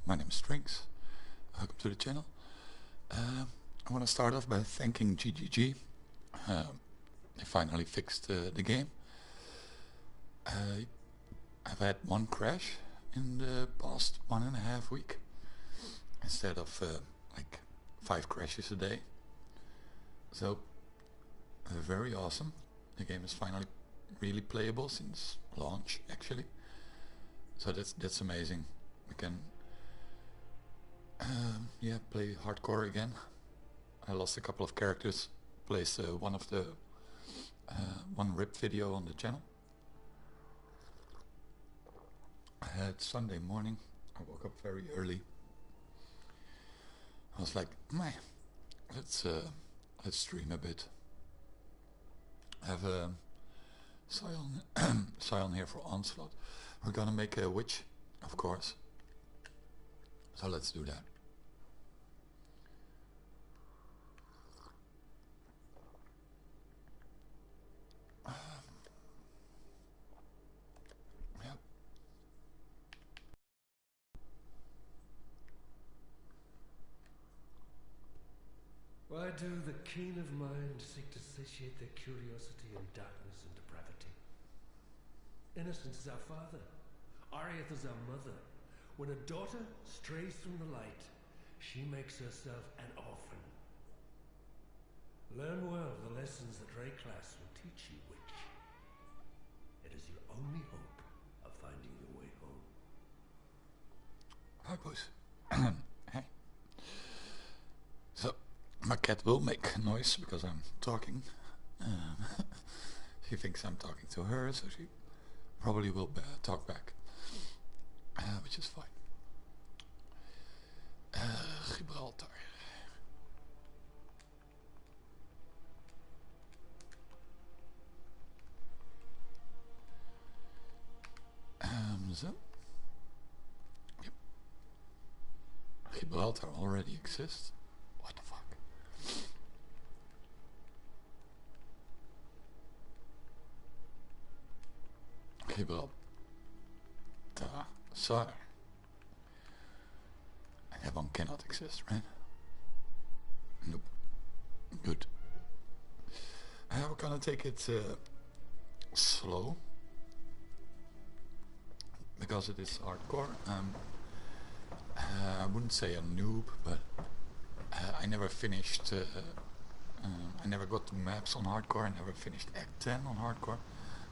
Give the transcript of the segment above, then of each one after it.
my name is Strings. Welcome to the channel. I want to start off by thanking GGG. They finally fixed the game. I've had one crash in the past 1.5 weeks instead of like 5 crashes a day. So very awesome. The game is finally really playable since launch, actually. So that's amazing. We can play hardcore again. I lost a couple of characters. Placed one of the one rip video on the channel. It's Sunday morning. I woke up very early. I was like, meh, let's stream a bit. I have a Scion here for Onslaught. We're gonna make a witch, of course. So let's do that. Yep. Why do the keen of mind seek to satiate their curiosity in darkness and depravity? Innocence is our father. Arieth is our mother. When a daughter strays from the light, she makes herself an orphan. Learn well the lessons that Rayclass will teach you, witch. It is your only hope of finding your way home. Hi, boys. Hey. So, my cat will make noise because I'm talking. She thinks I'm talking to her, so she probably will talk back. Which is fine. Gibraltar. So. Yep. Gibraltar already exists? What the fuck? Gibraltar. Sire. And that one cannot exist, right? Nope. Good. We're gonna take it slow. Because it is hardcore. I wouldn't say a noob, but I never finished... I never got to maps on hardcore. I never finished Act 10 on hardcore.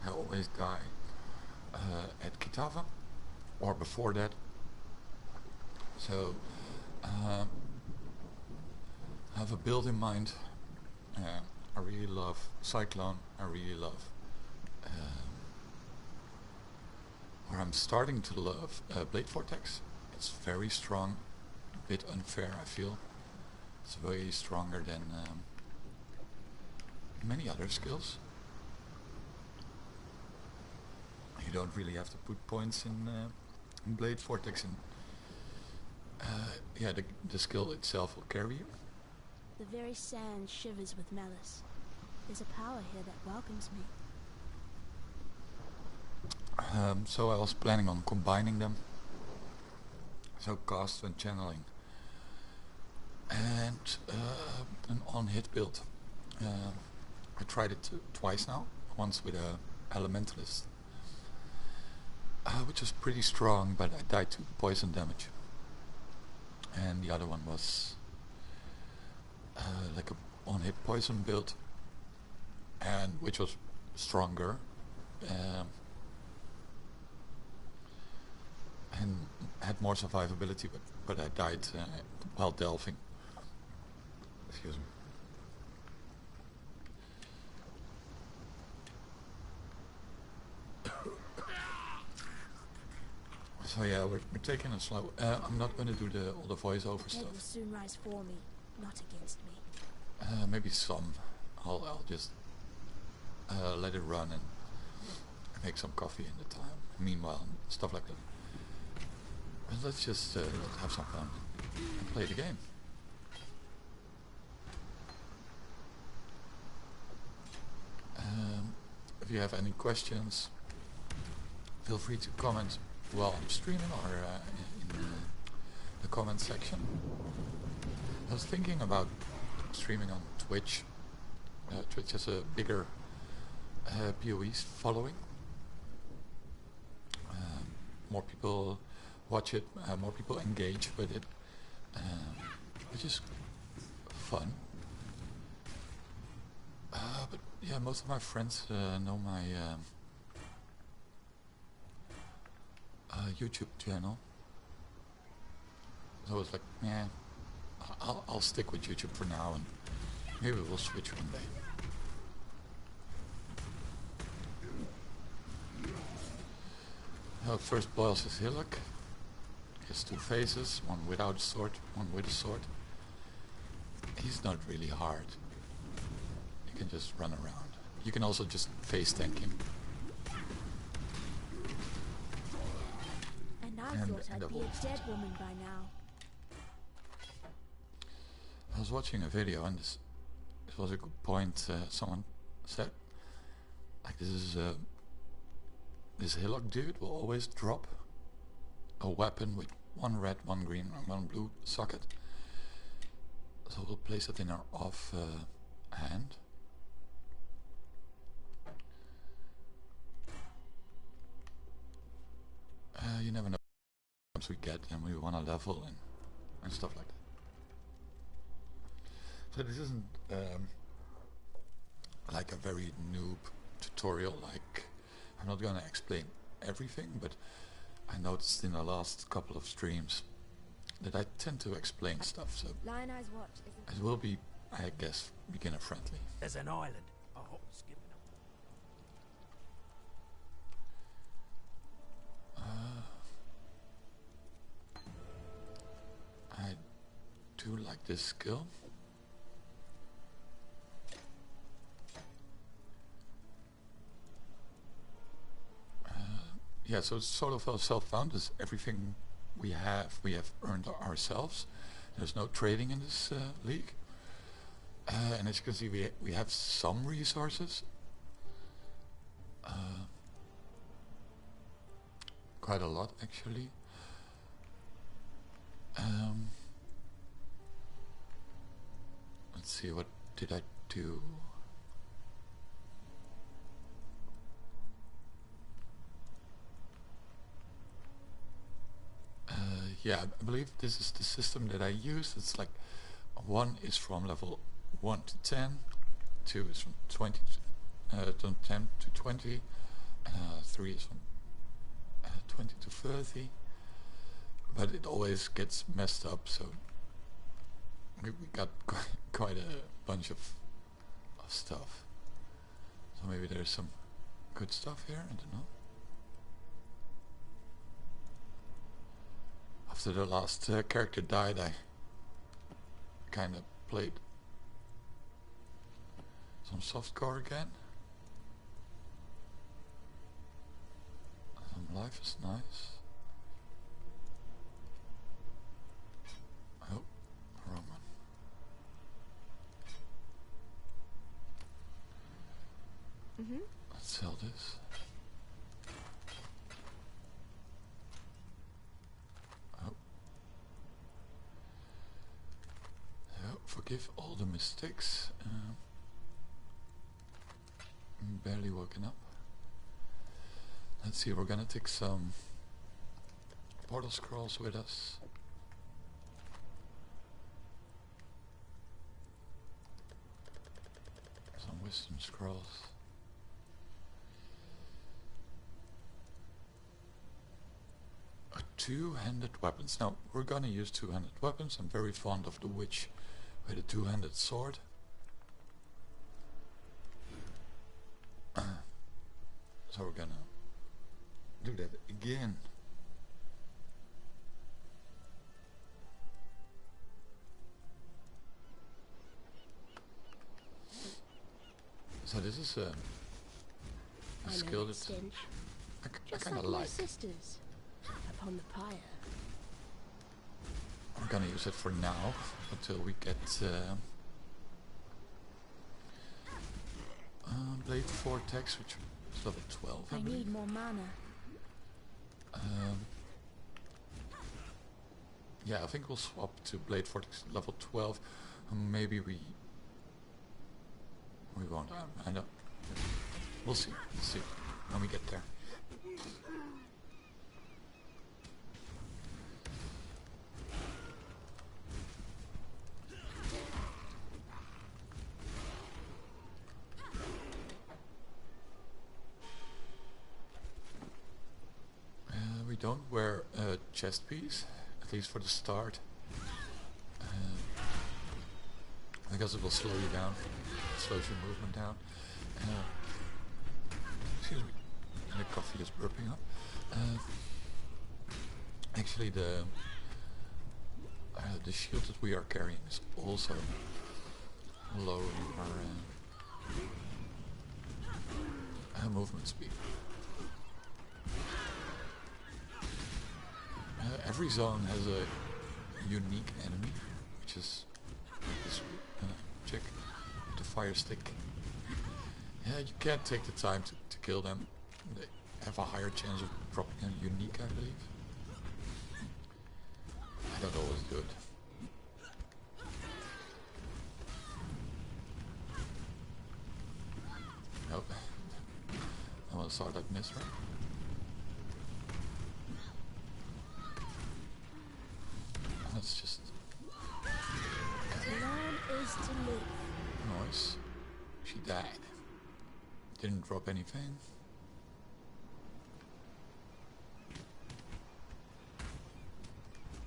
I always die at Kitava. Or before that. So I have a build in mind. I really love Cyclone. I really love or I'm starting to love Blade Vortex. It's very strong, a bit unfair I feel. It's way stronger than many other skills. You don't really have to put points in Blade Vortex, and yeah, the skill itself will carry you. The very sand shivers with malice. There's a power here that welcomes me. So I was planning on combining them. So cast and channeling. And an on-hit build. I tried it twice now. Once with a Elementalist. Which was pretty strong, but I died to poison damage. And the other one was like a on-hit poison build, and which was stronger and had more survivability, but I died while delving. Excuse me. So yeah, we're taking it slow. I'm not going to do all the voiceover stuff. It will soon rise for me, not against me. Maybe some. I'll just let it run and make some coffee in the time. Meanwhile, stuff like that. But let's just have some fun and play the game. If you have any questions, feel free to comment while I'm streaming or comment section. I was thinking about streaming on Twitch. Twitch has a bigger PoE following. More people watch it, more people engage with it, which is fun. But yeah, most of my friends know my YouTube channel. So I was like, yeah, I'll stick with YouTube for now, and maybe we'll switch one day. First boils his hillock. He has two phases, one without a sword, one with a sword. He's not really hard. You can just run around. You can also just face tank him. And I thought I'd be a dead woman by now. I was watching a video, and this was a good point. Someone said, like, this hillock dude will always drop a weapon with one red, one green, and one blue socket. So we'll place it in our off hand. You never know what we get, and we want to level and stuff like that. So this isn't like a very noob tutorial. Like, I'm not going to explain everything, but I noticed in the last couple of streams that I tend to explain stuff, so Lion-Eye's watch isn't... it will be, I guess, beginner friendly. There's an island. Oh, skipping I do like this skill. Yeah, so it's sort of self-found. Is everything we have earned ourselves. There's no trading in this league. And as you can see, we have some resources. Quite a lot, actually. Let's see, what did I do? Yeah, I believe this is the system that I use. It's like 1 is from level 1 to 10, 2 is from 10 to 20, 3 is from 20 to 30, but it always gets messed up, so we got quite a bunch of stuff. So maybe there's some good stuff here, I don't know. After the last character died, I kind of played some softcore again. Some life is nice. Oh, wrong one. Let's sell this. Forgive all the mistakes. I'm barely woken up. Let's see, we're gonna take some portal scrolls with us. Some wisdom scrolls. A two-handed weapons. Now, we're gonna use two-handed weapons. I'm very fond of the witch with a two-handed sword. So we're gonna do that again. So this is a skill that I kind of like. Sisters upon the pyre. I'm gonna use it for now until we get Blade Vortex, which is level 12. I need more mana. Yeah, I think we'll swap to Blade Vortex level 12. Maybe we won't. I know. We'll see. We'll see when we get there. We don't wear a chest piece, at least for the start, because it will slow you down, slows your movement down. Excuse me, and the coffee is burping up. Actually, the shield that we are carrying is also lowering our movement speed. Every zone has a unique enemy, which is this chick with the fire stick. Yeah, you can't take the time to kill them. They have a higher chance of dropping a unique, I believe. I don't always do it. Nope. I want to start like this, right? Let's just... To learn is to live. Nice. She died. Didn't drop anything.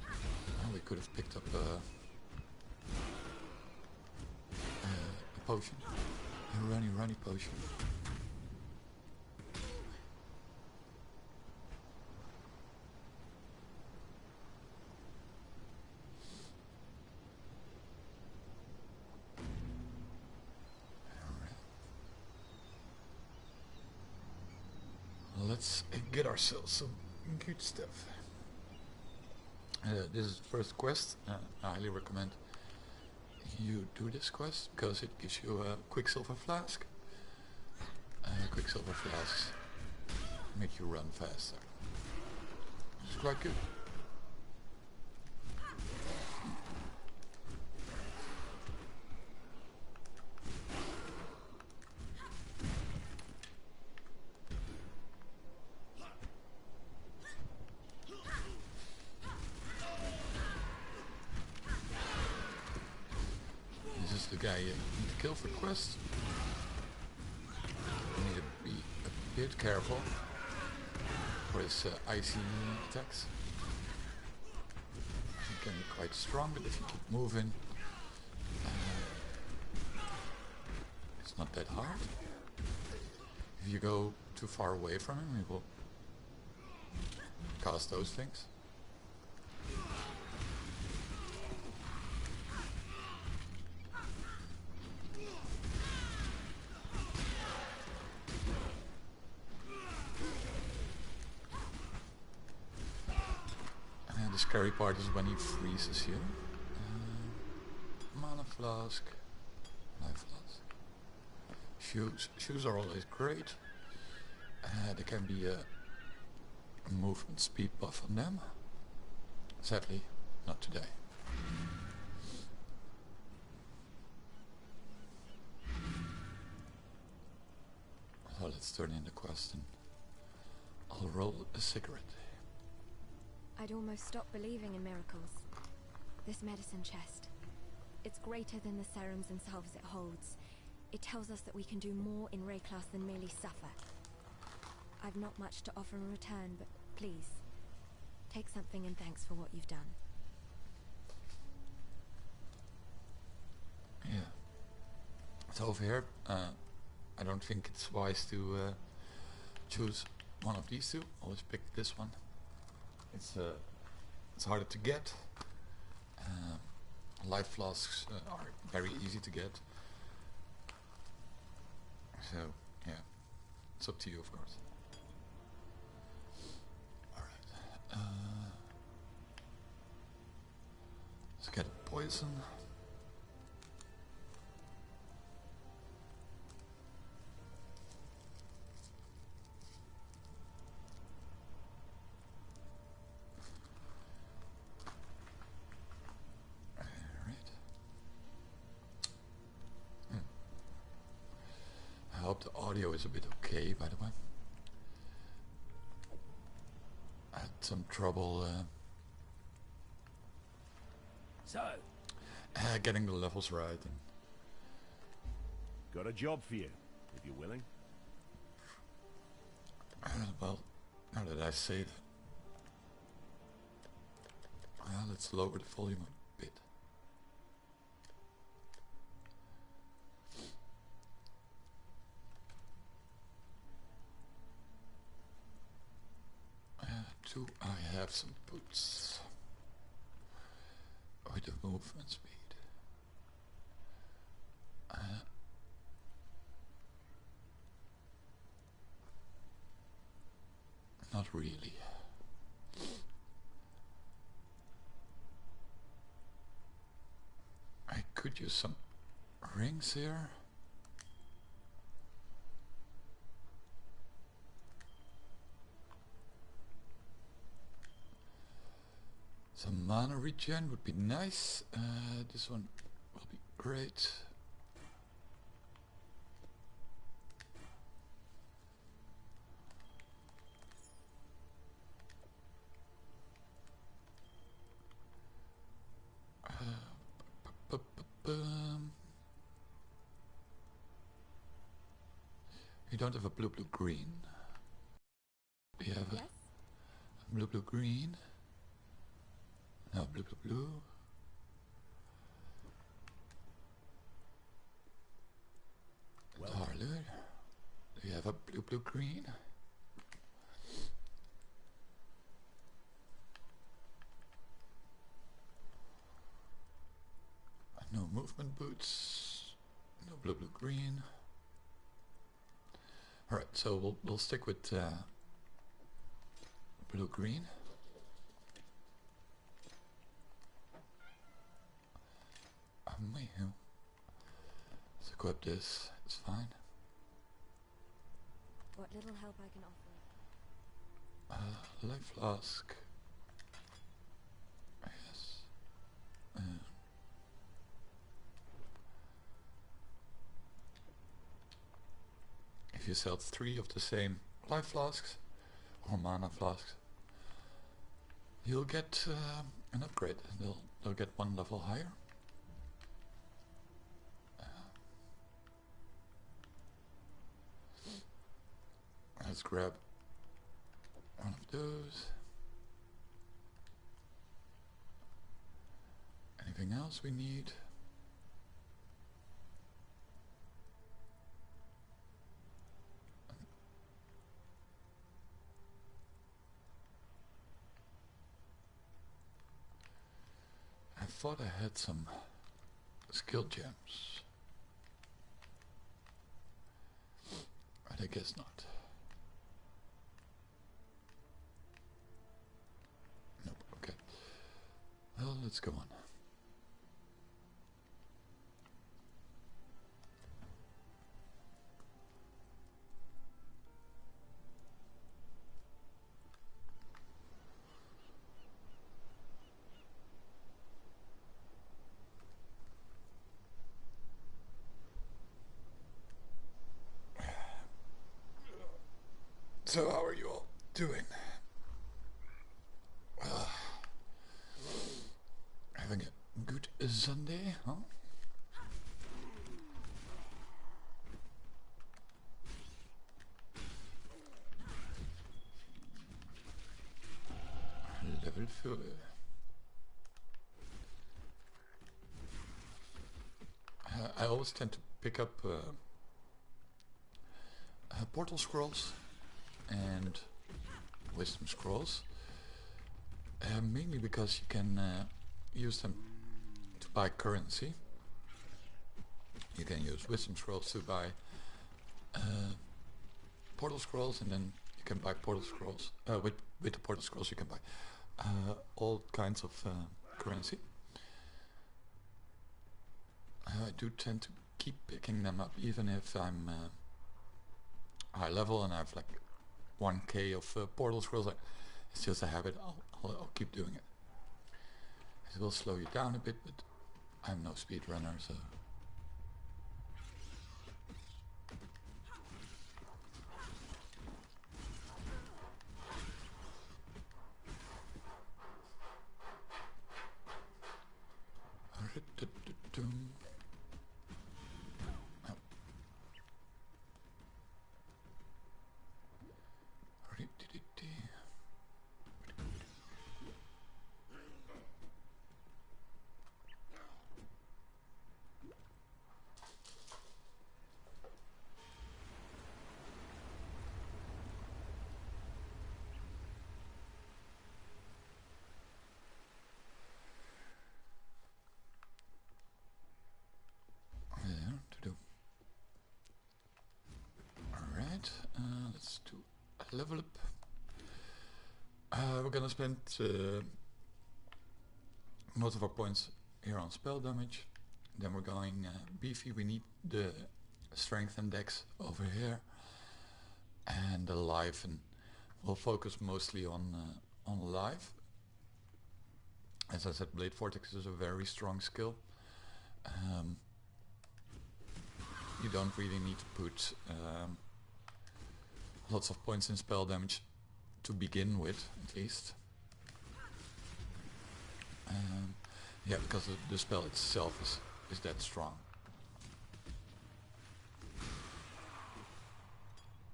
Well, we could have picked up a potion. A runny potion. Let's get ourselves some good stuff. This is the first quest. I highly recommend you do this quest because it gives you a quicksilver flask. Quicksilver flasks make you run faster. It's quite good. The guy you need to kill for the quest. You need to be a bit careful for his icy attacks. He can be quite strong, but if you keep moving, it's not that hard. If you go too far away from him, he will cast those things. The scary part is when he freezes you. Mana flask, life flask. Shoes are always great. There can be a movement speed buff on them. Sadly, not today. So let's turn in the quest and I'll roll a cigarette. I'd almost stopped believing in miracles. This medicine chest, it's greater than the serums and salves it holds. It tells us that we can do more in Ray class than merely suffer. I've not much to offer in return, but please, take something in thanks for what you've done. Yeah. So over here, I don't think it's wise to choose one of these two. Always pick this one. It's harder to get. Life flasks are very easy to get. So yeah, it's up to you, of course. All right. Let's get a poison. audio is a bit okay, by the way. I had some trouble So, getting the levels right. And Got a job for you, if you're willing. well, now that I say that, let's lower the volume a bit. Do I have some boots with the movement speed? Not really. I could use some rings here. Some mana regen would be nice. This one will be great. You don't have a blue green. Do you have Yes? a blue green? No, blue. Well, Darling, do you have a blue green? No movement boots. No blue green. All right, so we'll stick with blue green. Let's equip this. It's fine. What little help I can offer. Life flask. Yes. If you sell 3 of the same life flasks or mana flasks, you'll get an upgrade. They'll get 1 level higher. Let's grab one of those. Anything else we need? I thought I had some skill gems, but I guess not. Nope, okay. Well, let's go on. So how are you all doing? Having a good Sunday, huh? Level 4. I always tend to pick up portal scrolls and wisdom scrolls, mainly because you can use them to buy currency. You can use wisdom scrolls to buy portal scrolls, and then you can buy portal scrolls. With the portal scrolls you can buy all kinds of currency. I do tend to keep picking them up even if I'm high level and I have like 1k of portal scrolls. It's just a habit. I'll keep doing it. It will slow you down a bit, but I'm no speedrunner, so level up. We're gonna spend most of our points here on spell damage. Then we're going beefy. We need the strength and dex over here, and the life, and we'll focus mostly on life. As I said, Blade Vortex is a very strong skill. You don't really need to put lots of points in spell damage to begin with, at least. Yeah, because the spell itself is that strong.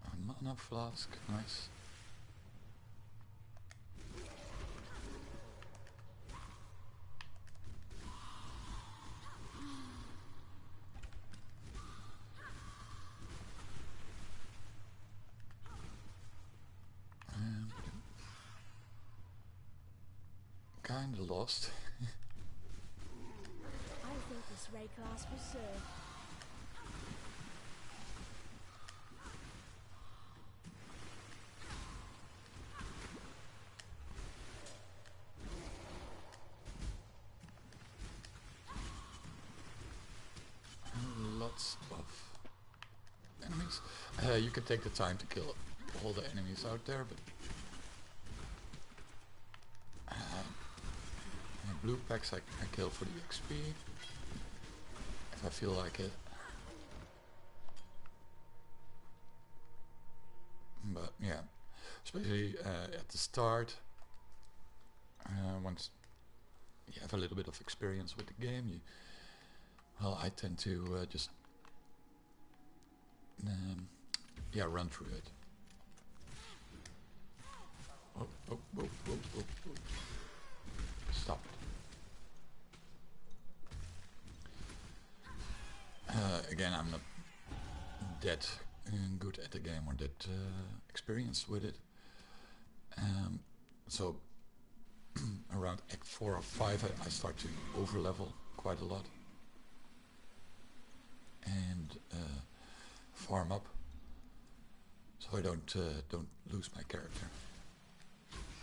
A mana flask, nice. Kinda lost. I think this raid class will serve. Lots of enemies. You can take the time to kill all the enemies out there, but blue packs I kill for the XP if I feel like it. But yeah, especially at the start, once you have a little bit of experience with the game, I tend to just run through it. Oh, oh, oh, oh, oh, oh. Stop it. Again, I'm not that good at the game or that experienced with it. So around Act 4 or 5 I start to overlevel quite a lot and farm up, so I don't lose my character.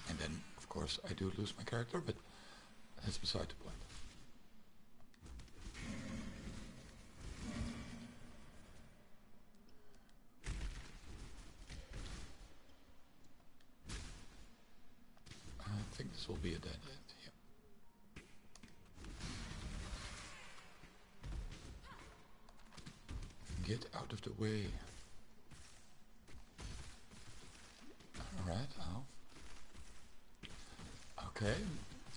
And then of course I do lose my character, but that's beside the point. I think this will be a dead end. Yeah. Get out of the way. Alright, ow. Okay,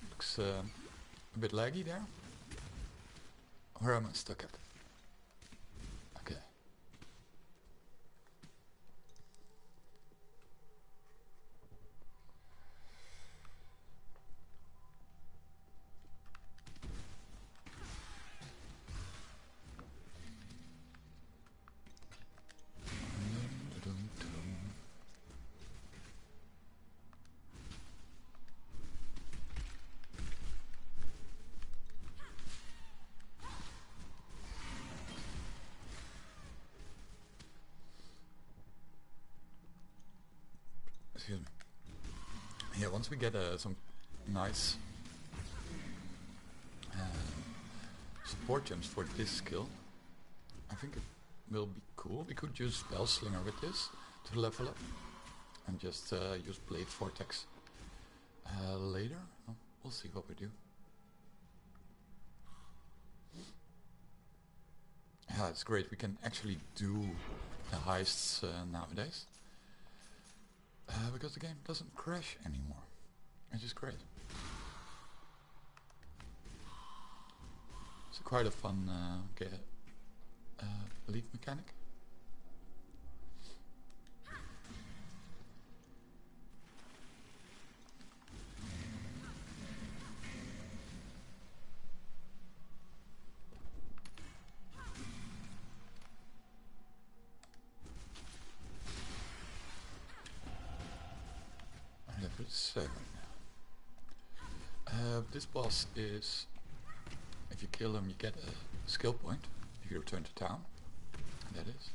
looks a bit laggy there. Where am I stuck at? Okay. Excuse me. Yeah, once we get some nice support gems for this skill, I think it will be cool. We could use Spell Slinger with this to level up, and just use Blade Vortex later. We'll see what we do. Yeah, it's great. We can actually do the heists nowadays. Because the game doesn't crash anymore. Which is great. It's quite a fun league mechanic. Level 7. This boss is, if you kill him you get a skill point if you return to town, that is.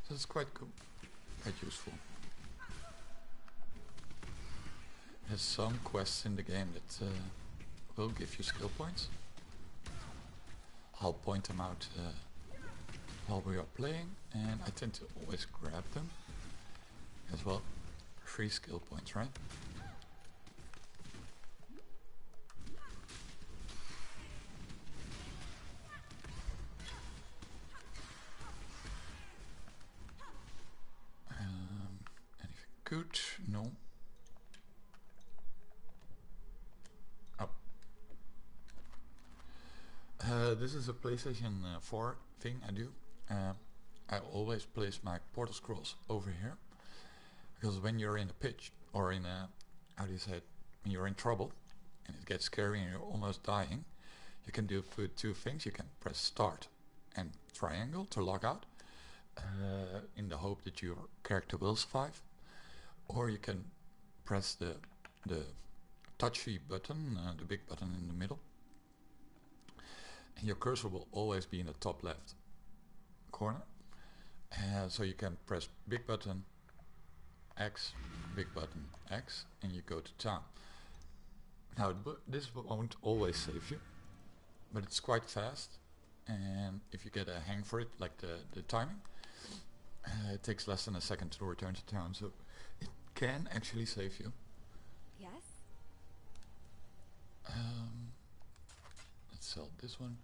So it's quite cool. quite useful. There's some quests in the game that will give you skill points. I'll point them out while we are playing, and I tend to always grab them as well. 3 skill points, right? Anything good? No. Oh. This is a PlayStation 4 thing I do. I always place my portal scrolls over here, because when you're in a pitch, or in a, how do you say it, when you're in trouble and it gets scary and you're almost dying, you can do 2 things. You can press start and triangle to log out, in the hope that your character will survive, or you can press the touchy button, the big button in the middle, and your cursor will always be in the top left corner. So you can press big button X, big button X, and you go to town. Now this won't always save you, but it's quite fast, and if you get a hang for it, like the timing, it takes less than a second to return to town, so it can actually save you. Yes? Let's sell this one.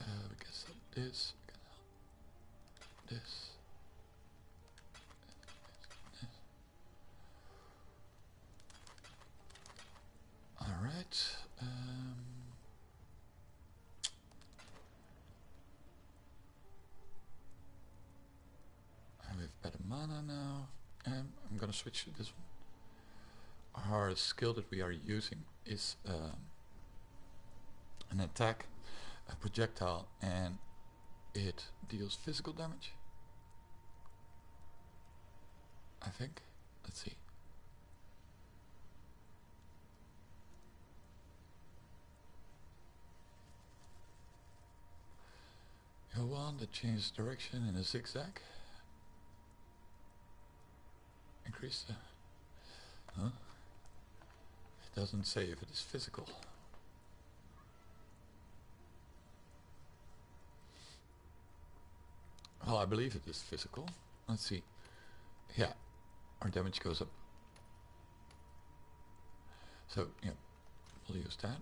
We can sell this. We can sell this. Alright. We have better mana now. I'm gonna switch to this one. Our skill that we are using is an attack, a projectile, and it deals physical damage, I think. Let's see. Go on, that changes direction in a zigzag. Increase the... Huh? It doesn't say if it is physical. Well, I believe it is physical. Let's see. Yeah, our damage goes up. So, yeah, we'll use that.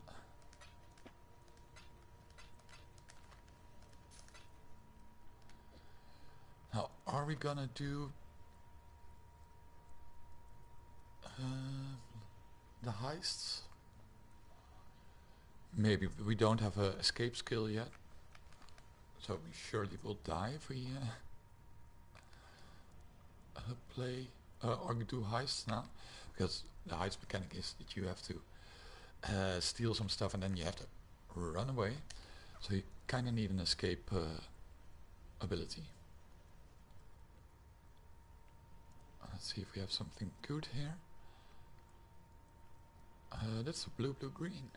Now, are we gonna do the heists? Maybe. We don't have a escape skill yet, so we surely will die if we play or do heists now, because the heist mechanic is that you have to steal some stuff and then you have to run away, so you kind of need an escape ability. Let's see if we have something good here. That's a blue, blue, green.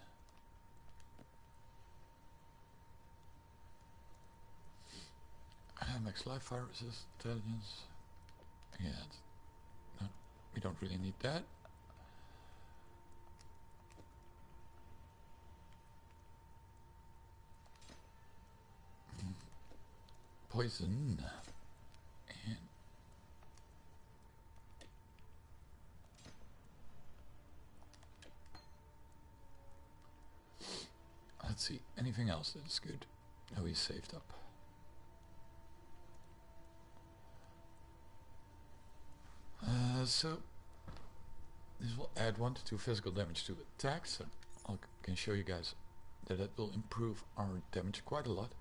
Max life, fire resist, intelligence. Yeah, no, we don't really need that. Poison. And let's see, anything else that's good? Oh, we saved up. So this will add 1 to 2 physical damage to attacks. So I can show you guys that it will improve our damage quite a lot.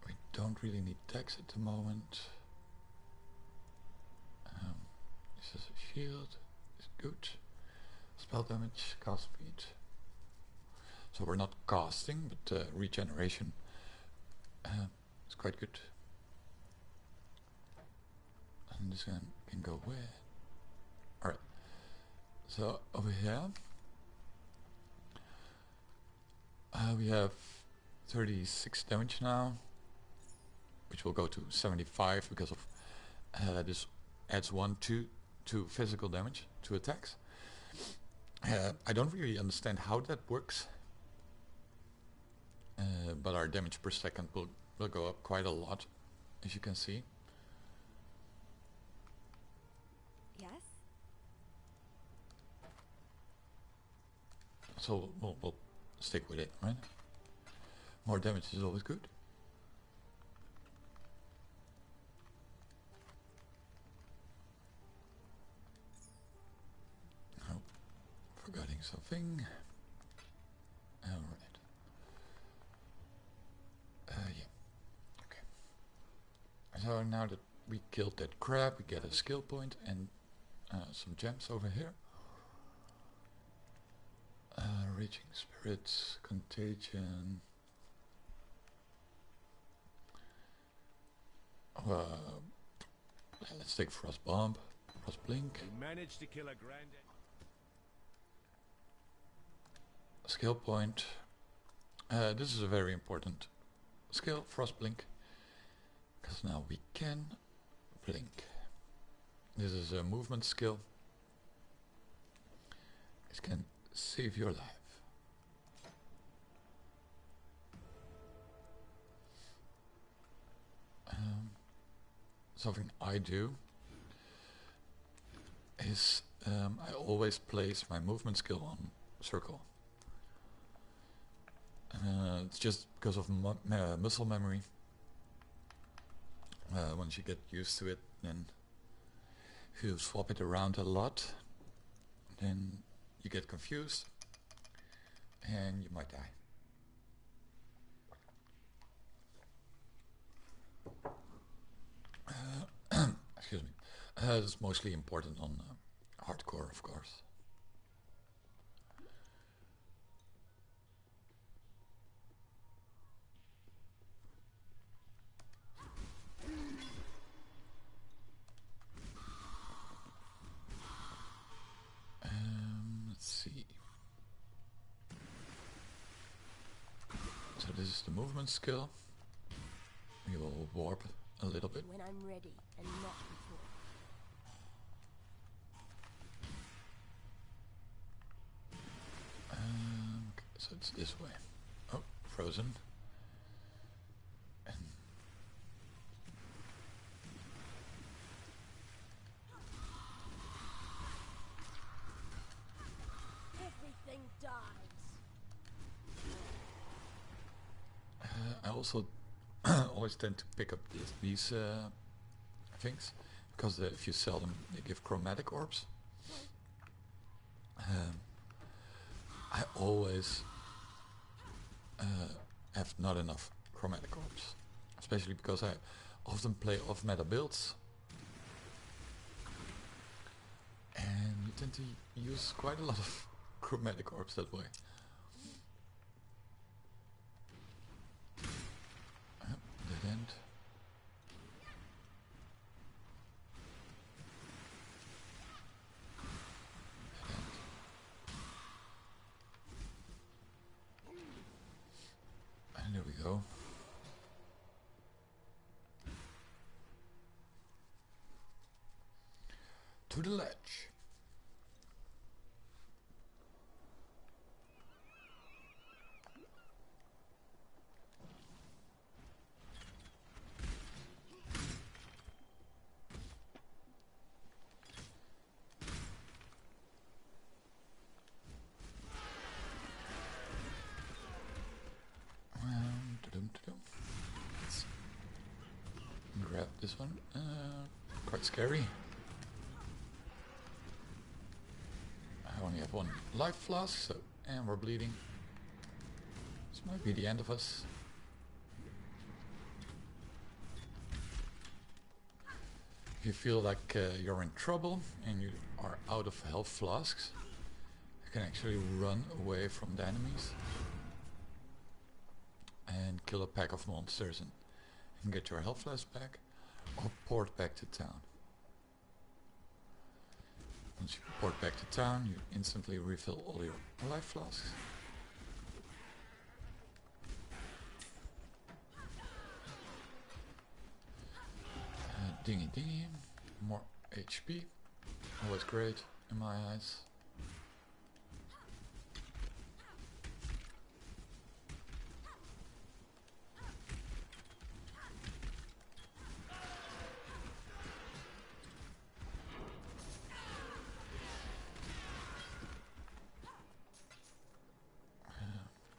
We don't really need attacks at the moment. This is a shield. It's good. Spell damage, cast speed. So we're not casting, but regeneration. It's quite good. And this one can go where? Alright. So over here we have 36 damage now, which will go to 75 because of this adds 1 to physical damage, to attacks. I don't really understand how that works, but our damage per second will go up quite a lot, as you can see. Yes? So we'll stick with it, right? More damage is always good. Oh, forgetting something. Alright. Yeah. Okay. So now that we killed that crab, we get a skill point and some gems over here. Reaching spirits, contagion. Let's take frost bomb, frost blink. We managed to kill a grand. Skill point. This is a very important skill, frost blink, because now we can blink. This is a movement skill. It can save your life. Something I do is I always place my movement skill on circle. It's just because of muscle memory. Once you get used to it, then if you swap it around a lot, then you get confused and you might die. Excuse me. It's mostly important on hardcore, of course. Let's see. So this is the movement skill. We will warp a little bit. When I'm ready and not before. Okay, so it's this way. Oh, frozen. And Everything dies. I also always tend to pick up these things, because if you sell them, they give chromatic orbs. I always have not enough chromatic orbs, especially because I often play off meta builds, and you tend to use quite a lot of chromatic orbs that way. Dead end. And there we go. To the ledge. Let's grab this one. Quite scary. I only have one life flask, so, and we're bleeding. This might be the end of us. If you feel like you're in trouble and you are out of health flasks, you can actually run away from the enemies and kill a pack of monsters and get your health flask back, or port back to town. Once you port back to town, you instantly refill all your life flasks. Dingy dingy. More HP. Always great in my eyes.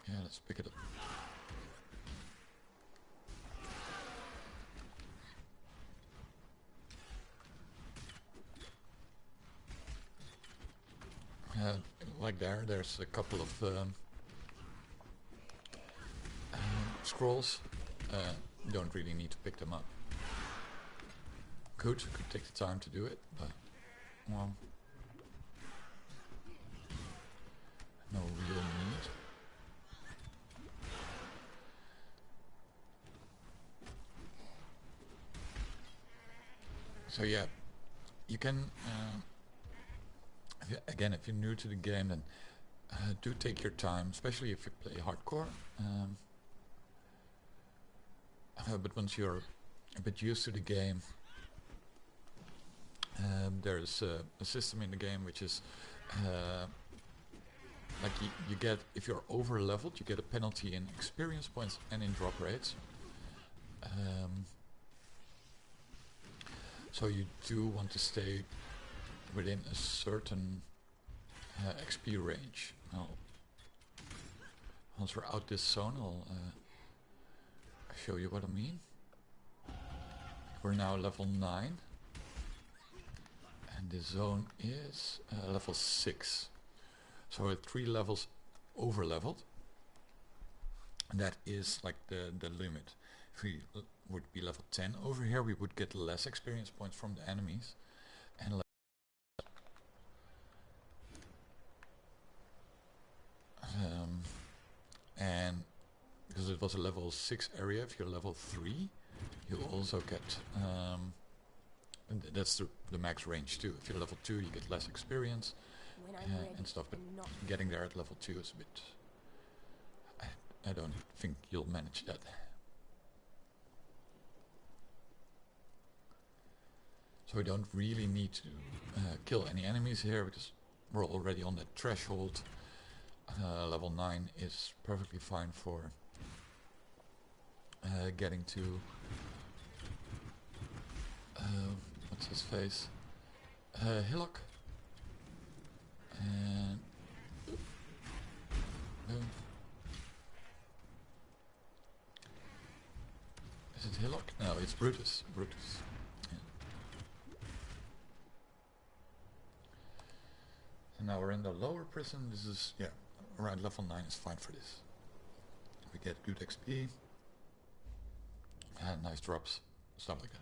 Yeah, let's pick it up. Like there's a couple of scrolls. You don't really need to pick them up. Could take the time to do it, but well, no real need. So yeah, you can if you're new to the game, then do take your time, especially if you play hardcore. But once you're a bit used to the game, there's a system in the game which is like you get, if you're over leveled, you get a penalty in experience points and in drop rates. So you do want to stay within a certain XP range. Now, once we're out this zone, I'll show you what I mean. We're now level 9, and this zone is level 6. So we're 3 levels over leveled, and that is like the limit. If we would be level 10 over here, we would get less experience points from the enemies, and and because it was a level 6 area, if you're level 3, you also get and that's the max range too. If you're level 2, you get less experience and stuff, but getting there at level 2 is a bit, I don't think you'll manage that. So we don't really need to kill any enemies here, because we're already on that threshold. Level 9 is perfectly fine for getting to what's his face? Hillock. And boom. Is it Hillock? No, it's Brutus. Brutus. Yeah. And now we're in the lower prison. This is, yeah, around level 9 is fine for this. We get good XP. And nice drops. Stuff like that.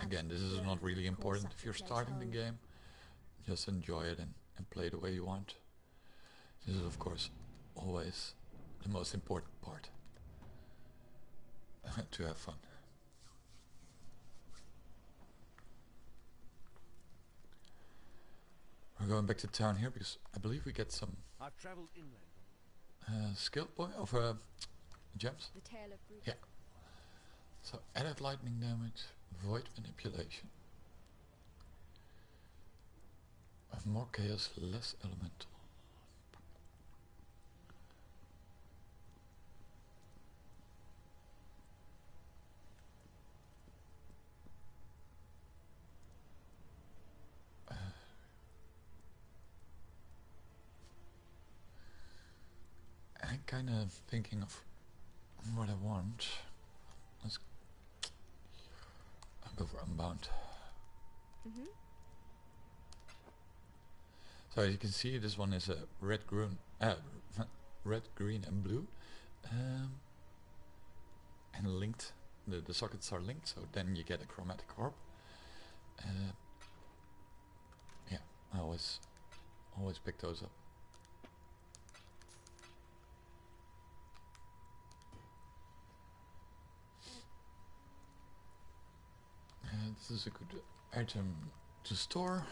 Again, this is not really important if you're starting the game. Just enjoy it and play the way you want. This is of course always the most important part. To have fun. We're going back to town here because I believe we get some I've traveled inland. skill point of gems. The tale of Brutus. Yeah. So added lightning damage, void manipulation. More chaos, less elemental. I'm kind of thinking of what I want. Let's go for Unbound. So as you can see, this one is a red, green, red, green, and blue, and linked. The sockets are linked, so then you get a chromatic orb. Yeah, I always pick those up. This is a good item to store.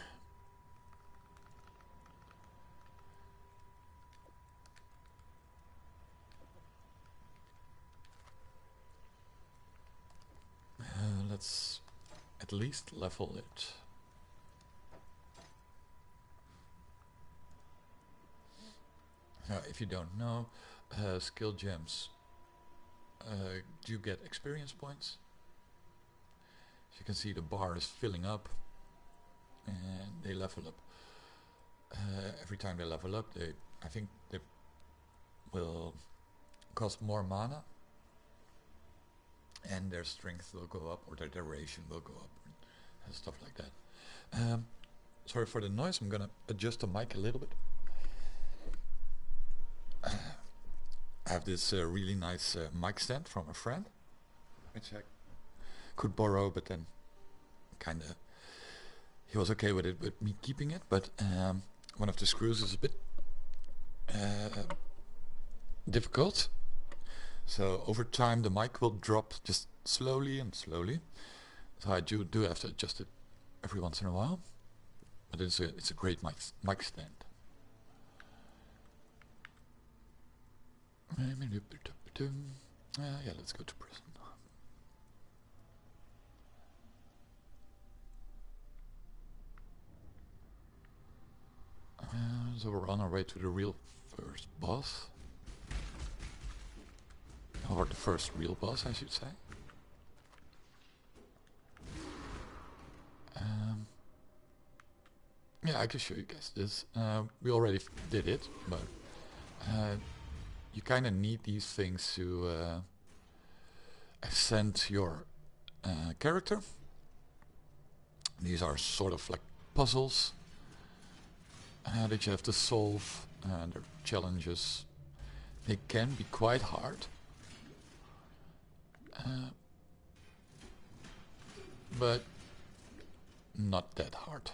Let's at least level it. If you don't know, skill gems do get experience points. As you can see, the bar is filling up and they level up. Every time they level up, I think they will cost more mana, and their strength will go up, or their duration will go up, and stuff like that. Sorry for the noise, I'm gonna adjust the mic a little bit. I have this really nice mic stand from a friend, which I could borrow, but then kinda he was okay with it, with me keeping it, but one of the screws is a bit difficult, so over time the mic will drop just slowly and slowly, so I do have to adjust it every once in a while, but it's a great mic stand. Yeah, let's go to prison. So we're on our way to the real first boss. Or the first real boss, I should say. Yeah, I can show you guys this. We already did it, but you kind of need these things to ascend your character. These are sort of like puzzles that you have to solve. They're challenges. They can be quite hard, but not that hard.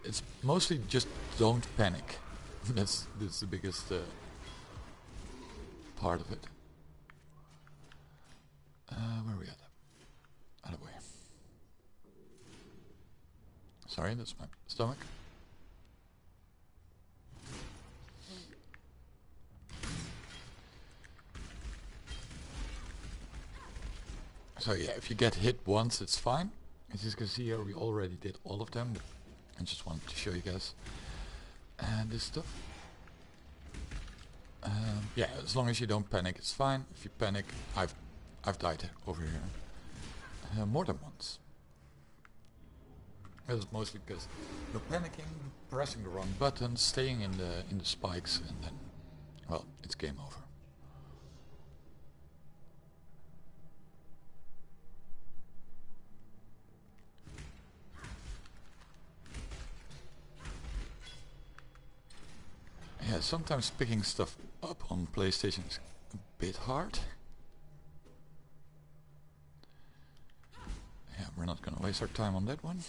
It's mostly just don't panic. That's the biggest part of it. Where are we at? Out of the way. Sorry, that's my stomach. So yeah, if you get hit once, it's fine. As you can see here, we already did all of them. But I just wanted to show you guys this stuff. Yeah, as long as you don't panic, it's fine. If you panic, I've died over here more than once. It's mostly because you're panicking, pressing the wrong button, staying in the spikes, and then, well, it's game over. Yeah, sometimes picking stuff up on PlayStation is a bit hard. Yeah, we're not gonna waste our time on that one.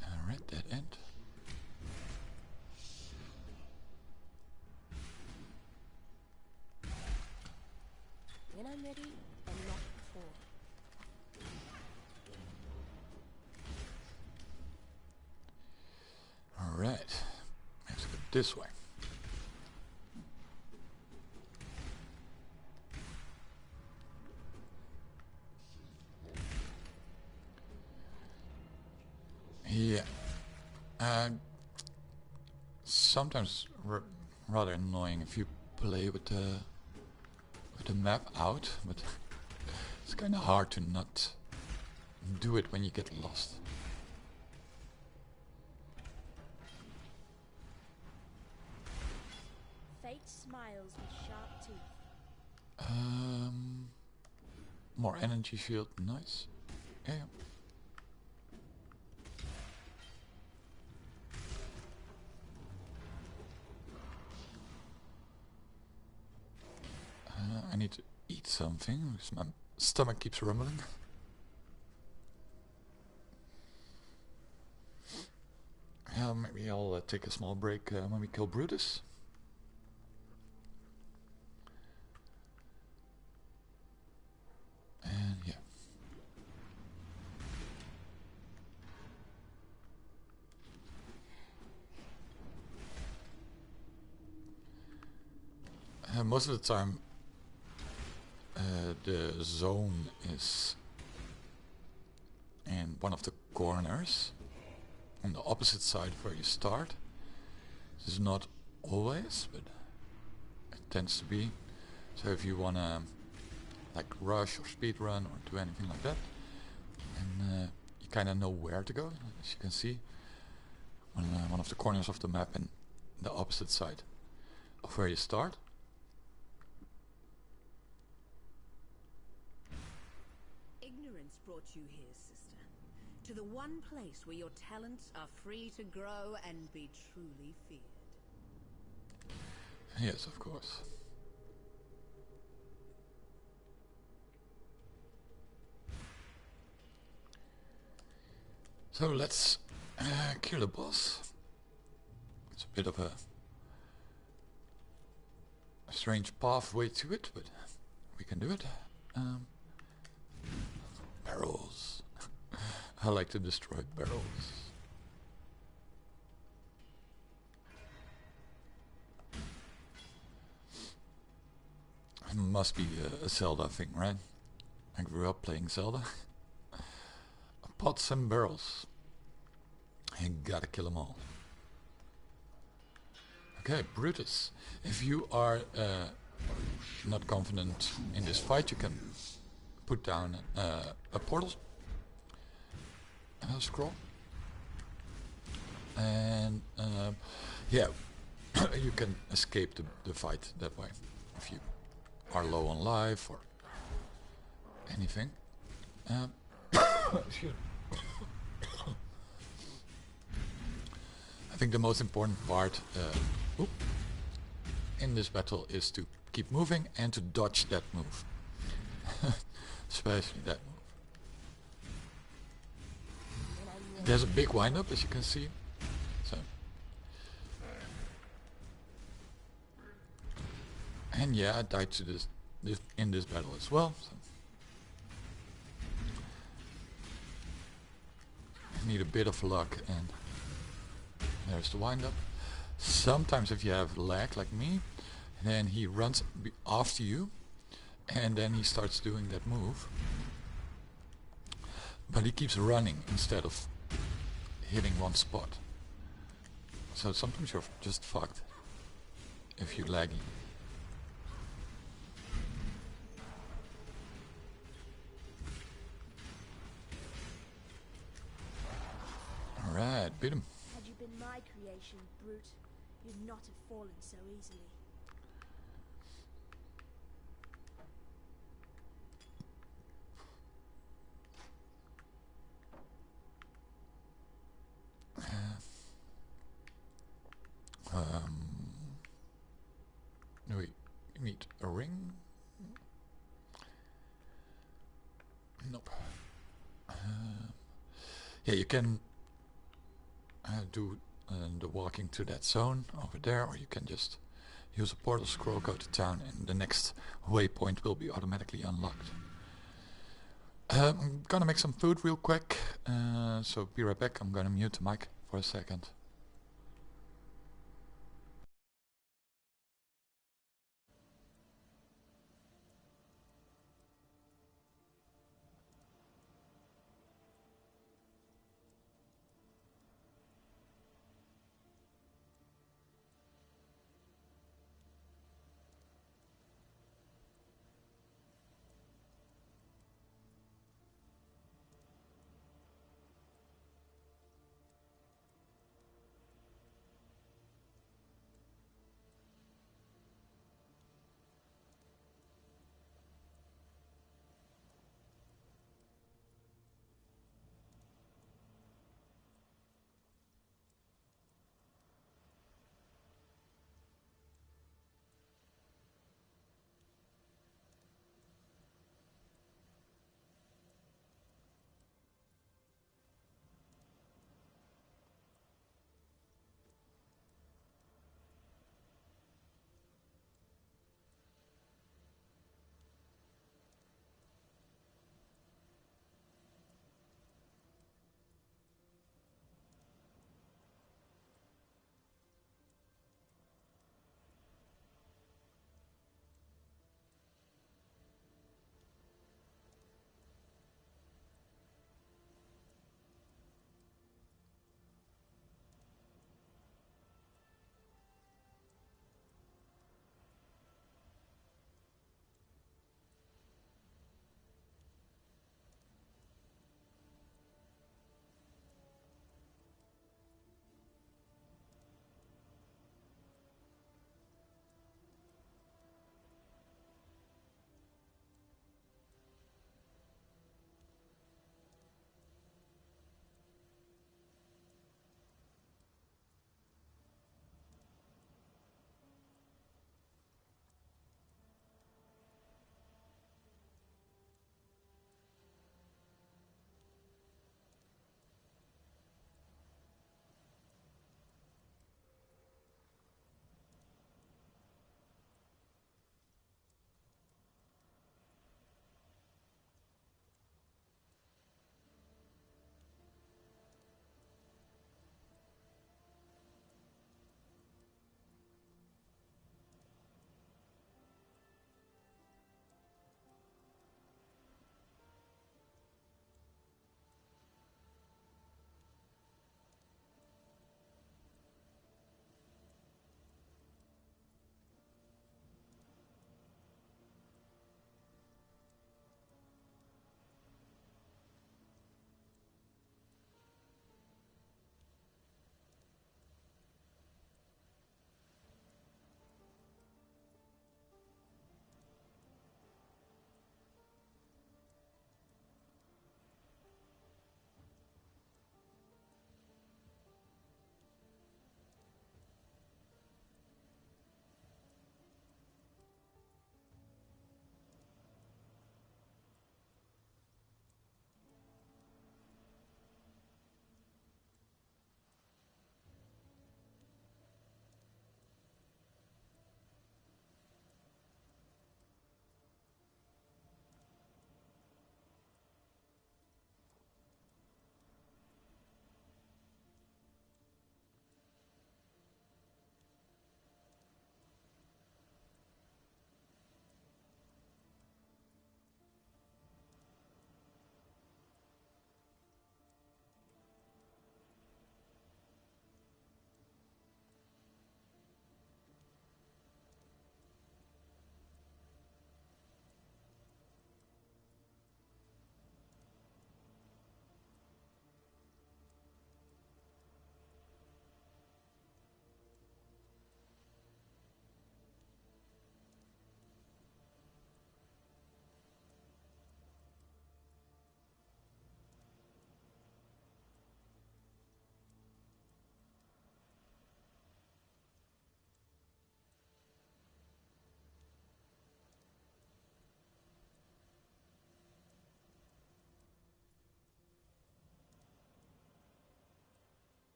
Alright, dead end. When I'm ready, and not before. Alright, let's go this way. Yeah, sometimes rather annoying if you play with the map out, but it's kind of hard to not do it when you get lost. Fate smiles with sharp teeth. More energy shield, nice. Yeah. I need to eat something because my stomach keeps rumbling. Maybe I'll take a small break when we kill Brutus. And yeah. most of the time the zone is in one of the corners on the opposite side of where you start. This is not always, but it tends to be. So if you wanna like rush or speed run or do anything like that, and you kind of know where to go, as you can see on one of the corners of the map and the opposite side of where you start. Ignorance brought you here, sister, to the one place where your talents are free to grow and be truly feared. Yes, of course. So let's kill the boss. It's a bit of a strange pathway to it, but we can do it. Barrels. I like to destroy barrels. It must be a Zelda thing, right? I grew up playing Zelda. Pots and barrels. You gotta kill them all. Okay, Brutus. If you are not confident in this fight, you can put down a portal scroll. And yeah, you can escape the fight that way if you are low on life or anything. Excuse me. I think the most important part in this battle is to keep moving and to dodge that move. Especially that move. There's a big wind-up, as you can see. So. And yeah, I died to this in this battle as well. So. I need a bit of luck, and there's the wind-up. Sometimes if you have lag like me, then he runs after you, and then he starts doing that move. But he keeps running instead of hitting one spot. So sometimes you're just fucked if you're lagging. Alright, beat him. Had you been my creation, brute, you'd not have fallen so easily. We need a ring. Nope. Yeah, you can do the walking to that zone over there, or you can just use a portal scroll, go to town, and the next waypoint will be automatically unlocked. I'm gonna make some food real quick, so be right back. I'm gonna mute the mic for a second.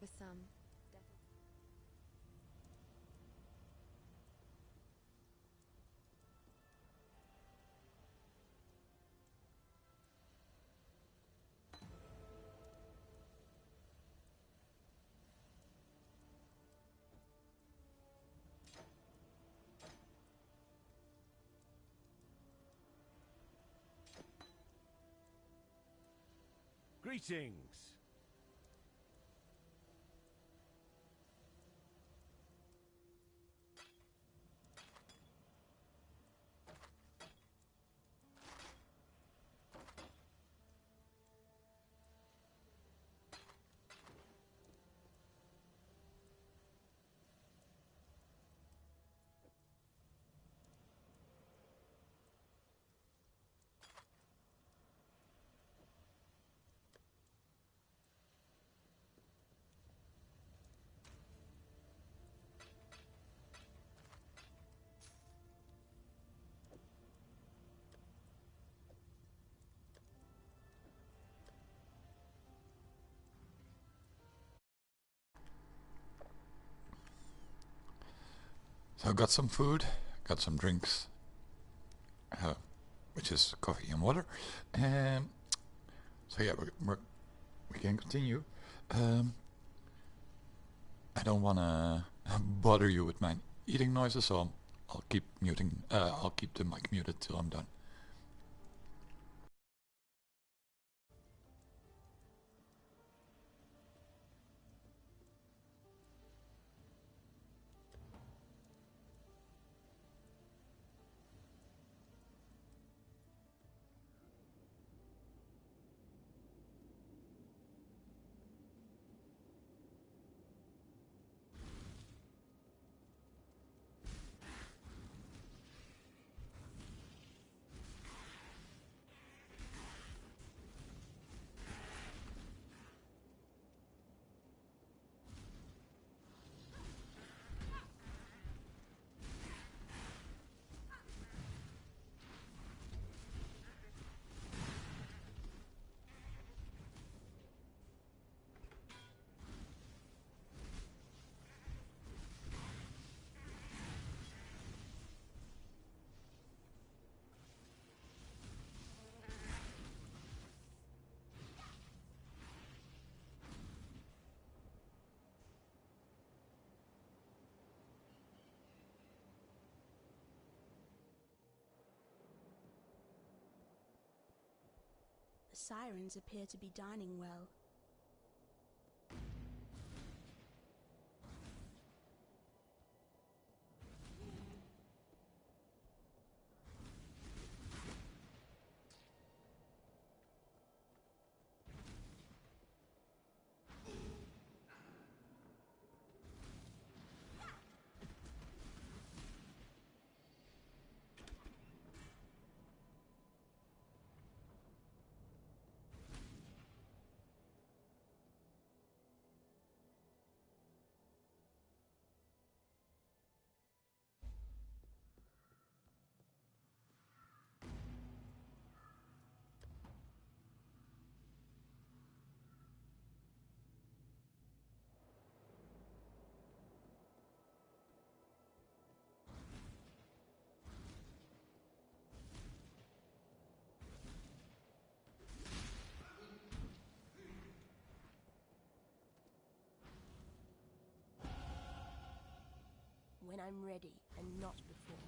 For some, death. Greetings! So I got some food, got some drinks, which is coffee and water. So yeah, we can continue. I don't want to bother you with my eating noises, so I'll keep muting. I'll keep the mic muted till I'm done. The sirens appear to be dining well. When I'm ready, and not before.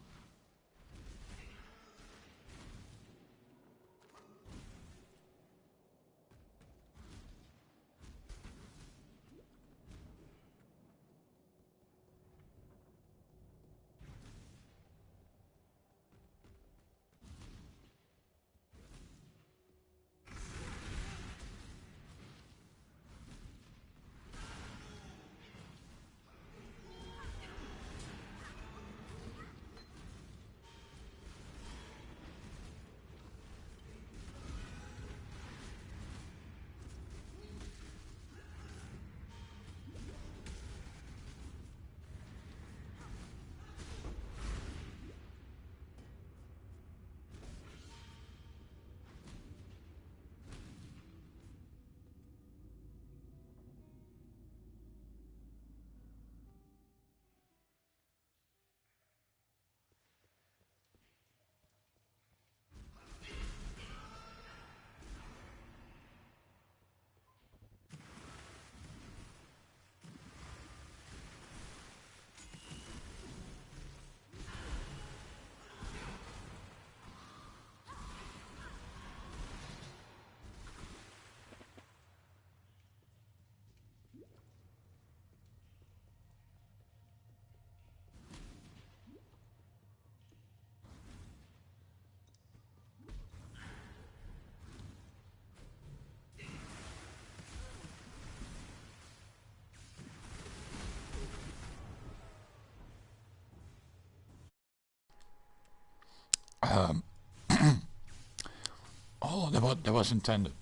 was intended.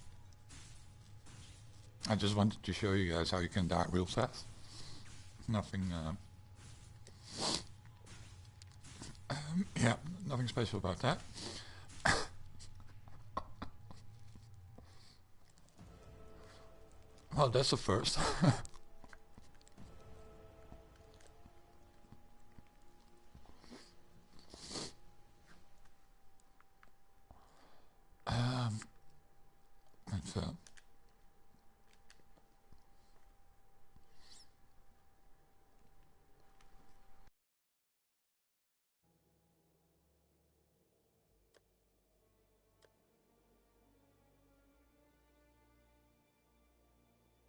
I just wanted to show you guys how you can die real fast. Nothing, yeah, nothing special about that. Well, that's the first. Let's,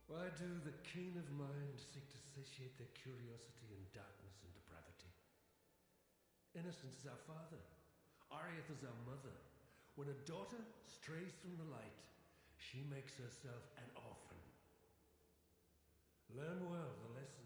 Why do the keen of mind seek to satiate their curiosity in darkness and depravity? Innocence is our father. Arieth is our mother. When a daughter strays from the light, she makes herself an orphan. Learn well the lessons.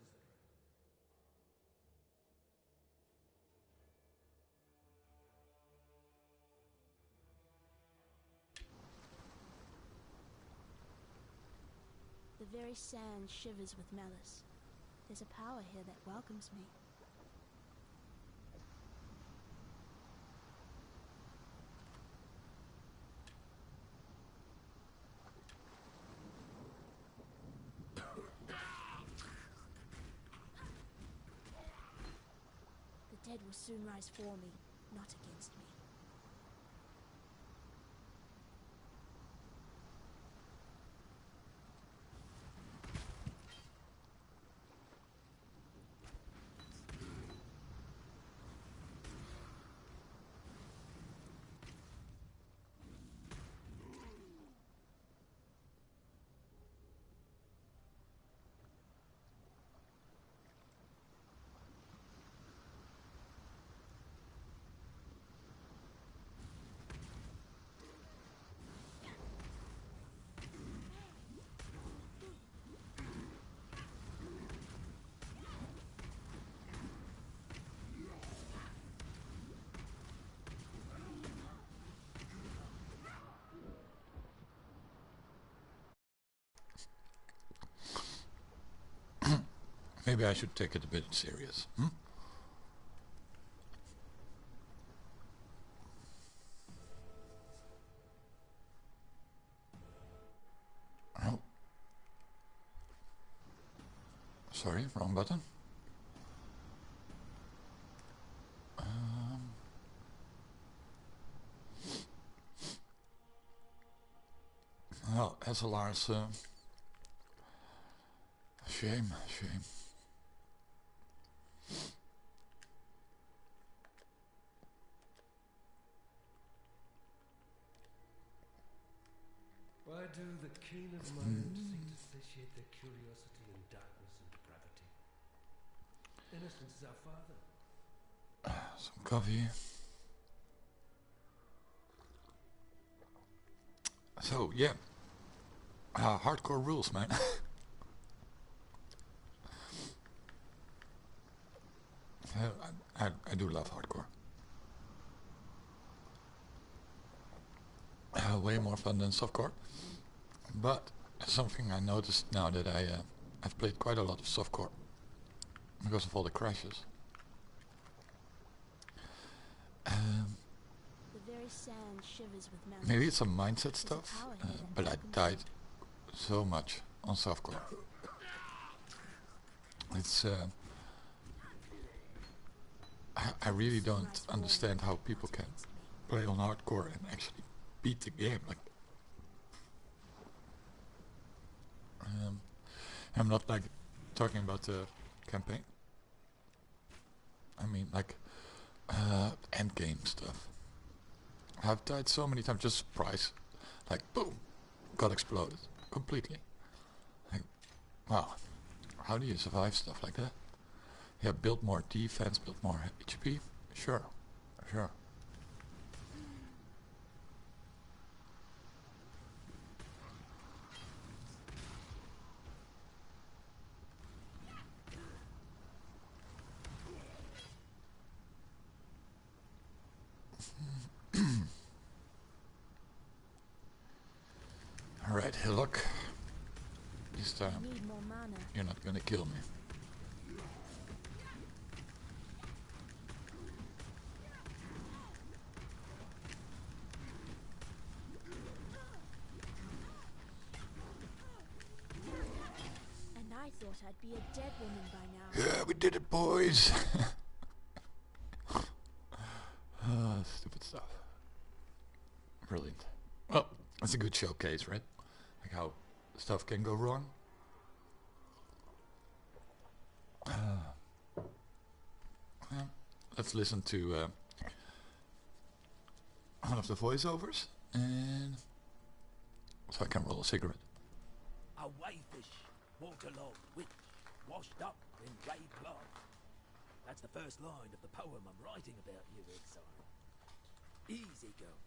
The very sand shivers with malice. There's a power here that welcomes me. The dead will soon rise for me, not against me. maybe I should take it a bit serious. Oh. Sorry, wrong button. Well, SLR's shame. Why do the keen of mind seek to satiate their curiosity in darkness and depravity? Innocence is our father. Some coffee. So, yeah. Hardcore rules, man. I do love hardcore. Way more fun than softcore. But something I noticed now that I've played quite a lot of softcore because of all the crashes. The very sand shivers with malice. Maybe it's some mindset stuff, but I died so much on softcore. It's I really don't understand how people can play on hardcore and actually beat the game. Like, I'm not like talking about the campaign. I mean like end game stuff. I've died so many times, just surprise, like boom, got exploded completely. Like, wow, how do you survive stuff like that? Yeah, build more defense, build more HP. Sure. Alright, Hillock. This I time need more mana. you're not gonna kill me. And I thought I'd be a dead woman by now. Yeah, we did it, boys! Stupid stuff. Brilliant. Well, that's a good showcase, right? Like how stuff can go wrong. Yeah, let's listen to one of the voiceovers, and so I can roll a cigarette. A wayfish, waterlogged witch, washed up in red blood. That's the first line of the poem I'm writing about you, exile. Easy, girl.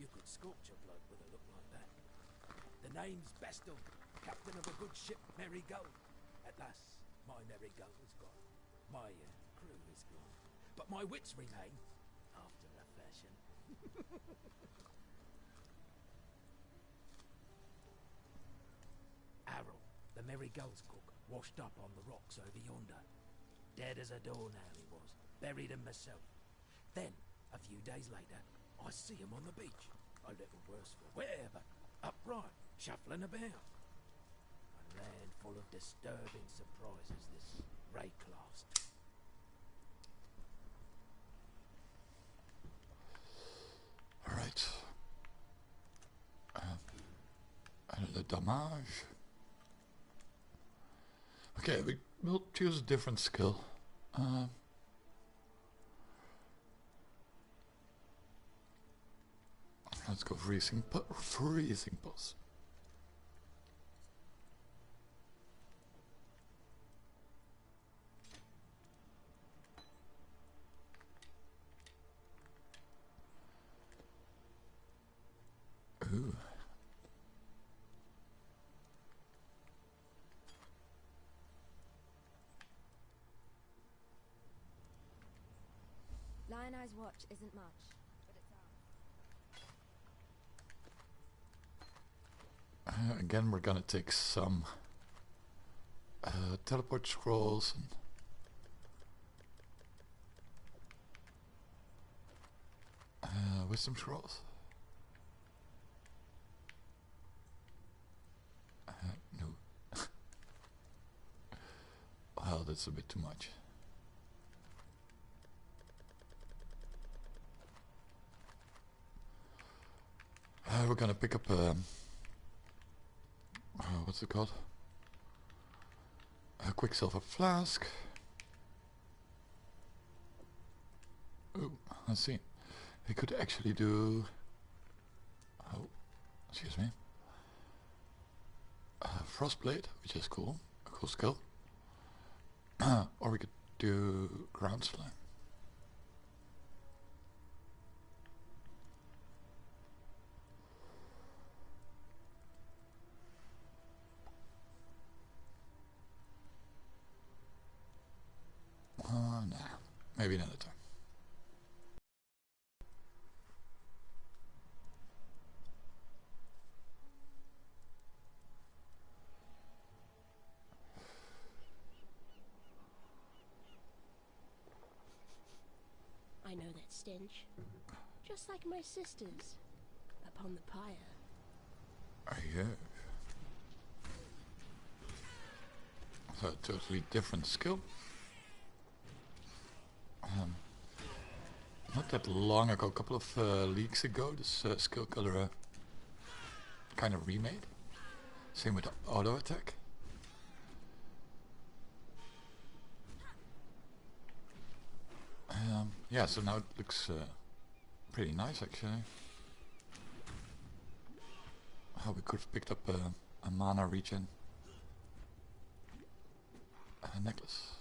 You could scorch a bloke with a look like that. The name's Bestel, captain of a good ship, Merry Gold. At last, my Merry Gold is gone. My crew is gone. But my wits remain, after a fashion. Arrow, the Merry Gold's cook, washed up on the rocks over yonder. Dead as a doornail he was, buried him myself. Then, a few days later, I see him on the beach. A little worse for wear, but upright, shuffling about. A land full of disturbing surprises, this Rayclast. Alright. The damage. Okay, we'll choose a different skill. Let's go freezing pulse. Ooh. Lion Eye's watch isn't much, but it's ours. Again, we're gonna take some teleport scrolls and wisdom scrolls. No. Well, that's a bit too much. We're gonna pick up what's it called? A quicksilver flask. Oh, let's see. We could actually do. Oh, excuse me. Frostblade, which is cool, a cool skill. Or we could do ground slam. Nah, maybe another time. I know that stench. Just like my sisters upon the pyre. I have. So a totally different skill. Not that long ago, a couple of leagues ago, this skill color kind of remade. Same with auto attack. Yeah, so now it looks pretty nice actually. How we could have picked up a mana regen necklace.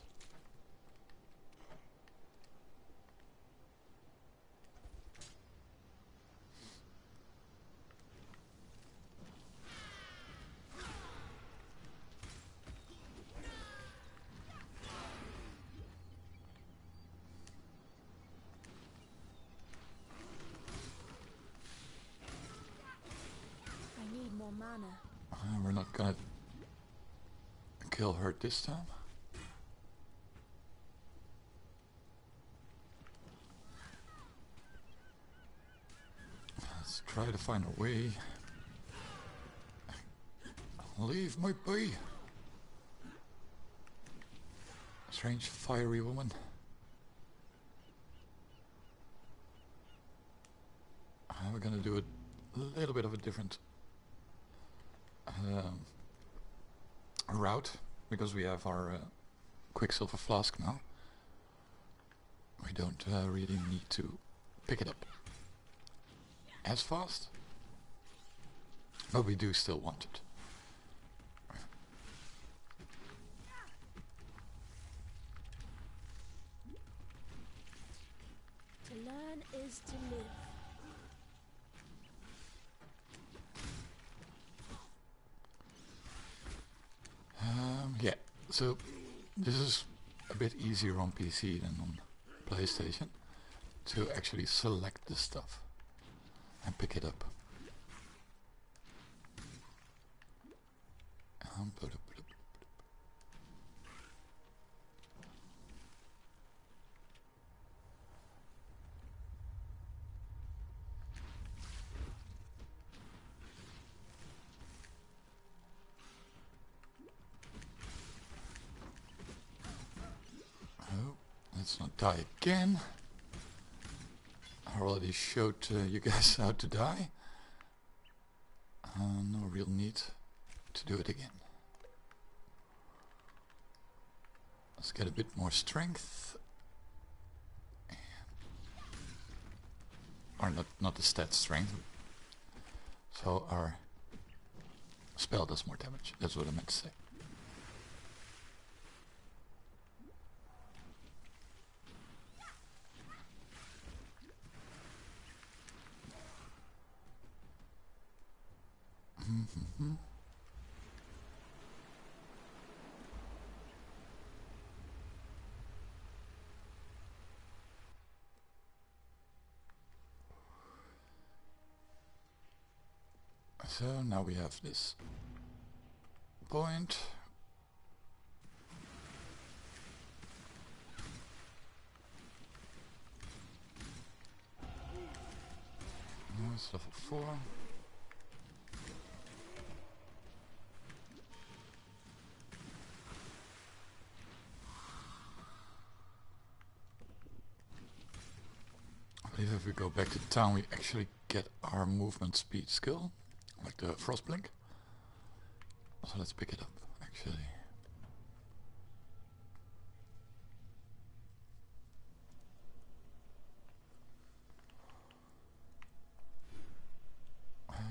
I need more mana. We're not gonna kill her this time. Let's try to find a way. Leave my be. Strange fiery woman. We're gonna do a little bit of a different route because we have our quicksilver flask now. We don't really need to pick it up as fast, but we do still want it. To learn is to live. Yeah, so this is a bit easier on PC than on PlayStation to actually select the stuff and pick it up. Oh, let's not die again. I already showed you guys how to die. No real need to do it again. Let's get a bit more strength. Or not the stat strength. So our spell does more damage. That's what I meant to say. So now we have this point. No, it's level 4. I believe if we go back to town we actually get our movement speed skill, like the frost blink. So let's pick it up actually.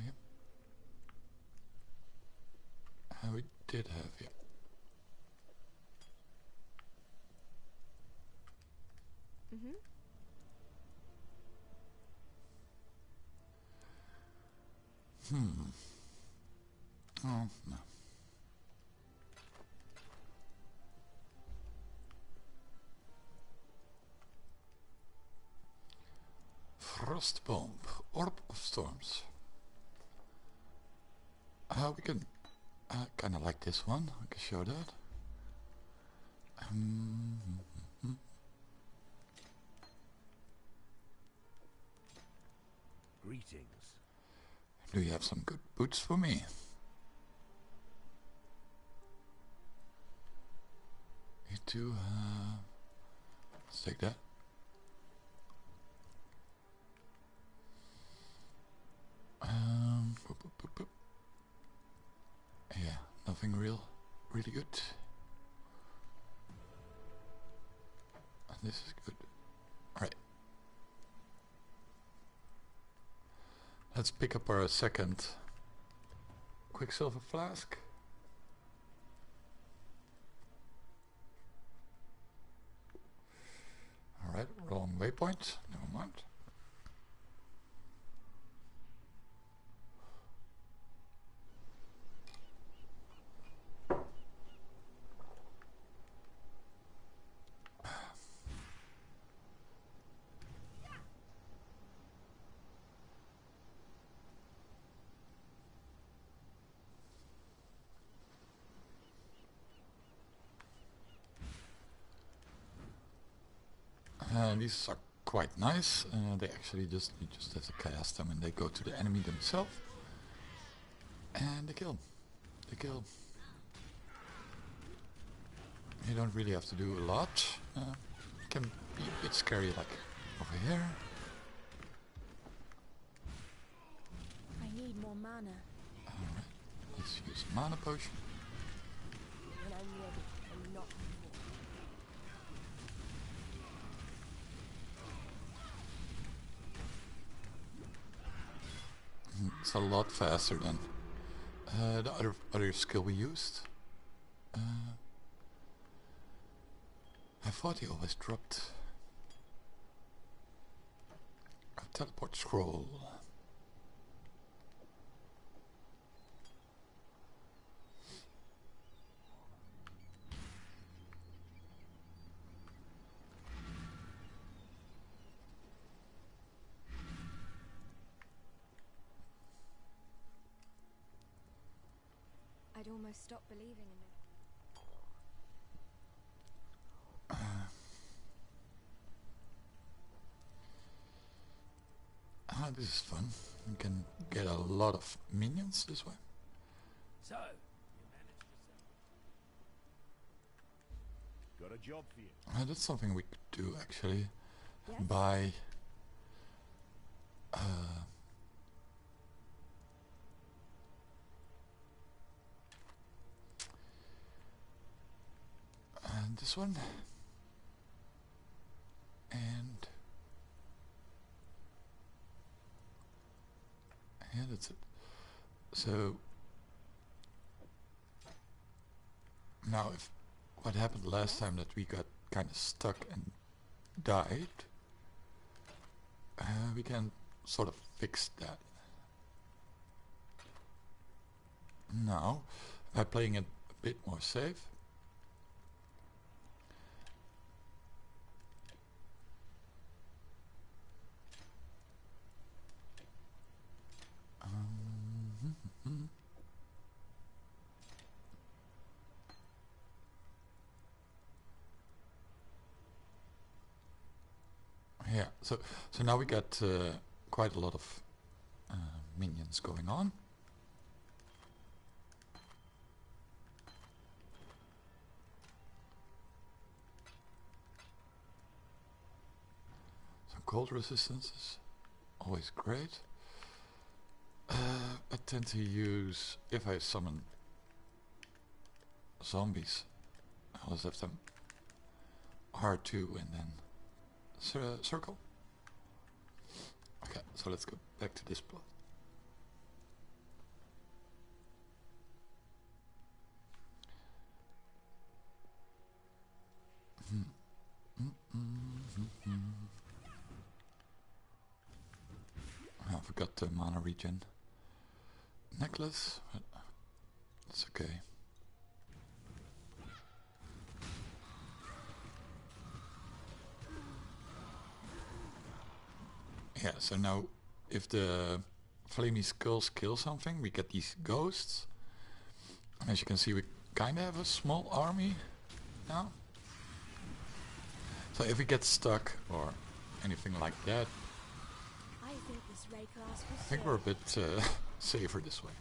Yep. We did have, yeah. Oh, no. Frost bomb, orb of storms. We can kind of like this one. I can show that. Greetings. Do you have some good boots for me? You too. Let's take that. Boop, boop, boop, boop. Yeah, nothing really good. This is good. Alright. Let's pick up our second quicksilver flask. Alright, wrong waypoint. Never mind. And these are quite nice. They actually just, you just have to cast them and they go to the enemy themselves. And they kill. They kill. You don't really have to do a lot. It can be a bit scary, like over here. I need more mana. Alright, let's use a mana potion. When I'm ready, and not before. It's a lot faster than the other skill we used. I thought he always dropped a teleport scroll. I'd almost stop believing in it. This is fun. You can get a lot of minions this way. So, you managed to sell. Got a job for you. That's something we could do actually. Yes? Buy this one, and yeah, that's it. So now, if what happened last time that we got kind of stuck and died, we can sort of fix that now by playing it a bit more safe. Yeah, so now we got quite a lot of minions going on. Some cold resistance is always great. I tend to use, if I summon zombies, I'll just have them R2 and then circle. Okay, so let's go back to this plot. I forgot the mana regen necklace, but it's okay. Yeah, so now if the flamey skulls kill something, we get these ghosts. And as you can see, we kind of have a small army now. So if we get stuck or anything like that, I think this ray class was I think we're a bit safer this way.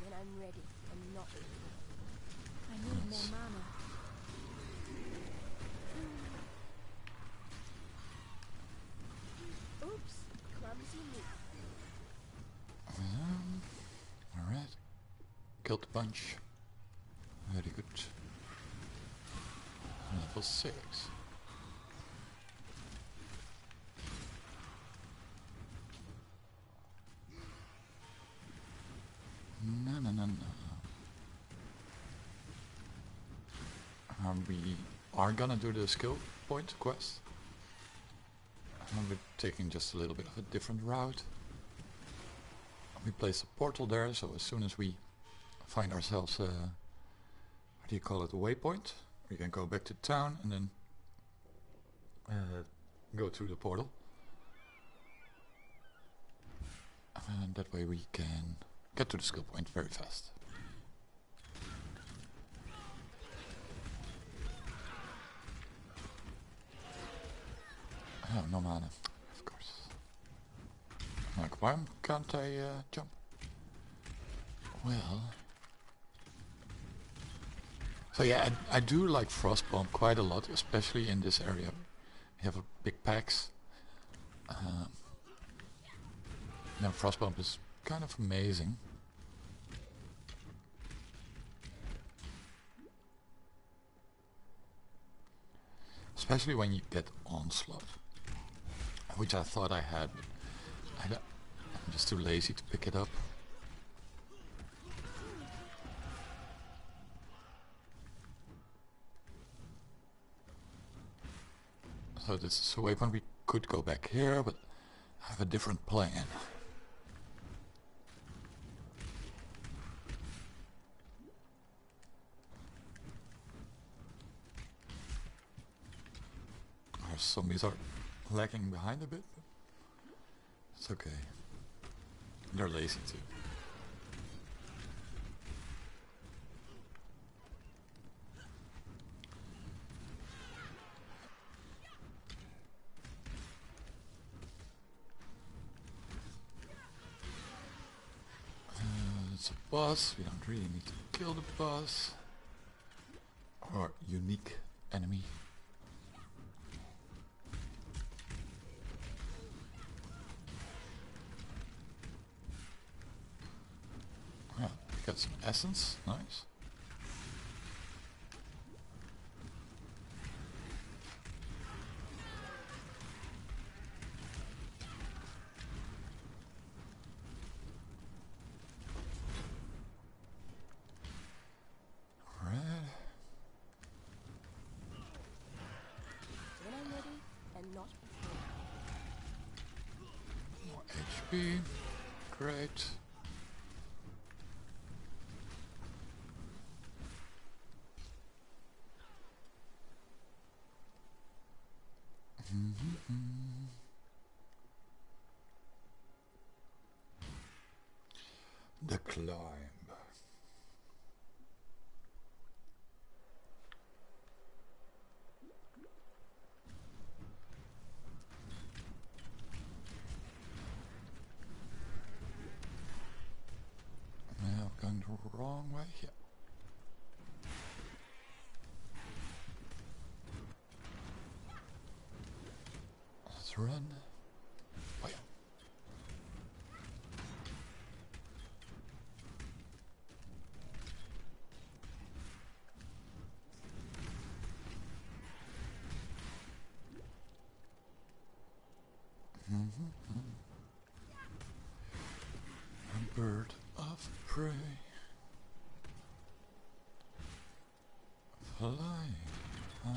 when I'm ready and not before. I need more mana. Oops, clumsy me. Alright. Killed the bunch. Very good. Level 6. No. We are gonna do the skill point quest. We're taking just a little bit of a different route. We place a portal there, so as soon as we find ourselves what do you call it, a waypoint, we can go back to town and then go through the portal. And that way we can get to the skill point very fast. Oh, no mana, of course. Like, why can't I jump? Well... So yeah, I do like Frostbomb quite a lot, especially in this area. You have a big packs. Now Frostbomb is kind of amazing. Especially when you get Onslaught. Which I thought I had, but I'm just too lazy to pick it up. So this is a weapon. We could go back here, but I have a different plan. Our zombies are lagging behind a bit. It's okay. They're lazy too. It's a boss. We don't really need to kill the boss. Or unique enemy. Yeah, got some essence. Nice. More HP. Great. The climb. Now going the wrong way. Yeah. Let's run. Oh, yeah. A bird of prey, flying high.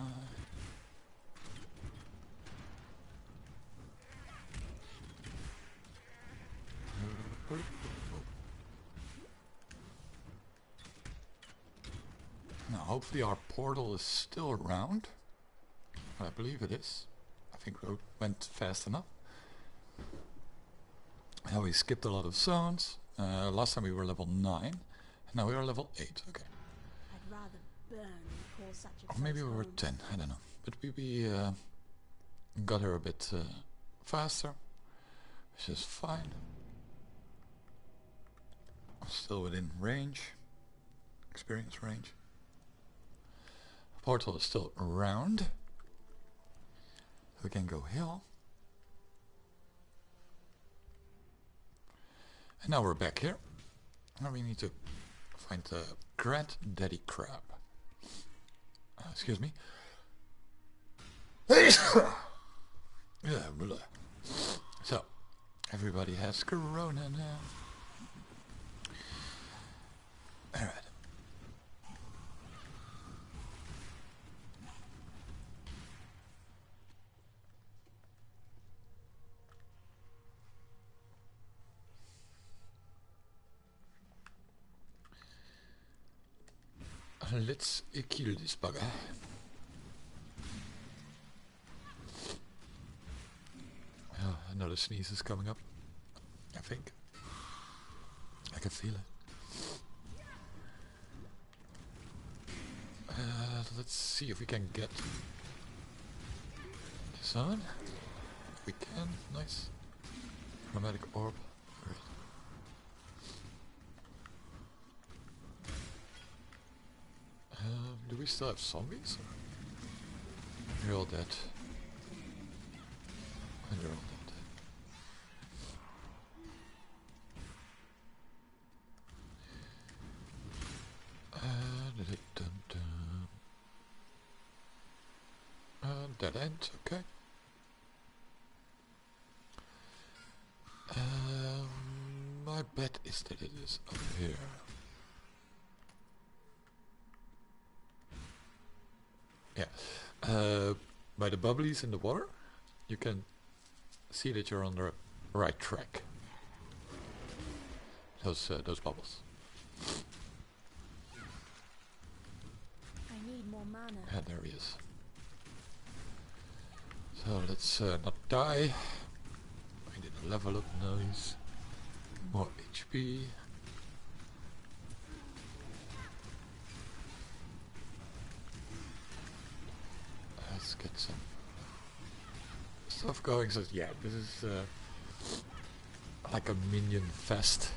Now hopefully our portal is still around. I believe it is. I think we went fast enough. Now we skipped a lot of zones. Last time we were level 9. And now we are level 8. Okay. I'd rather burn than call such a Or maybe we place were home. 10. I don't know. But we got her a bit faster. Which is fine. Still within range. Experience range. Portal is still around. We can go hill. And now we're back here. Now we need to find the Granddaddy Crab. Excuse me. Yeah, blah. So, everybody has corona now. Alright. Let's kill this bugger. Another sneeze is coming up. I think. I can feel it. Let's see if we can get this on. If we can, nice. Chromatic orb. Great. Do we still have zombies? They're all dead. And they're all dead. Dead end, okay. My bet is that it is up here. Yeah. By the bubblies in the water, you can see that you're on the right track. Those bubbles. I need more mana. Yeah, there he is. So let's not die. I did a level up, nice. More HP. Let's get some stuff going. So yeah, this is like a minion fest.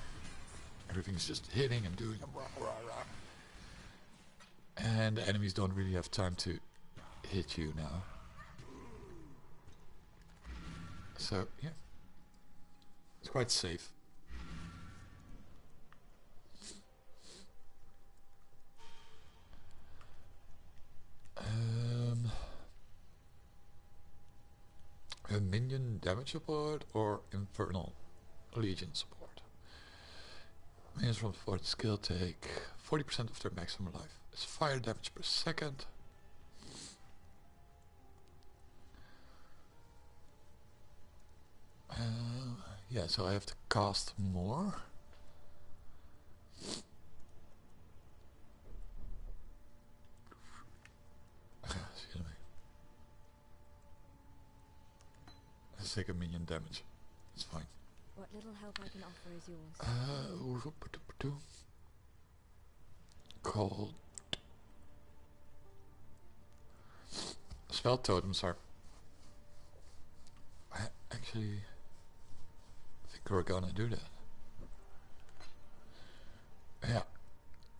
Everything's just hitting and doing a rah rah rah. And the enemies don't really have time to hit you now. So yeah, it's quite safe. A minion damage support or Infernal Legion support. Minions from support skill take 40% of their maximum life. It's fire damage per second. Yeah, so I have to cast more. Excuse me. Let's take a minion damage. It's fine. What little help I can offer is yours. Called spell totems are actually think we're gonna do that. Yeah.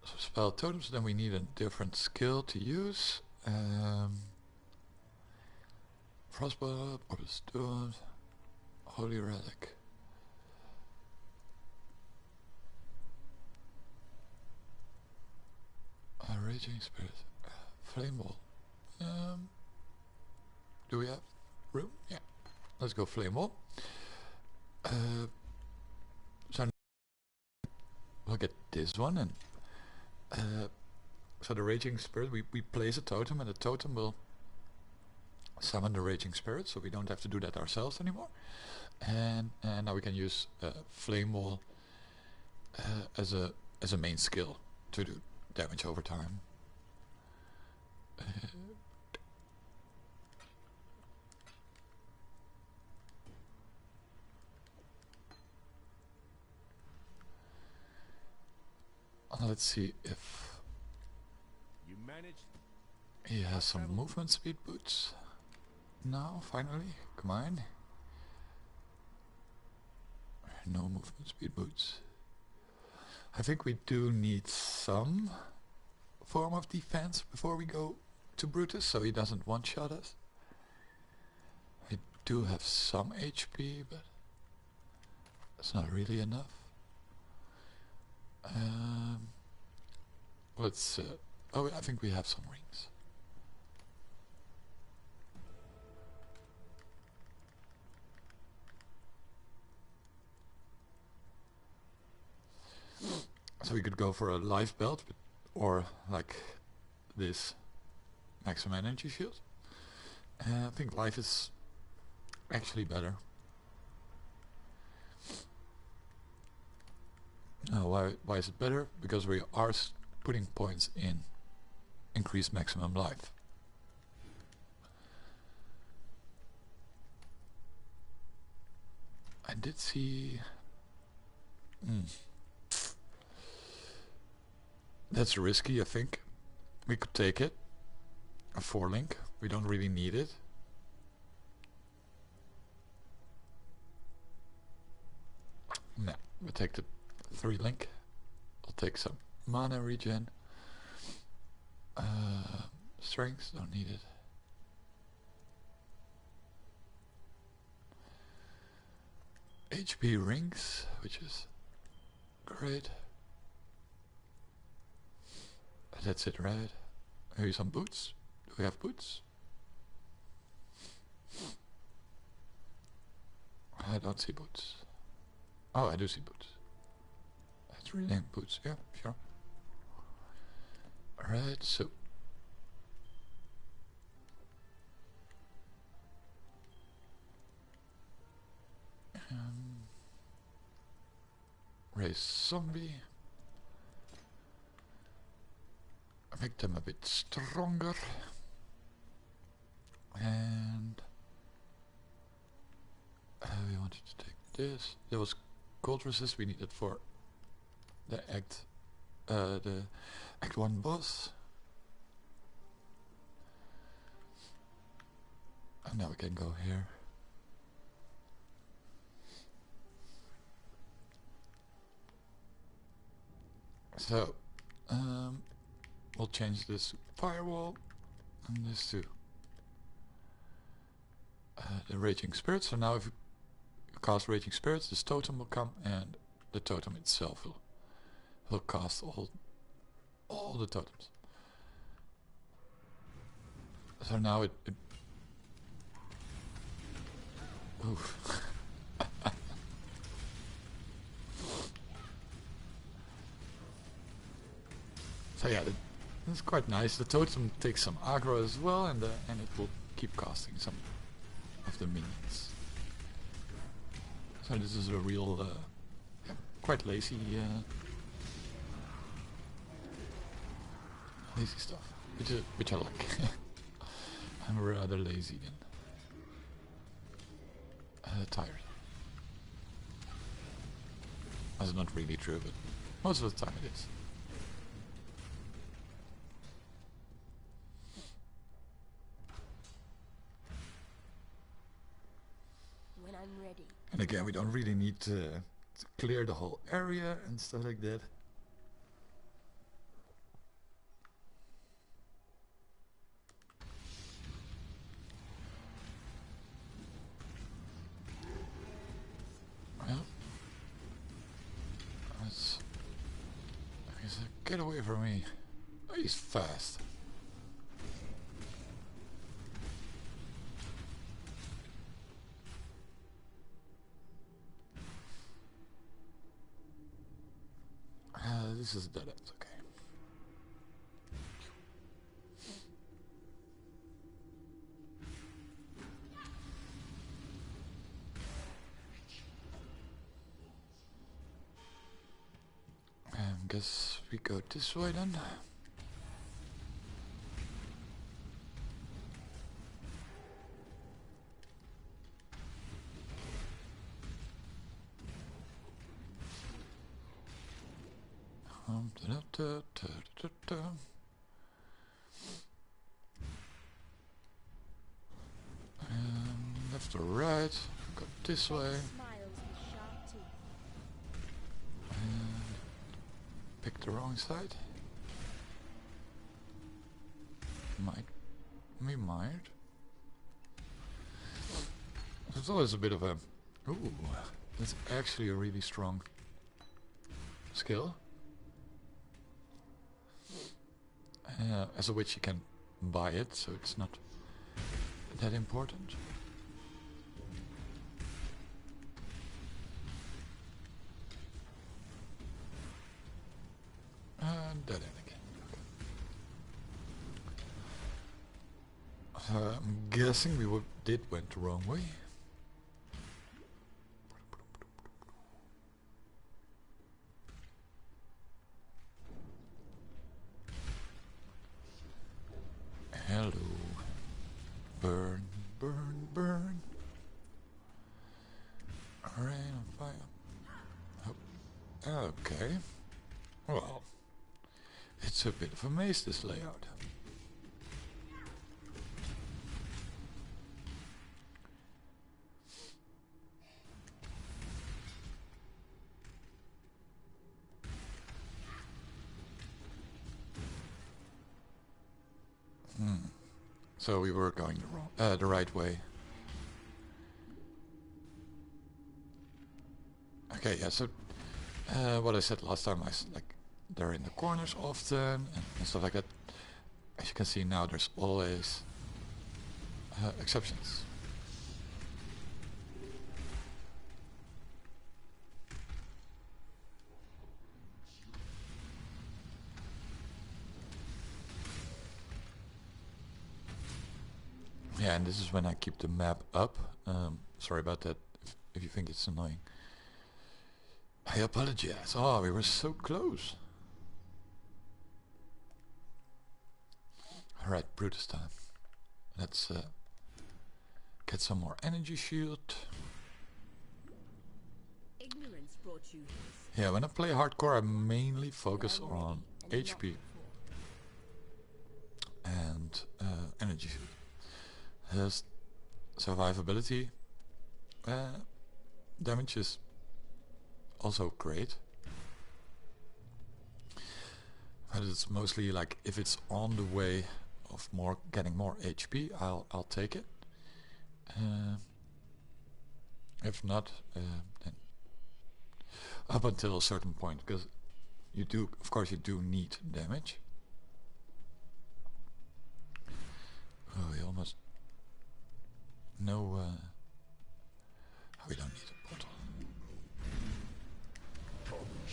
So spell totems, then we need a different skill to use. Frostbolt, Orb Stone, Holy Relic. Raging Spirit, Flame Wall. Do we have room? Yeah. Let's go Flame Wall. So we'll get this one, and so the Raging Spirit, we place a totem, and the totem will summon the Raging Spirit, so we don't have to do that ourselves anymore. And now we can use Flame Wall as a main skill to do damage over time. Let's see if You managed. he has some movement speed boots. Now, finally, come on. No movement speed boots. I think we do need some form of defense before we go to Brutus, so he doesn't one-shot us. We do have some HP, but it's not really enough. Let's oh, I think we have some rings. So we could go for a life belt, or like this maximum energy shield. I think life is actually better. Why is it better? Because we are putting points in increased maximum life. I did see... That's risky, I think. We could take it. A 4-link. We don't really need it. Nah, we'll take the 3-link. I'll take some mana regen. Strength, don't need it. HP rings, which is great. That's it, right? Maybe some boots. Do we have boots? I don't see boots. Oh, I do see boots. That's really boots. Yeah, sure. Alright, so raise zombie. Make them a bit stronger. And we wanted to take this. There was cold resist we needed for the act 1 boss. And now we can go here. So we'll change this firewall and this to the Raging Spirits. So now if you cast Raging Spirits, this totem will come, and the totem itself will cast all the totems. So now it oof. So yeah, it's quite nice. The totem takes some aggro as well, and it will keep casting some of the minions. So this is a real, quite lazy stuff, which I like. I'm rather lazy and tired. That's not really true, but most of the time it is. I'm ready. And again, we don't really need to clear the whole area and stuff like that. Well, let's... Get away from me. Oh, he's fast. This is dead end, okay. Guess we go this way then. Left or right, go this way. And pick the wrong side. We might. It's always a bit of a... Ooh, that's actually a really strong skill. As a witch you can buy it, so it's not that important. And dead end again. I'm guessing we went the wrong way. Hello. Burn, burn, burn. Alright. It's a bit of a maze, this layout. So we were going the right way. Okay, yeah. So what I said last time, like they're in the corners often and stuff like that. As you can see now, there's always exceptions. Yeah, and this is when I keep the map up. Sorry about that, if you think it's annoying. I apologize. Oh, we were so close. Alright, Brutus time. Let's get some more energy shield. Ignorance brought you here. Yeah, when I play hardcore, I mainly focus on HP and energy shield. His survivability damage is also great, but it's mostly like if it's on the way of getting more HP, I'll take it. If not, then up until a certain point, because you do, of course, you do need damage. Oh, we almost. No, we don't need a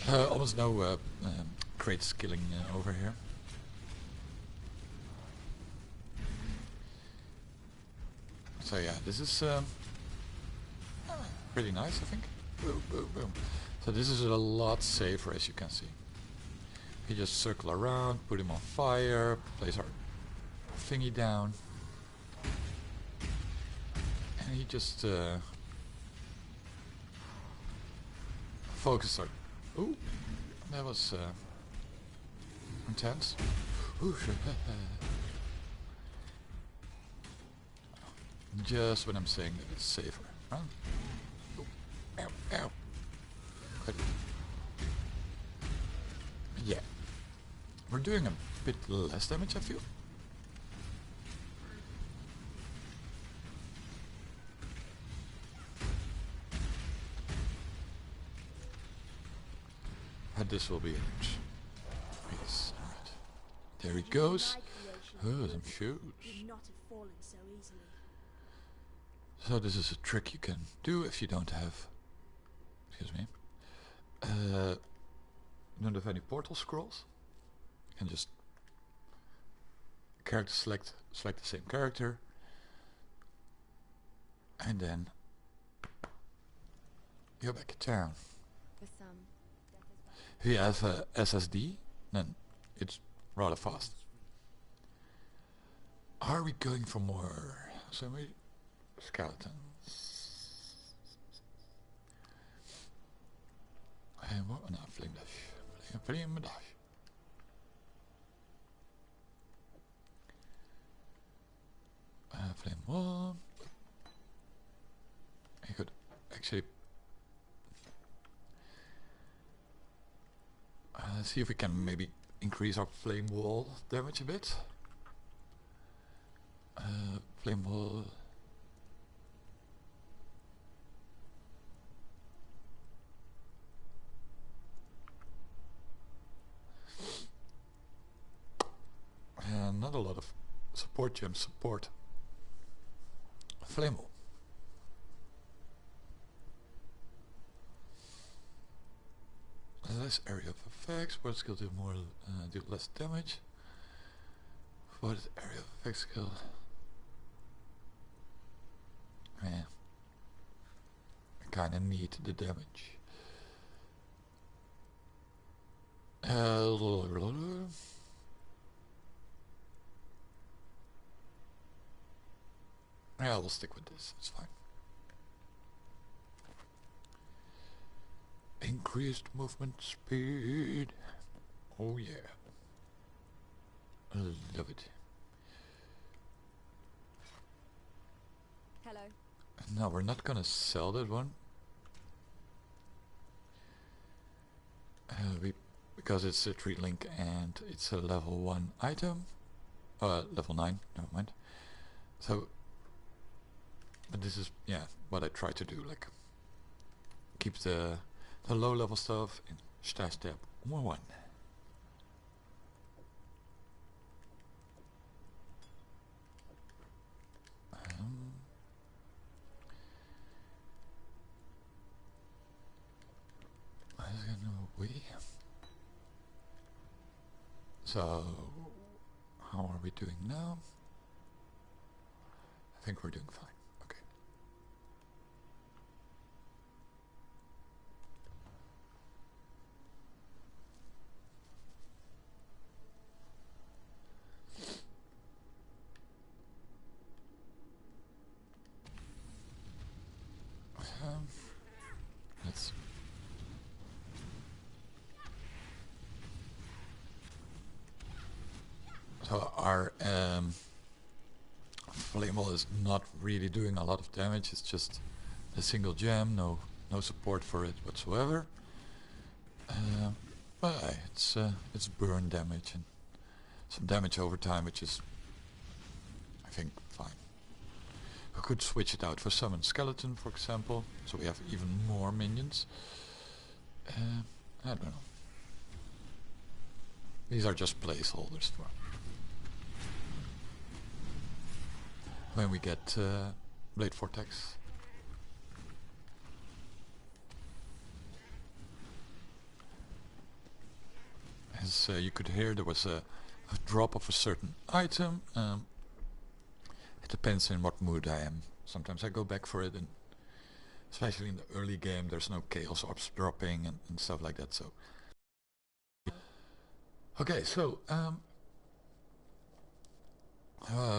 bottle. Almost no crate skilling over here. So yeah, this is pretty nice, I think. Boom, boom, boom. So this is a lot safer, as you can see. You just circle around, put him on fire, place our thingy down. And he just focused on. Ooh, that was intense. Ooh, just when I'm saying that it's safer. Huh? Ooh, ow, ow. Good. Yeah, we're doing a bit less damage, I feel. This will be it. Yes, alright. There he goes. Oh, some shoes. So this is a trick you can do if you don't have, excuse me, don't have any portal scrolls. You can just character select the same character, and then you're back in town. If you have a SSD, then it's rather fast. Are we going for more skeletons? En wat? Nou, flame dash. Flame dash. Flame one. You could actually see if we can maybe increase our flame wall damage a bit. Flame wall. And not a lot of support gems support flame wall. Less area of effects, what skill do more do less damage. What is area of effect skill? Yeah. I kinda need the damage. Yeah, we'll stick with this, it's fine. Increased movement speed. Oh yeah. Love it. Hello. No, we're not gonna sell that one. Because it's a treat link and it's a level 1 item. Level 9, never mind. So, but this is, yeah, what I try to do, like, keep the low level stuff in stash tab 1. So, how are we doing now? I think we're doing fine. Okay. Let's. So our flame ball is not really doing a lot of damage. It's just a single gem, no support for it whatsoever. But it's burn damage and some damage over time, which is, I think, fine. We could switch it out for summon skeleton, for example, so we have even more minions. I don't know. These are just placeholders for when we get Blade Vortex. As you could hear, there was a drop of a certain item. It depends in what mood I am. Sometimes I go back for it, and especially in the early game there's no chaos orbs dropping and stuff like that. So okay, so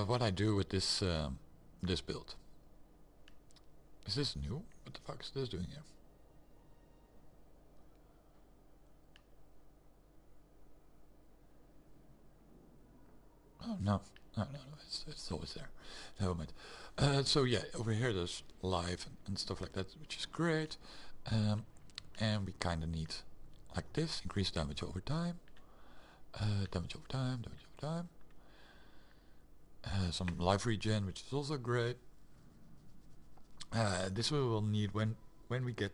what I do with this this build. Is this new? What the fuck is this doing here? Oh no, it's always there. Never mind. So yeah, over here there's live and stuff like that, which is great. And we kind of need like this, increase damage over time. Damage over time, damage over time. Some life regen, which is also great. This we will need when we get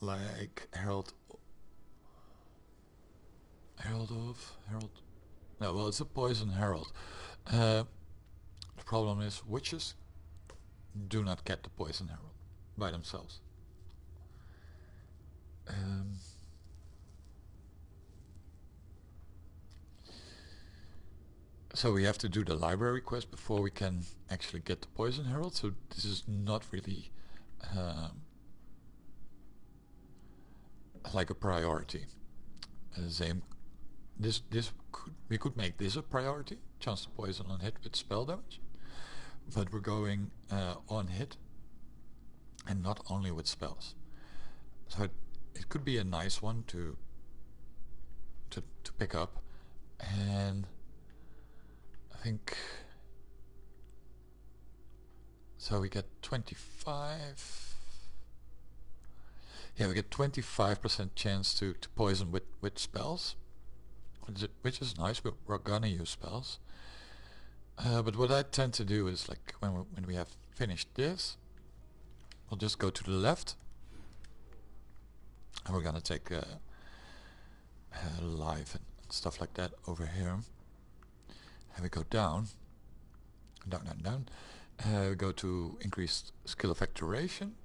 like Herald. No, well, it's a poison herald. The problem is witches do not get the poison herald by themselves. So we have to do the library quest before we can actually get the poison herald. So this is not really like a priority. Same. We could make this a priority, chance to poison on hit with spell damage, but we're going on hit and not only with spells. So it could be a nice one to pick up, and I think so. We get 25. Yeah, we get 25% chance to poison with spells. Which is nice, but we're gonna use spells. But what I tend to do is, like, when we have finished this, we'll just go to the left, and we're gonna take live and stuff like that over here. And we go down. We go to increased skill effect duration,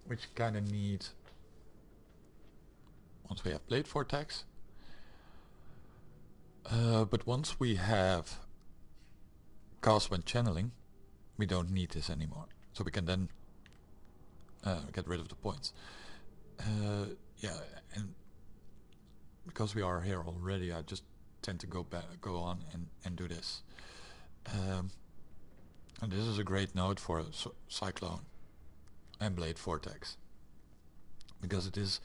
which kind of need once we have Blade Vortex. But once we have cast when channeling, we don't need this anymore. So we can then get rid of the points. Yeah, and because we are here already, I just tend to go on and do this. And this is a great node for Cyclone and Blade Vortex, because it is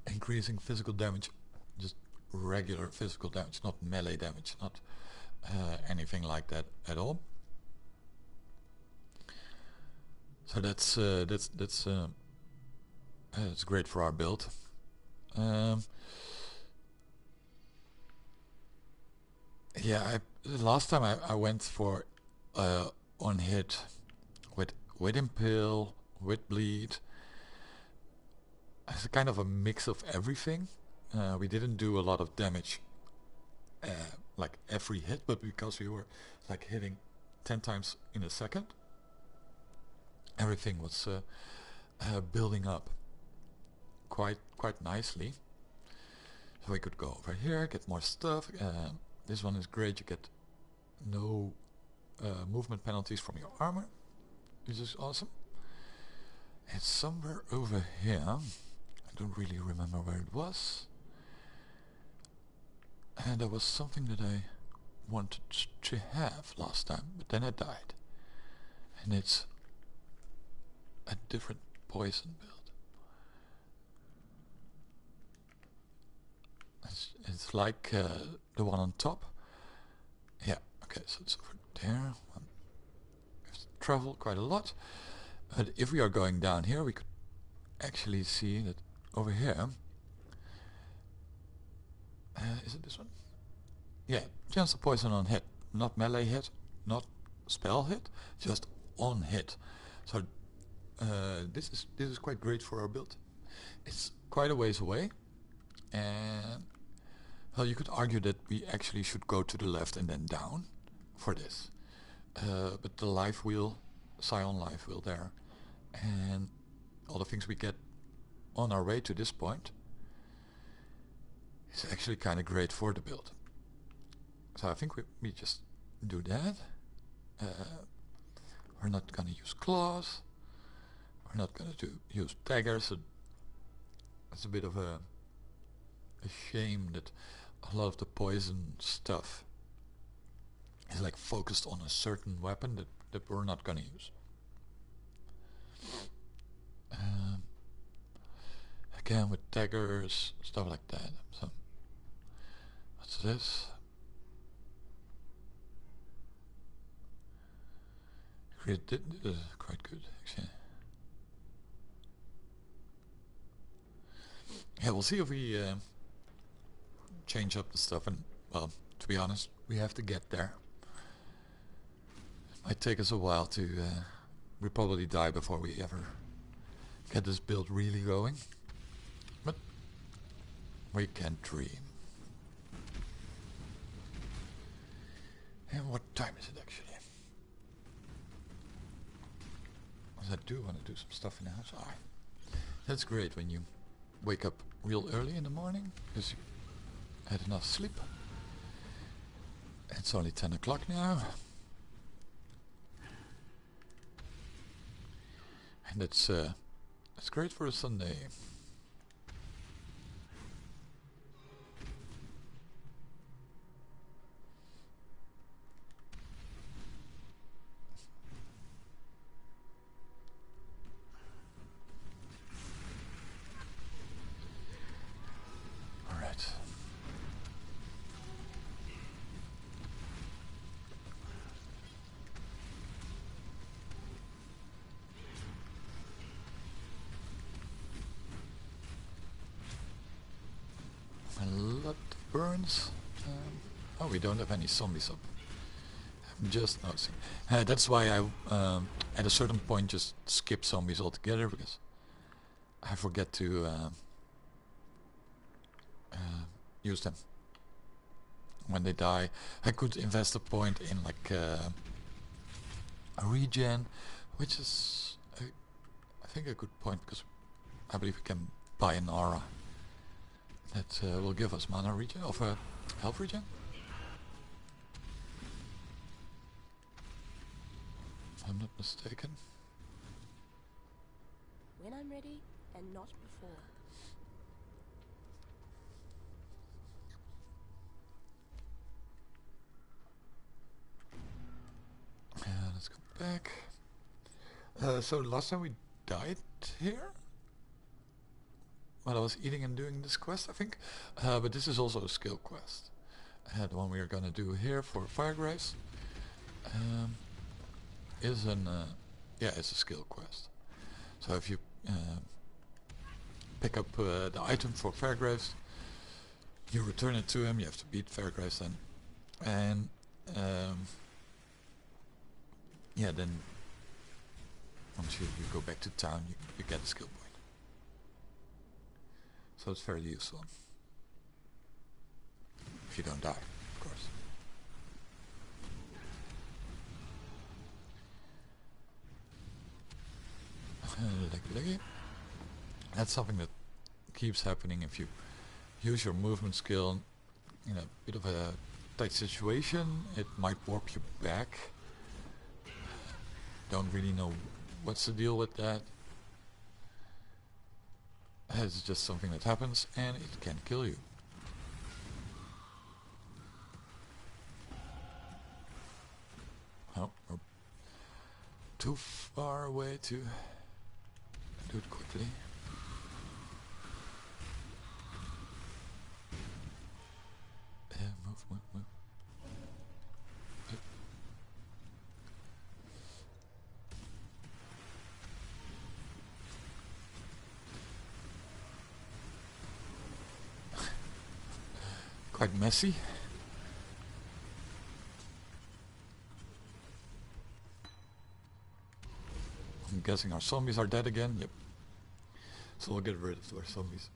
increasing physical damage just regular physical damage, not melee damage, not anything like that at all. So that's great for our build. Yeah, last time I went for on hit with impale, with bleed, as a kind of a mix of everything. We didn't do a lot of damage like every hit, but because we were like hitting 10 times in a second, everything was building up quite nicely. So we could go over here, get more stuff. This one is great. You get no movement penalties from your armor, which is awesome. It's somewhere over here. I don't really remember where it was. And there was something that I wanted to have last time, but then I died. And it's a different poison build. It's like the one on top. Yeah, okay, so it's over there. We have to travel quite a lot. But if we are going down here, we could actually see that over here. Is it this one? Yeah, chance of poison on hit. Not melee hit, not spell hit, just on hit. So this is quite great for our build. It's quite a ways away, and well, you could argue that we actually should go to the left and then down for this. But the life wheel, Scion life wheel there, and all the things we get on our way to this point is actually kind of great for the build. So I think we just do that. We're not going to use claws. We're not going to use daggers. So it's a bit of a shame that a lot of the poison stuff is like focused on a certain weapon that we're not going to use. Again with daggers, stuff like that. So what's this? Quite good actually. Yeah, we'll see if we change up the stuff, and well, to be honest, we have to get there. It might take us a while to we probably die before we ever get this build really going, but we can dream. And what time is it actually? Because I do want to do some stuff in the house. That's great when you wake up real early in the morning because you had enough sleep. It's only 10 o'clock now. And it's great for a Sunday. Burns. Oh, we don't have any zombies up. I'm just noticing. That's why I, at a certain point, just skip zombies altogether, because I forget to use them when they die. I could invest a point in like a regen, which is I think a good point, because I believe we can buy an aura that will give us mana regen, of health regen. If I'm not mistaken. When I'm ready, and not before. Let's go back. So last time we died here while I was eating and doing this quest, I think. But this is also a skill quest. The one we are gonna do here for Firegraves is it's a skill quest. So if you pick up the item for Fairgraves, you return it to him. You have to beat Fairgraves then, and then once you go back to town, you get a skill point. So it's very useful if you don't die, of course. Leggy. That's something that keeps happening if you use your movement skill in a bit of a tight situation. It might warp you back. Don't really know what's the deal with that. It's just something that happens and it can kill you. Oh, we're too far away to do it quickly. Move. Quite messy. I'm guessing our zombies are dead again. Yep. So we'll get rid of our zombies.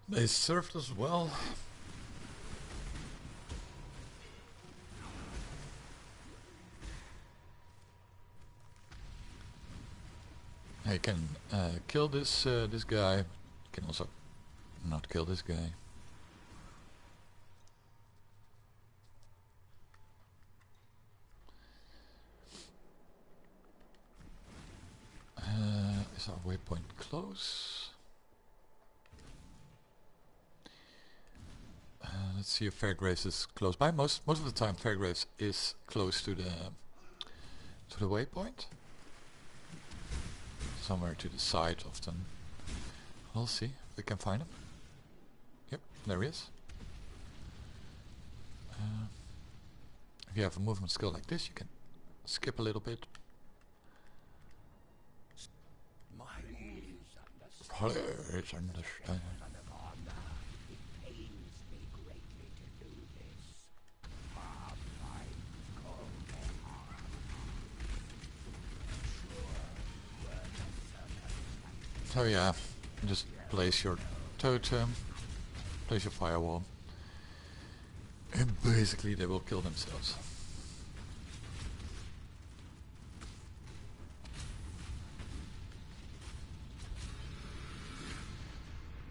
They served us well. I can kill this guy. Can also not kill this guy. Is our waypoint close? Let's see if Fairgraves is close by. Most of the time Fairgraves is close to the waypoint. Somewhere to the side often. We'll see if we can find him. Yep, there he is. If you have a movement skill like this, you can skip a little bit. Please understand. So yeah, just place your totem, place your firewall, and basically they will kill themselves.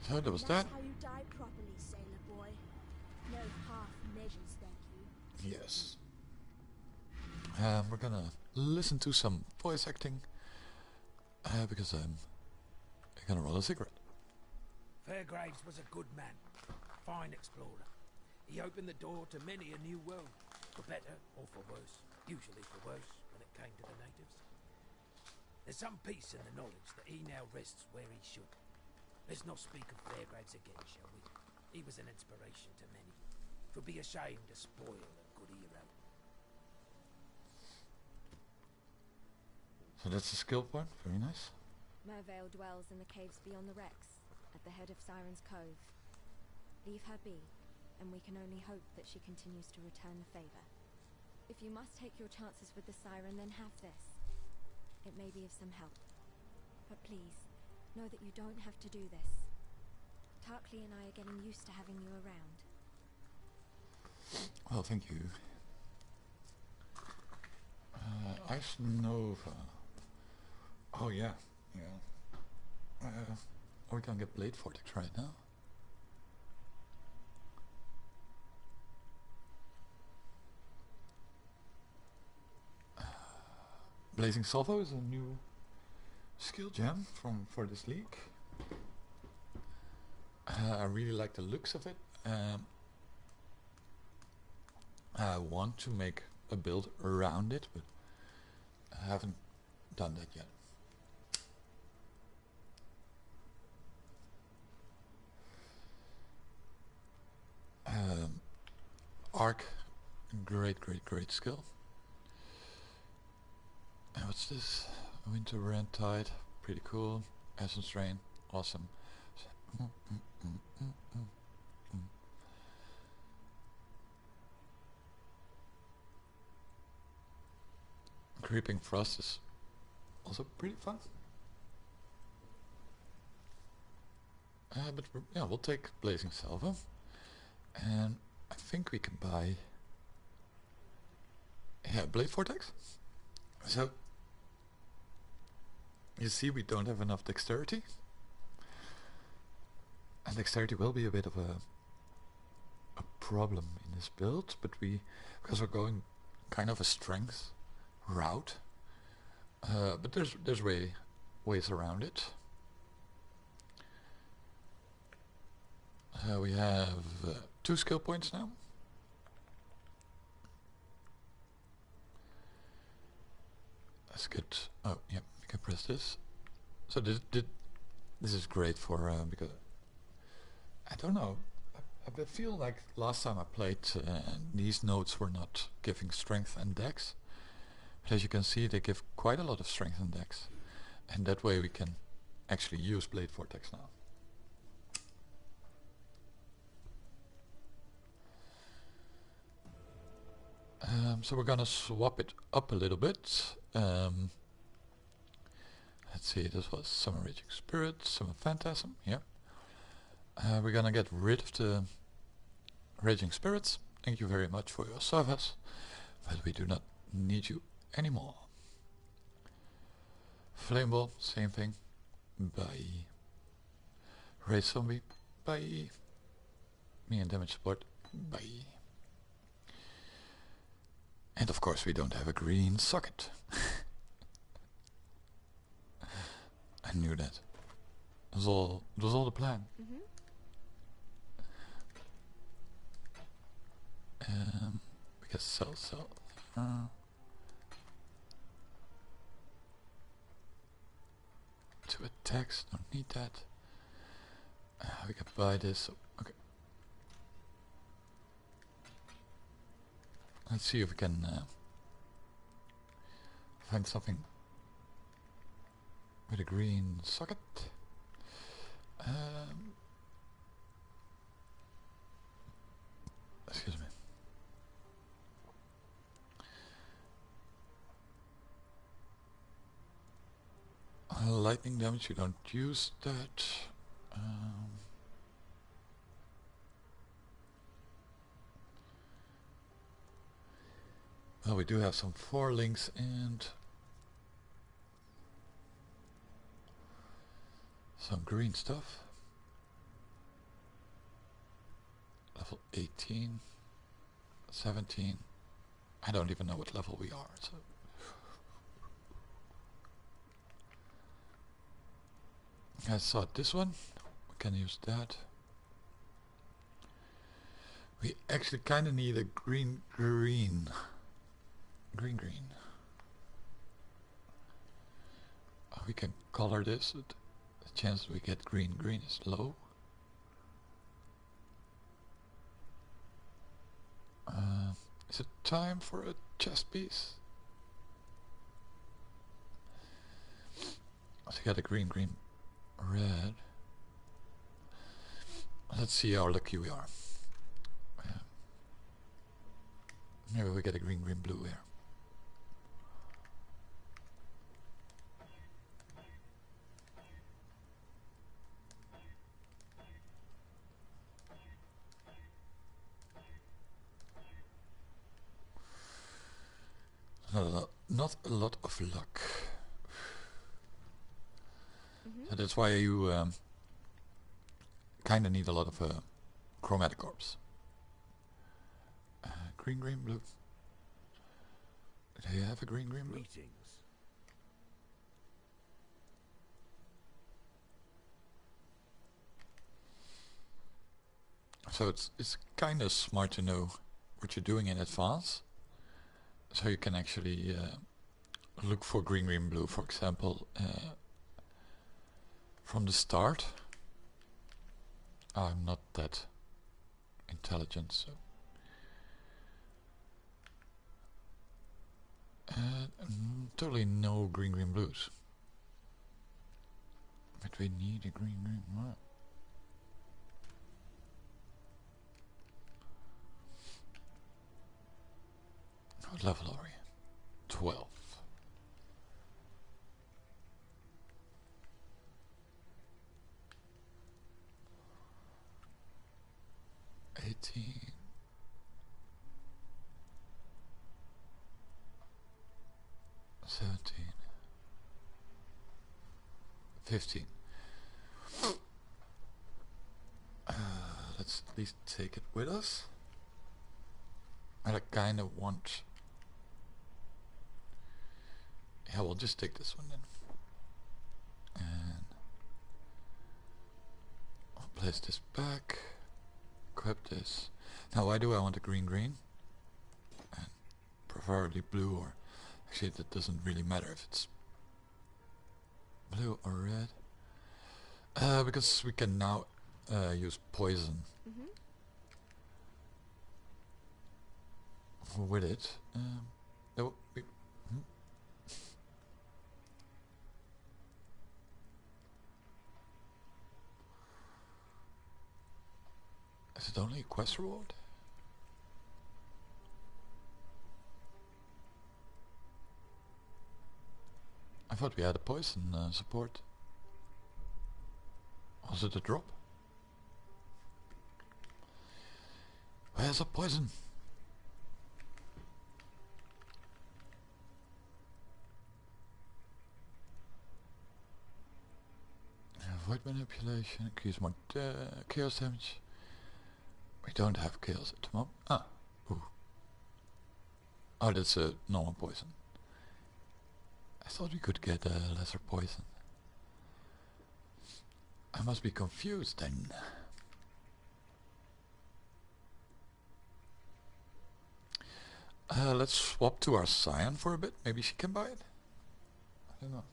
So that was that. That's how you die properly, sailor boy. No half measures, thank you. Yes. We're gonna listen to some voice acting because I'm gonna roll a cigarette. Fairgraves was a good man, fine explorer. He opened the door to many a new world, for better or for worse, usually for worse when it came to the natives. There's some peace in the knowledge that he now rests where he should. Let's not speak of Fairgraves again, shall we? He was an inspiration to many. 'Twould be a shame to spoil a good hero. So that's the skill point, very nice. Mervale dwells in the caves beyond the wrecks, at the head of Siren's Cove. Leave her be, and we can only hope that she continues to return the favor. If you must take your chances with the Siren, then have this. It may be of some help. But please, know that you don't have to do this. Tarkley and I are getting used to having you around. Well, thank you. Ice Nova. Oh yeah. We can get Blade Vortex right now. Blazing Salvo is a new skill gem for this league. I really like the looks of it. I want to make a build around it, but I haven't done that yet. Arc, great skill. And what's this? Winter Brand Tide, pretty cool. Essence Rain, awesome. Creeping Frost is also pretty fun. But yeah, we'll take Blazing Salvo. And I think we can buy Blade Vortex. So you see we don't have enough dexterity. And dexterity will be a bit of a problem in this build, but because we're going kind of a strength route. But there's ways around it. We have 2 skill points now. That's good. Oh, yeah, we can press this. So this is great for because I don't know. I feel like last time I played, these nodes were not giving strength and dex. But as you can see, they give quite a lot of strength and dex, and that way we can actually use Blade Vortex now. So we're gonna swap it up a little bit. Let's see, this was Summon Raging Spirit, Summon Phantasm, yeah. We're gonna get rid of the Raging Spirits. Thank you very much for your service, but we do not need you anymore. Flame Ball, same thing. Bye. Raise Zombie, bye. Me and Damage Support, bye. And of course we don't have a green socket. I knew that. It was all the plan. Because sell. 2 attacks, don't need that. We can buy this. Okay. Let's see if we can find something with a green socket. Excuse me. Lightning damage, you don't use that. Well, we do have some 4 links and some green stuff. Level 18, 17. I don't even know what level we are. So. I saw this one. We can use that. We actually kind of need a green. We can color this. The chance we get green is low. Is it time for a chest piece? So we got a green, red. Let's see how lucky we are. Maybe we get a green, blue here. Not a lot of luck. So that's why you kind of need a lot of chromatic orbs. Green, blue. Do you have a green, blue? Greetings. So it's kind of smart to know what you're doing in advance, So you can actually look for green, green, blue, for example, from the start. I'm not that intelligent, so totally no green, green, blues. But we need a green, green, what? What level are we? 12. 18. 17. 15. Let's at least take it with us. I kind of want... Yeah, we'll just take this one then. And I'll place this back. Equip this. Now why do I want a green green? And preferably blue, or actually that doesn't really matter if it's blue or red. Because we can now use poison with it. Is it only a quest reward? I thought we had a poison support. Was it a drop? Where's the poison? Avoid manipulation, increase more chaos damage. We don't have chaos at the moment. Ah, ooh. Oh, that's a normal poison. I thought we could get a lesser poison. I must be confused then. Let's swap to our Scion for a bit. Maybe she can buy it? I don't know.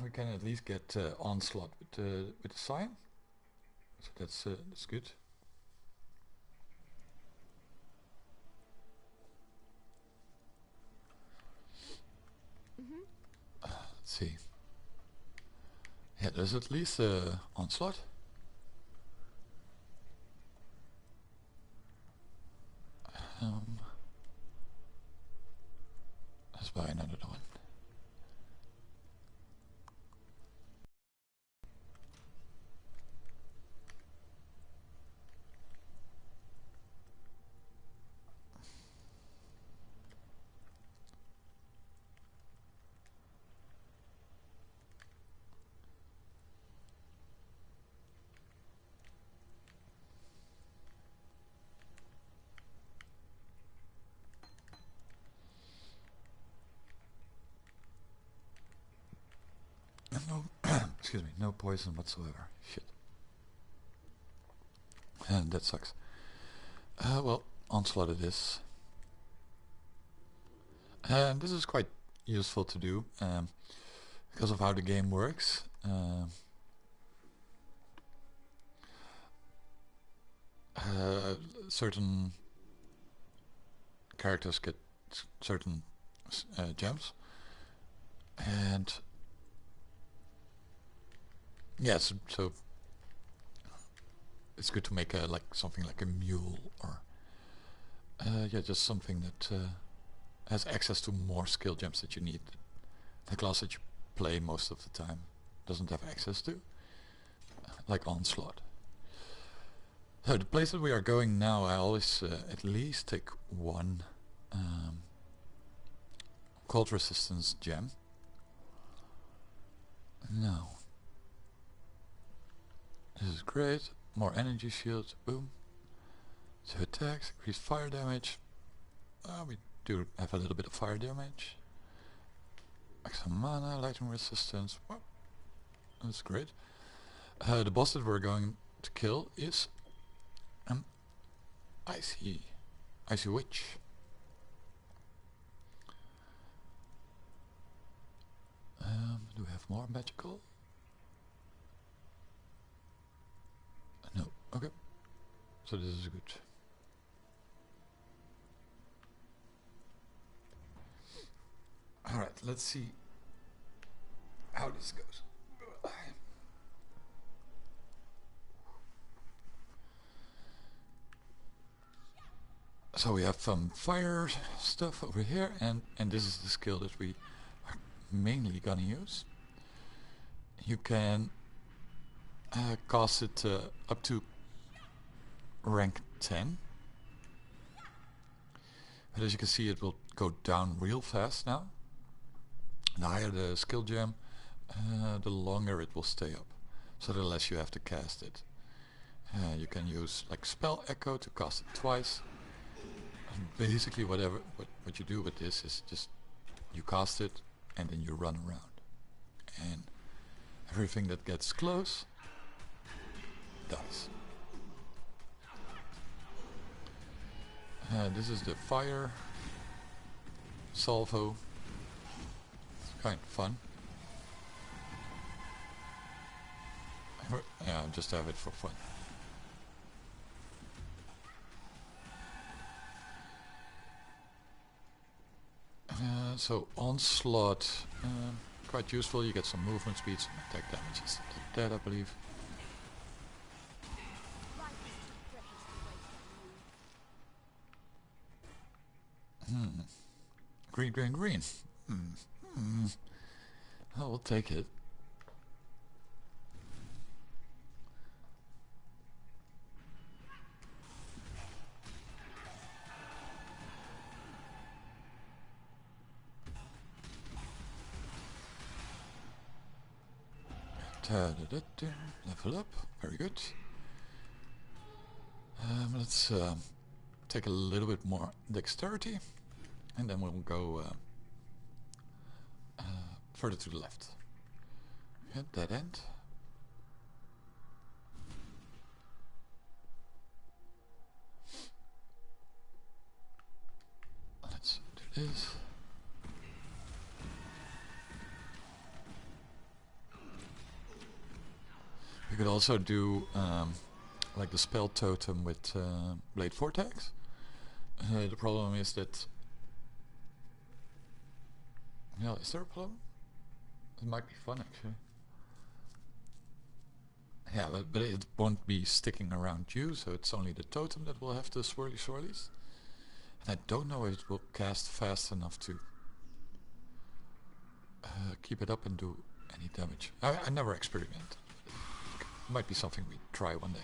We can at least get Onslaught with the Scion. So that's good. Let's see. Yeah, there's at least Onslaught. Let's buy another one. No, excuse me, no poison whatsoever. Shit. And that sucks. Well, Onslaught it is. And this is quite useful to do because of how the game works. Certain characters get certain gems, and yes, so it's good to make a something like a mule, or yeah, just something that has access to more skill gems that you need. The class that you play most of the time doesn't have access to, like Onslaught. So the place that we are going now, I always at least take one cold resistance gem. Now, this is great. More energy shields, boom. 2 attacks, increased fire damage. We do have a little bit of fire damage. Extra mana, lightning resistance. Well, that's great. The boss that we're going to kill is Icy witch. Do we have more magical? No. Okay. So this is good. Alright, let's see how this goes. So we have some fire stuff over here, and this is the skill that we are mainly gonna use. You can cast it up to rank 10. But as you can see, it will go down real fast now. The higher the skill gem, the longer it will stay up. So the less you have to cast it. You can use like spell echo to cast it twice. And basically what you do with this is just you cast it and then you run around. And everything that gets close dies. This is the fire salvo. It's kind of fun. Yeah, just have it for fun. So onslaught, quite useful. You get some movement speed, some attack damages. That I believe. Green, green, green. I will take it. Level up, very good. Let's take a little bit more dexterity, and then we'll go further to the left. Hit that end. Let's do this. You could also do like the spell totem with Blade Vortex. The problem is that... Yeah, is there a problem? It might be fun actually. Yeah, but it won't be sticking around you, so it's only the totem that will have the swirly swirlies. And I don't know if it will cast fast enough to keep it up and do any damage. I never experimented. Might be something we try one day.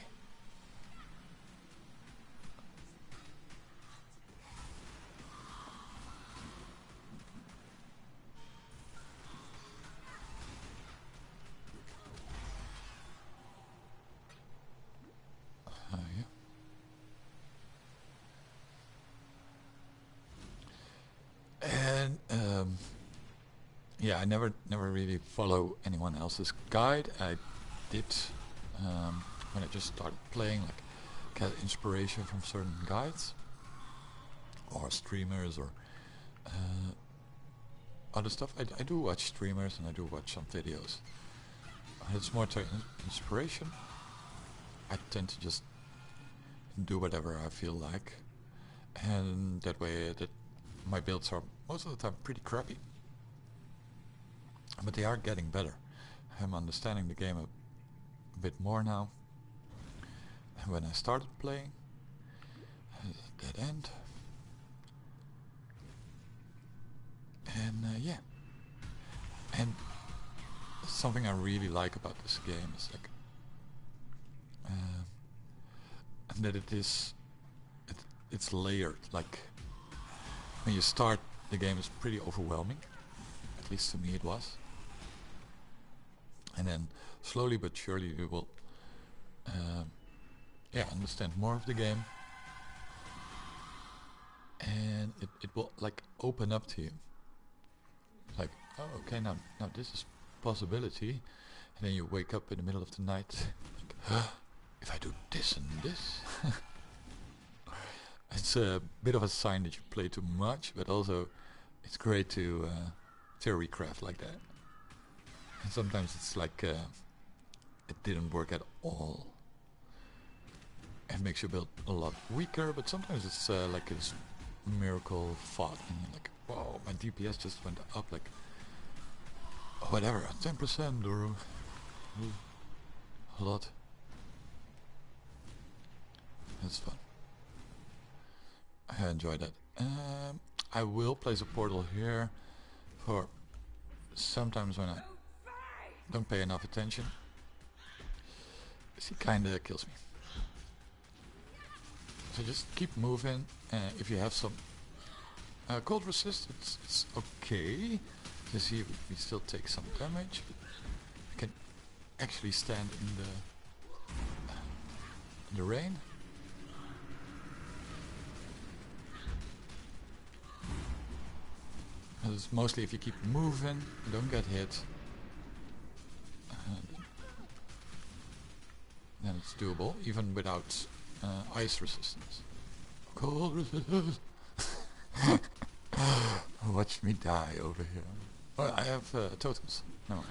Yeah. And yeah, I never really follow anyone else's guide. I did when I just started playing, like get inspiration from certain guides or streamers or other stuff. I do watch streamers and I do watch some videos. It's more to inspiration. I tend to just do whatever I feel like, and that way that my builds are most of the time pretty crappy, but they are getting better. I'm understanding the game a bit more now. And when I started playing, dead end, and yeah, and something I really like about this game is like that it's layered. Like when you start, the game is pretty overwhelming, at least to me it was, and then slowly but surely you will yeah, understand more of the game, and it will like open up to you, like, oh okay, now this is possibility, and then you wake up in the middle of the night like, if I do this and this It's a bit of a sign that you play too much, but also it's great to theory craft like that. And sometimes it's like it didn't work at all. It makes your build a lot weaker, but sometimes it's like this miracle fought, and you're like, whoa, my DPS just went up like whatever, 10% or a lot. That's fun. I enjoy that. I will place a portal here for sometimes when I don't pay enough attention. He kinda kills me. So just keep moving. If you have some cold resist, it's okay. You see, we still take some damage. We can actually stand in the rain. It's mostly if you keep moving, you don't get hit. Then it's doable, even without ice resistance. Cold resistance. Watch me die over here. Oh, I have totems. No,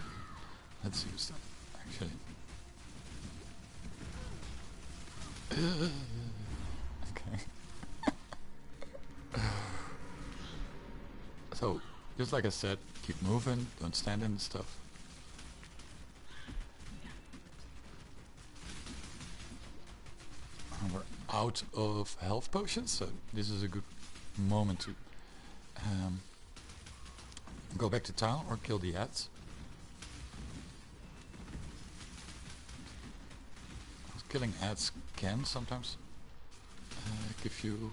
let's use them actually. Okay. So, just like I said, keep moving. Don't stand in the stuff. We're out of health potions, so this is a good moment to go back to town or kill the ads. Killing ads can sometimes give you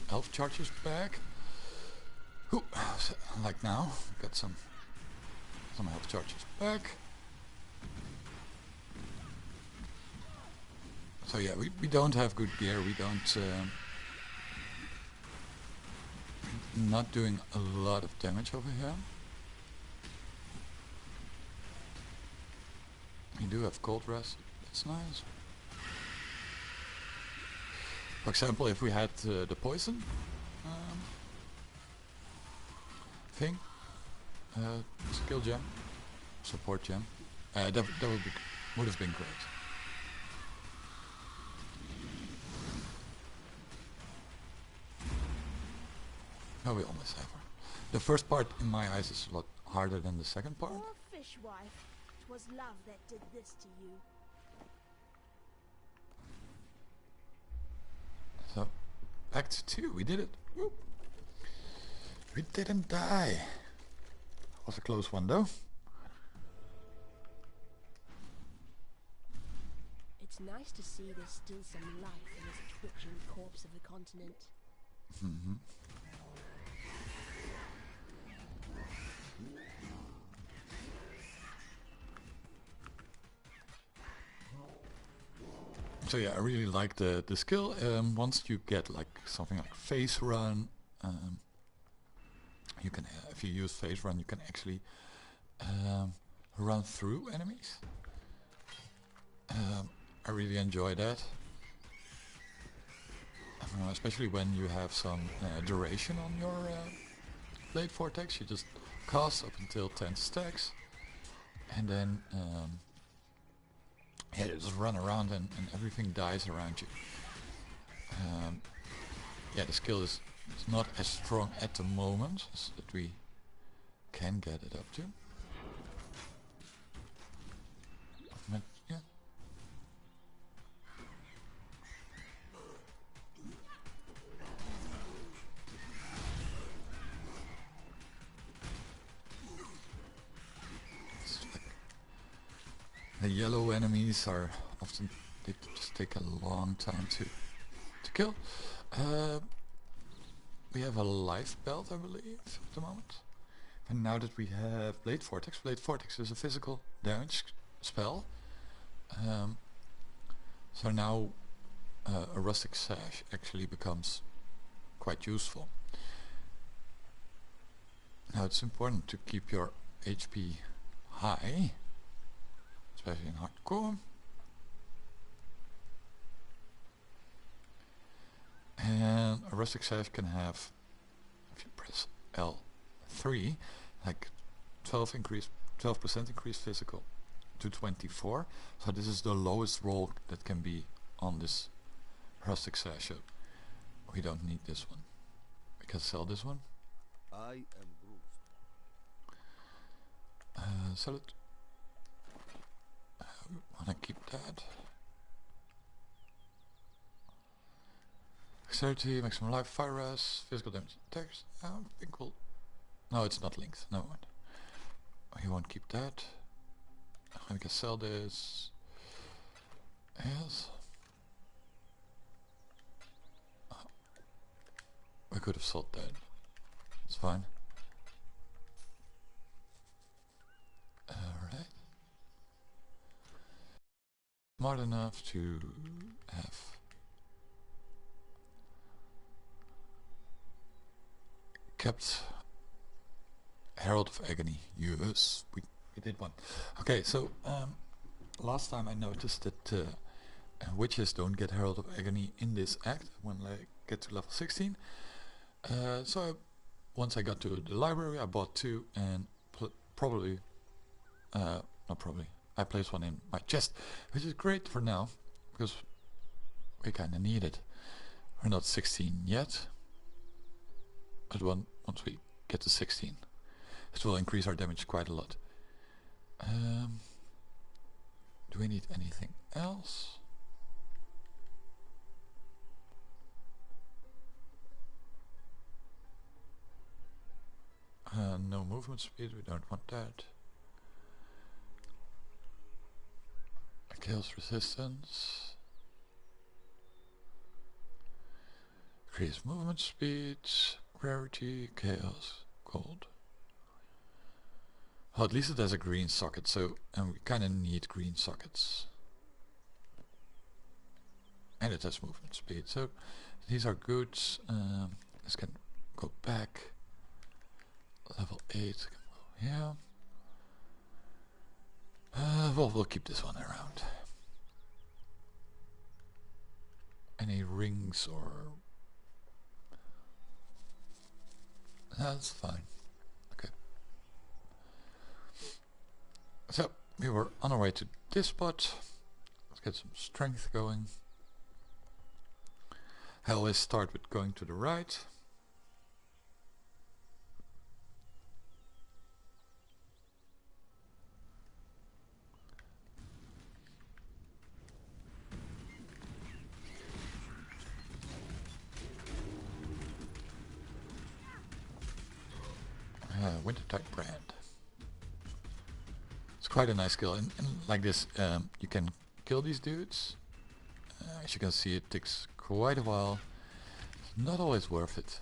health charges back. Ooh, like now, got some health charges back. So yeah, we don't have good gear. We don't not doing a lot of damage over here. We do have cold rest. That's nice. For example, if we had the poison thing, skill gem, support gem, that would have been great. Oh, we almost have her. The first part, in my eyes, is a lot harder than the second part. Poor fishwife. 'Twas love that did this to you. So, back to 2. We did it. Whoop. We didn't die. Was a close one, though. It's nice to see there's still some life in this twitching corpse of the continent. Mm-hmm. So yeah, I really like the skill. Once you get like something like phase run, you can, if you use phase run, you can actually run through enemies. I really enjoy that, especially when you have some duration on your blade vortex. You just cast up until 10 stacks, and then yeah, you just run around and everything dies around you. Yeah, the skill is not as strong at the moment as that we can get it up to. But yeah. The yellow enemies are often, they just take a long time to kill. We have a life belt, I believe, at the moment. And now that we have Blade Vortex is a physical damage spell. So now a rustic sash actually becomes quite useful. Now it's important to keep your HP high, especially in hardcore. And a rustic sash can have, if you press L3, like 12% increase physical to 24. So this is the lowest roll that can be on this rustic sash. So we don't need this one. We can sell this one. I am bruised. Sell it. We wanna keep that. Dexterity, maximum life, fire res, physical damage, attacks. I think we'll... No, it's not linked. No mind. We won't keep that. We can sell this. Yes. Oh. We could have sold that. It's fine. Alright. Smart enough to have kept Herald of Agony. Yes, we did one. Okay, so last time I noticed that witches don't get Herald of Agony in this act when they get to level 16. Once I got to the library, I bought two and I placed one in my chest, which is great for now because we kinda need it. We're not 16 yet, but once we get to 16, it will increase our damage quite a lot. Do we need anything else? No movement speed, we don't want that. Chaos resistance. Increase movement speed, rarity, chaos, gold. Well, at least it has a green socket, so and we kinda need green sockets. And it has movement speed, so these are good. This can go back. Level 8 can go here. Well, we'll keep this one around. Any rings or... That's fine. Okay. So, we were on our way to this spot. Let's get some strength going. I always start with going to the right. Wintertide brand. It's quite a nice skill, and like this, you can kill these dudes. As you can see, it takes quite a while. It's not always worth it.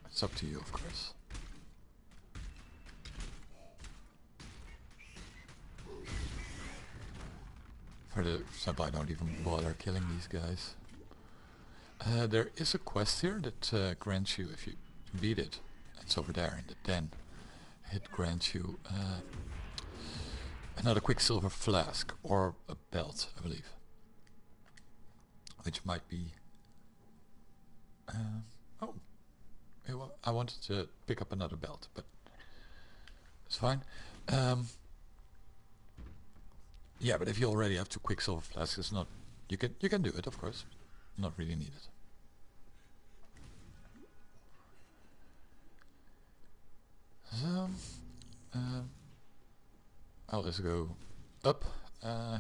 It's up to you, of course. For the example, I don't even bother killing these guys. There is a quest here that grants you, if you beat it, it's over there in the den, it grants you another quicksilver flask or a belt, I believe, which might be oh, I wanted to pick up another belt, but it's fine. Yeah, but if you already have two quicksilver flasks, it's not, you can do it, of course, not really needed. So, I'll just go up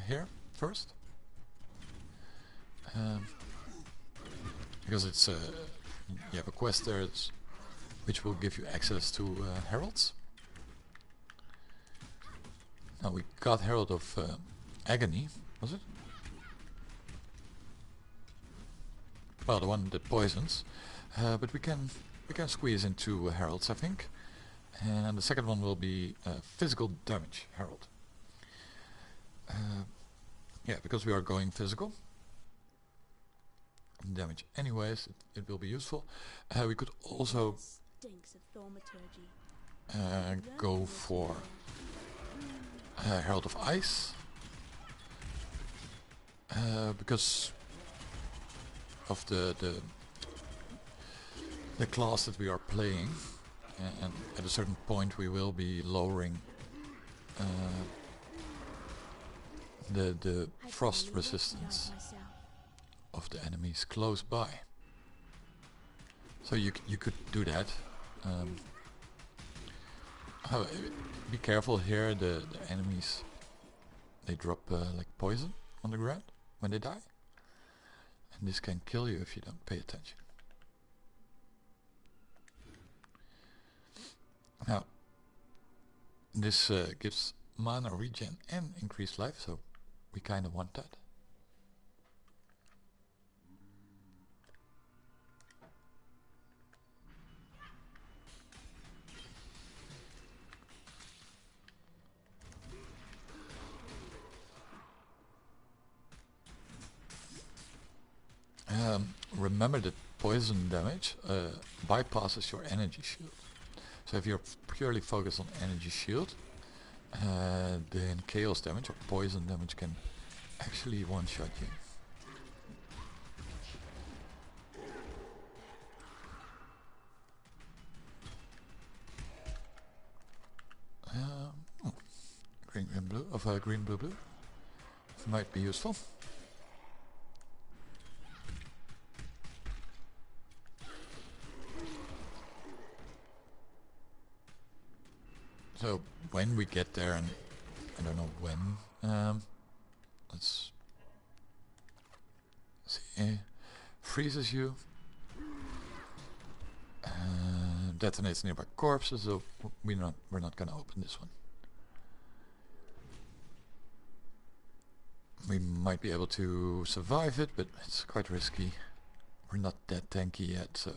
here first, because it's you have a quest there which will give you access to heralds. Now we got Herald of Agony, was it? Well, the one that poisons, but we can squeeze into heralds, I think. And the second one will be physical damage herald. Yeah, because we are going physical damage anyways, it will be useful. We could also go for Herald of Ice, because of the the class that we are playing, and at a certain point we will be lowering the frost resistance of the enemies close by. So you could do that. Be careful here. The enemies, they drop like poison on the ground when they die, and this can kill you if you don't pay attention. Now, this gives mana regen and increased life, so we kind of want that. Remember that poison damage bypasses your energy shield. So if you're purely focused on energy shield, then chaos damage or poison damage can actually one-shot you. Green and blue, green blue blue might be useful. So when we get there, and I don't know when, let's see, freezes you, detonates nearby corpses, so we're not gonna open this one. We might be able to survive it, but it's quite risky. We're not that tanky yet, so.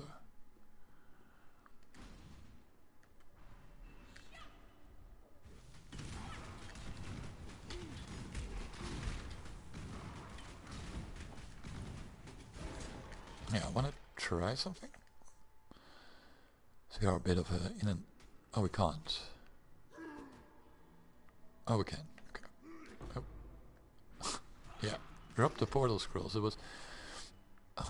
Yeah, I want to try something. So we are a bit of a in an. Oh, we can't. Oh, we can. Okay. Oh. Yeah, drop the portal scrolls. It was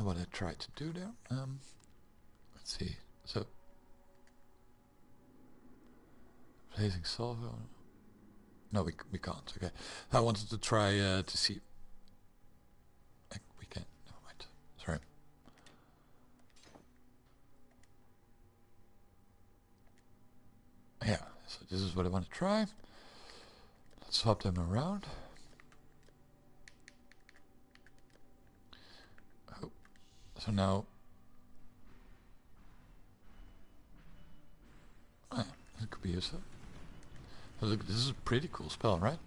what I tried to do there. Let's see. So blazing salvo. No, we can't. Okay. I wanted to try to see. We can. Never mind. Sorry. Yeah, so this is what I want to try. Let's swap them around. Oh, so now, it could be useful. Oh, look, this is a pretty cool spell, right?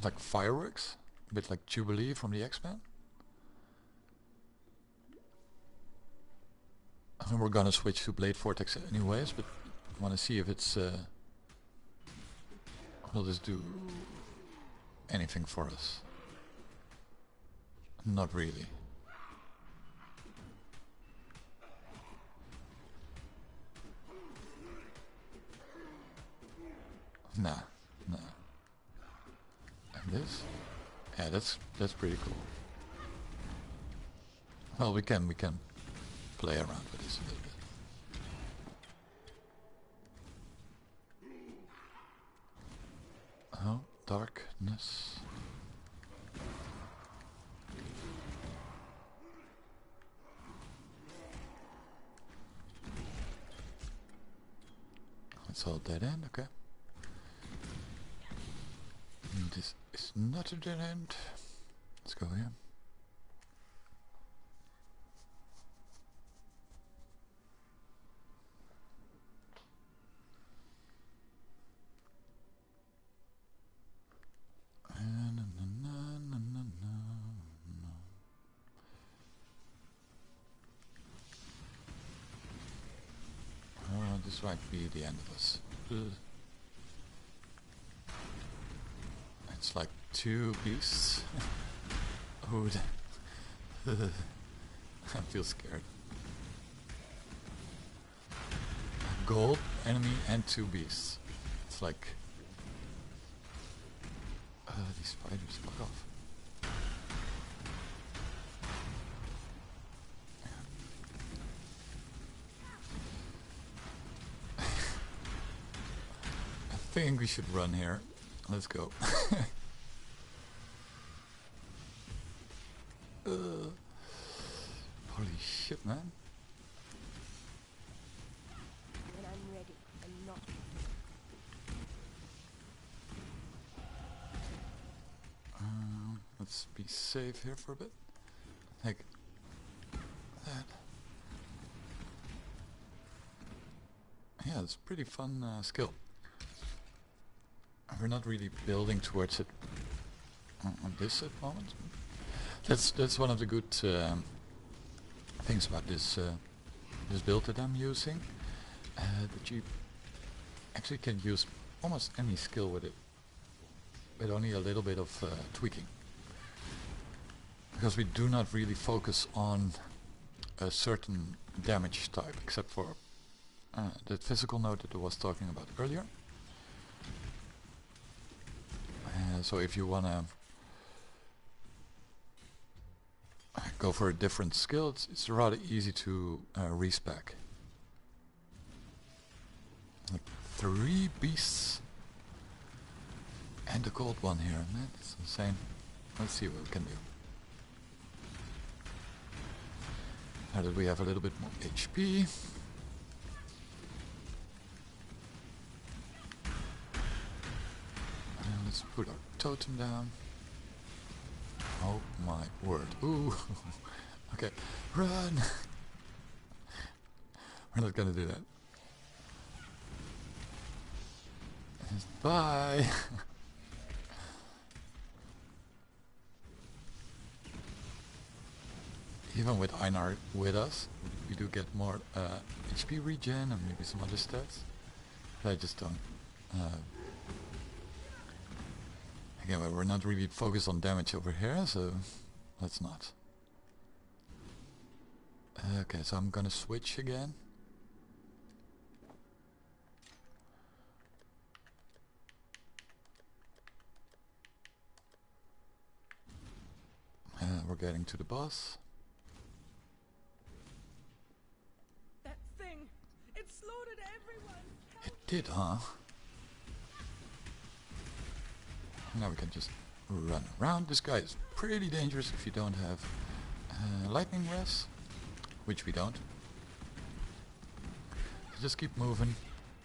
Like fireworks, a bit like Jubilee from the X-Men. And we're gonna switch to Blade Vortex anyways, but I want to see if it's will this do anything for us? Not really. Nah. And this? Yeah, that's pretty cool. Well, we can play around with this a little bit. Oh, darkness. It's all dead end, okay. And this is not a dead end. Let's go here. This might be the end of us. It's like two beasts. Oh, I feel scared. A gold enemy and two beasts. It's like these spiders, fuck off. think we should run here. Let's go. Holy shit, man. When I'm ready, I'm not. Let's be safe here for a bit. Like that. Yeah, it's a pretty fun skill. We're not really building towards it on this at the moment. That's one of the good things about this this build that I'm using. That you actually can use almost any skill with it, with only a little bit of tweaking. Because we do not really focus on a certain damage type, except for that physical node that I was talking about earlier. So if you want to go for a different skill, it's rather easy to respec. Like 3 beasts and a gold one here, man, it's insane. Let's see what we can do. Now that we have a little bit more HP. And let's put our totem down. Oh my word. Ooh. Okay, run! We're not gonna do that. Bye! Even with Einar with us, we do get more HP regen and maybe some other stats. But I just don't. Again, we're not really focused on damage over here, so let's not. Okay, so I'm gonna switch again. We're getting to the boss. That thing, it slaughtered everyone. It did, huh? Now we can just run around. This guy is pretty dangerous if you don't have lightning res, which we don't. So just keep moving.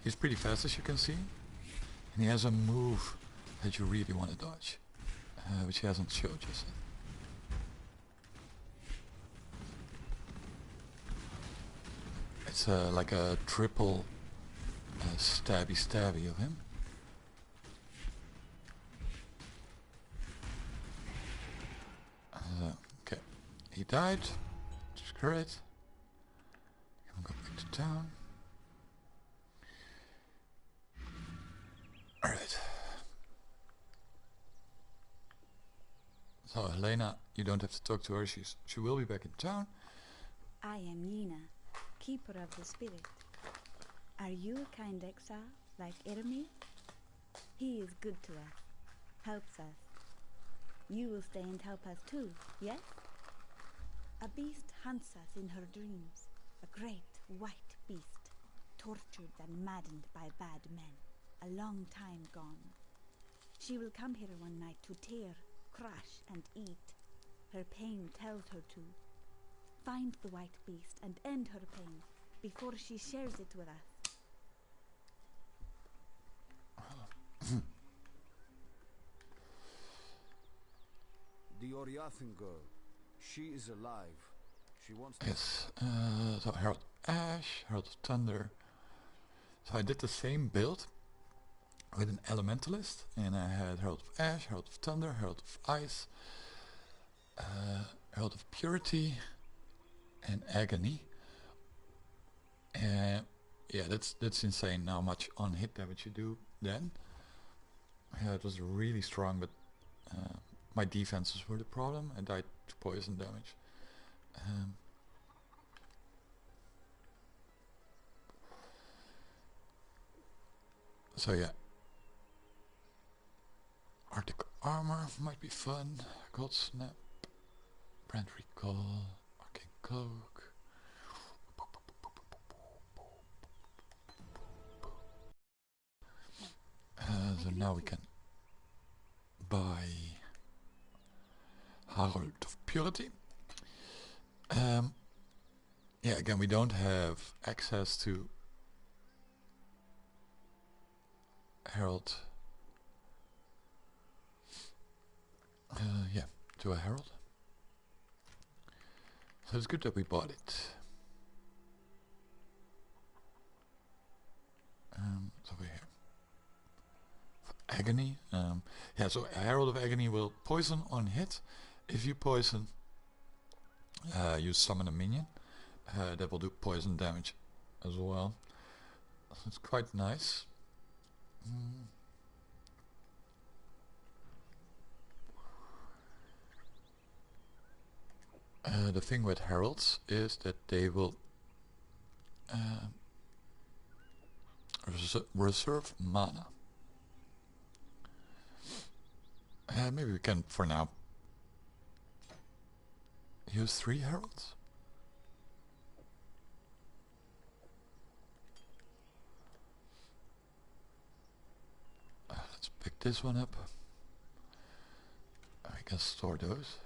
He's pretty fast, as you can see, and he has a move that you really want to dodge, which he hasn't showed us. It's like a triple stabby of him. Okay, he died. Screw it. Can we go back to town? Alright. So Helena, you don't have to talk to her. She will be back in town. I am Nina, keeper of the spirit. Are you a kind exile, like Ermi? He is good to us, helps us. You will stay and help us too, yes? A beast hunts us in her dreams, a great white beast, tortured and maddened by bad men, a long time gone. She will come here one night to tear, crush and eat. Her pain tells her to. Find the white beast and end her pain before she shares it with us. The Oriathan girl. She is alive. She wants to... Yes, so Herald of Ash, Herald of Thunder. So I did the same build with an Elementalist, and I had Herald of Ash, Herald of Thunder, Herald of Ice, Herald of Purity, and Agony. And yeah, that's insane how much on hit damage you do then. Yeah, it was really strong, but my defenses were the problem. I died to poison damage. So yeah, Arctic Armor might be fun. Gold Snap, Brand Recall, Arcane Cloak. we can buy Herald of Purity. Yeah, again, we don't have access to Herald. Yeah, to a Herald. So it's good that we bought it. It's over here. For Agony. Yeah, so Herald of Agony will poison on hit. If you poison, you summon a minion. That will do poison damage as well. So it's quite nice. The thing with heralds is that they will reserve mana. Maybe we can, for now, use 3 heralds. Let's pick this one up. We can store those.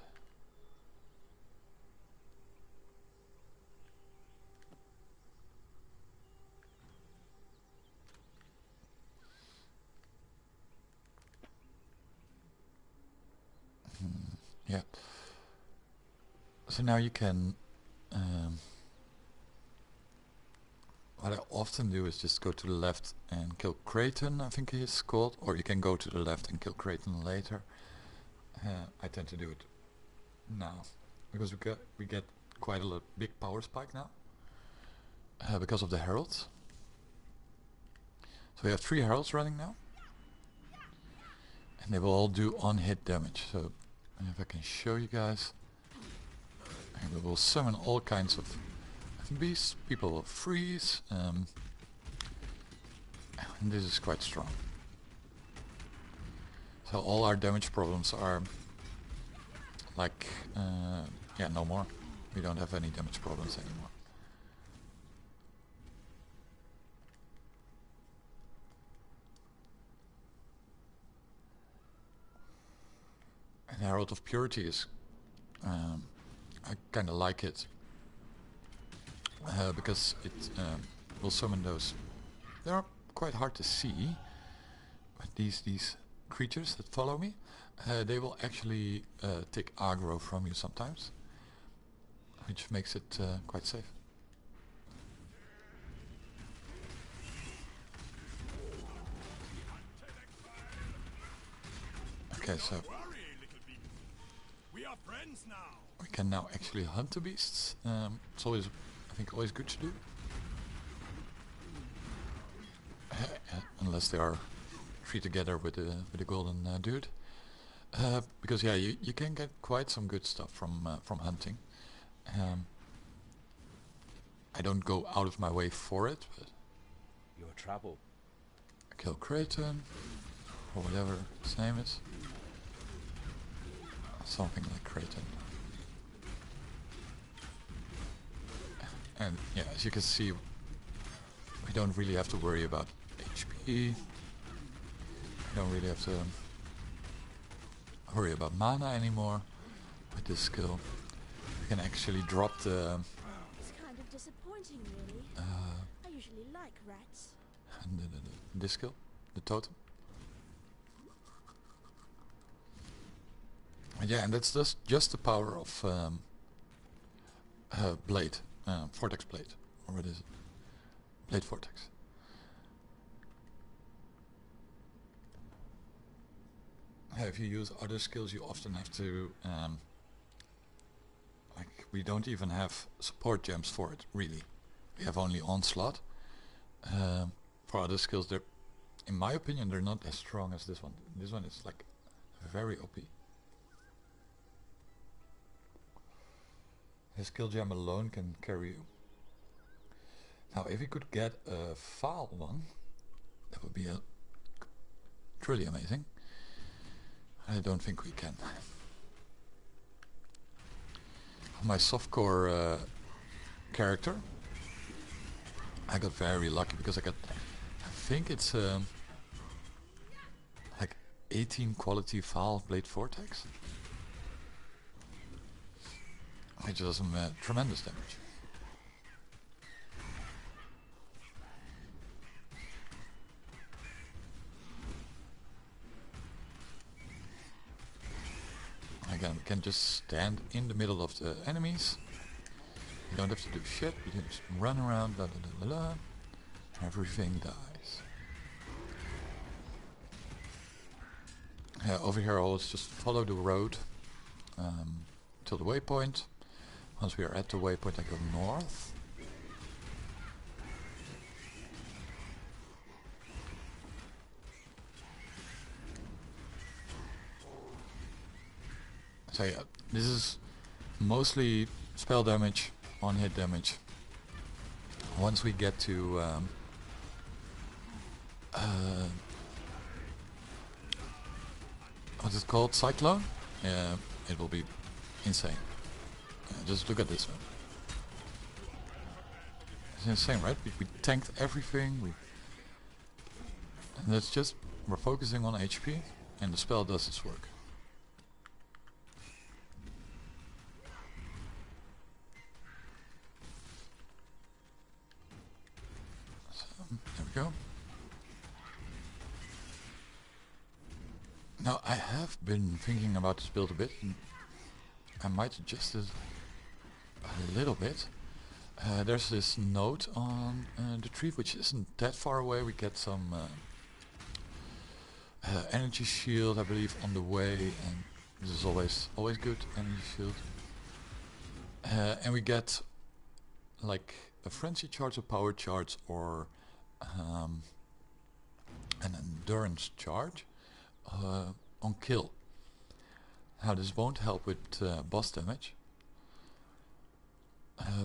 Yeah. So now you can, what I often do is just go to the left and kill Creighton, I think he is called, or you can go to the left and kill Creighton later. I tend to do it now, because we get quite a big power spike now, because of the heralds. So we have 3 heralds running now, and they will all do on-hit damage. So if I can show you guys, and we will summon all kinds of beasts. People will freeze, and this is quite strong. So all our damage problems are like, yeah, no more. We don't have any damage problems anymore. And Herald of Purity is, I kind of like it, because it will summon those. They are quite hard to see, but these creatures that follow me, they will actually take aggro from you sometimes, which makes it quite safe. Okay, so we can now actually hunt the beasts. It's always, I think, always good to do, unless they are 3 together with the golden dude. Because yeah, you can get quite some good stuff from hunting. I don't go out of my way for it, but your trouble. Kill Creighton, or whatever his name is. Something like Creighton. And yeah, as you can see, we don't really have to worry about HP. We don't really have to worry about mana anymore with this skill. We can actually drop the... It's kind of disappointing, really. I usually like rats. And this skill, the totem. Yeah, and that's just the power of Blade, Vortex Blade, or what is it? Blade Vortex. If you use other skills, you often have to, like, we don't even have support gems for it, really. We have only Onslaught. For other skills, they're, in my opinion, they're not as strong as this one. This one is like very OP. The skill gem alone can carry you. Now, if we could get a foul one, that would be truly amazing. I don't think we can. My softcore character, I got very lucky because I got, I think it's like 18 quality Foul Blade Vortex. Which does some tremendous damage. Again, we can just stand in the middle of the enemies. You don't have to do shit, you can just run around, blah, blah, blah, blah, blah. Everything dies. Over here, I'll just follow the road till the waypoint. Once we are at the waypoint, I go north. So yeah, this is mostly spell damage, on-hit damage. Once we get to what's it called? Cyclone? Yeah, it will be insane. Just look at this one. It's insane, right? We tanked everything. And that's just, we're focusing on HP, and the spell does its work. So, there we go. Now, I have been thinking about this build a bit, and I might adjust it a little bit. There's this note on the tree, which isn't that far away. We get some energy shield, I believe, on the way, and this is always good, energy shield. And we get like a frenzy charge, a power charge, or an endurance charge on kill. Now this won't help with boss damage,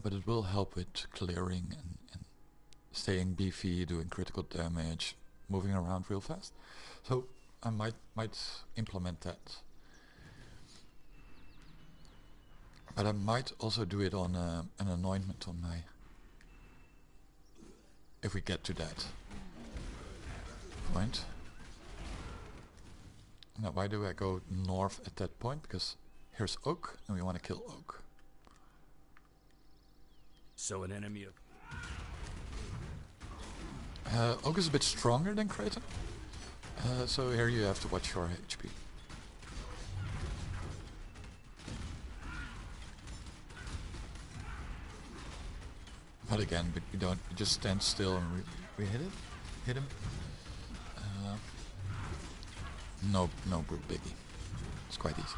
but it will help with clearing and staying beefy, doing critical damage, moving around real fast. So I might implement that. But I might also do it on an anointment on my... if we get to that point. Now why do I go north at that point? Because here's Oak and we want to kill Oak. So an enemy of... Oak is a bit stronger than Kraton. So here you have to watch your HP. But again, we don't, we just stand still and we hit him. No brute biggie. It's quite easy.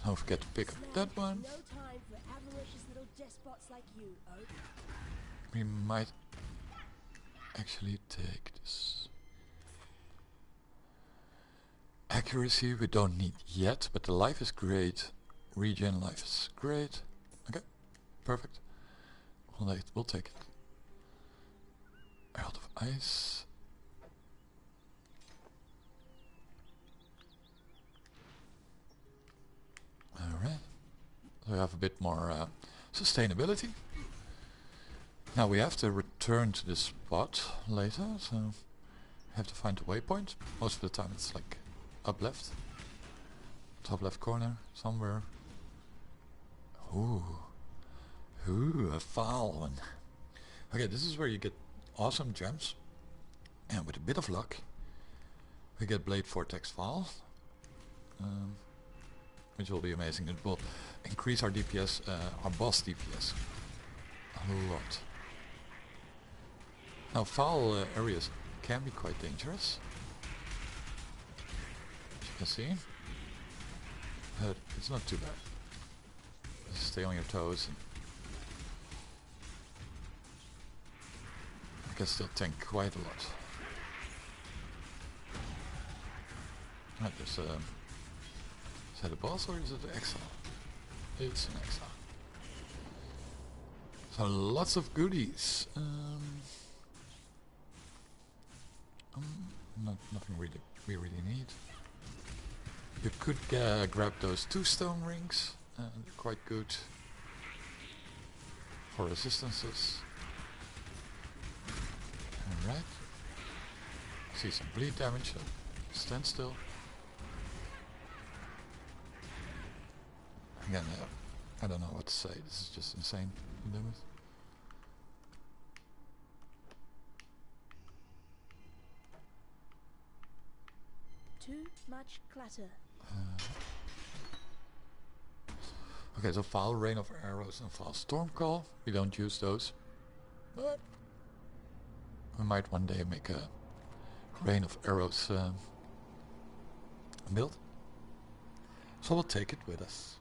Don't forget to pick up that one. No time for avaricious little despots like you, Oak. We might actually take this. Accuracy we don't need yet, but the life is great. Regen life is great. Okay, perfect. We'll take it. Herald of Ice. Alright. So we have a bit more sustainability. Now we have to return to this spot later, so we have to find a waypoint. Most of the time it's like up left. Top left corner, somewhere. Ooh, a foul one. Okay, this is where you get awesome gems. And with a bit of luck, we get Blade Vortex Foul. Which will be amazing. It will increase our DPS, our boss DPS, a lot. Now foul areas can be quite dangerous, as you can see, but it's not too bad. Just stay on your toes and you can still tank quite a lot. Right, there's a... is that a boss or is it an exile? It's an exile. So lots things nothing really we really need. You could grab those 2 stone rings, they're quite good for resistances. Alright. See some bleed damage, so stand still. Again, I don't know what to say. This is just insane to do with. Too much clutter. Okay, so file rain of arrows and file storm call. We don't use those, but we might one day make a rain of arrows build. So we'll take it with us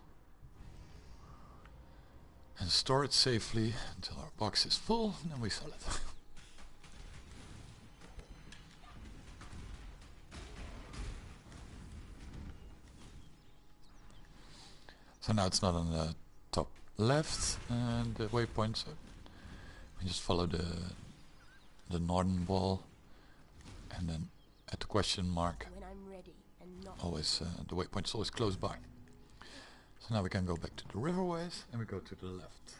and store it safely until our box is full, and then we sell it. So now it's not on the top left and the waypoint, so we just follow the northern wall, and then at the question mark, When I'm ready and not always the waypoint is always close by. So now we can go back to the riverways and we go to the left.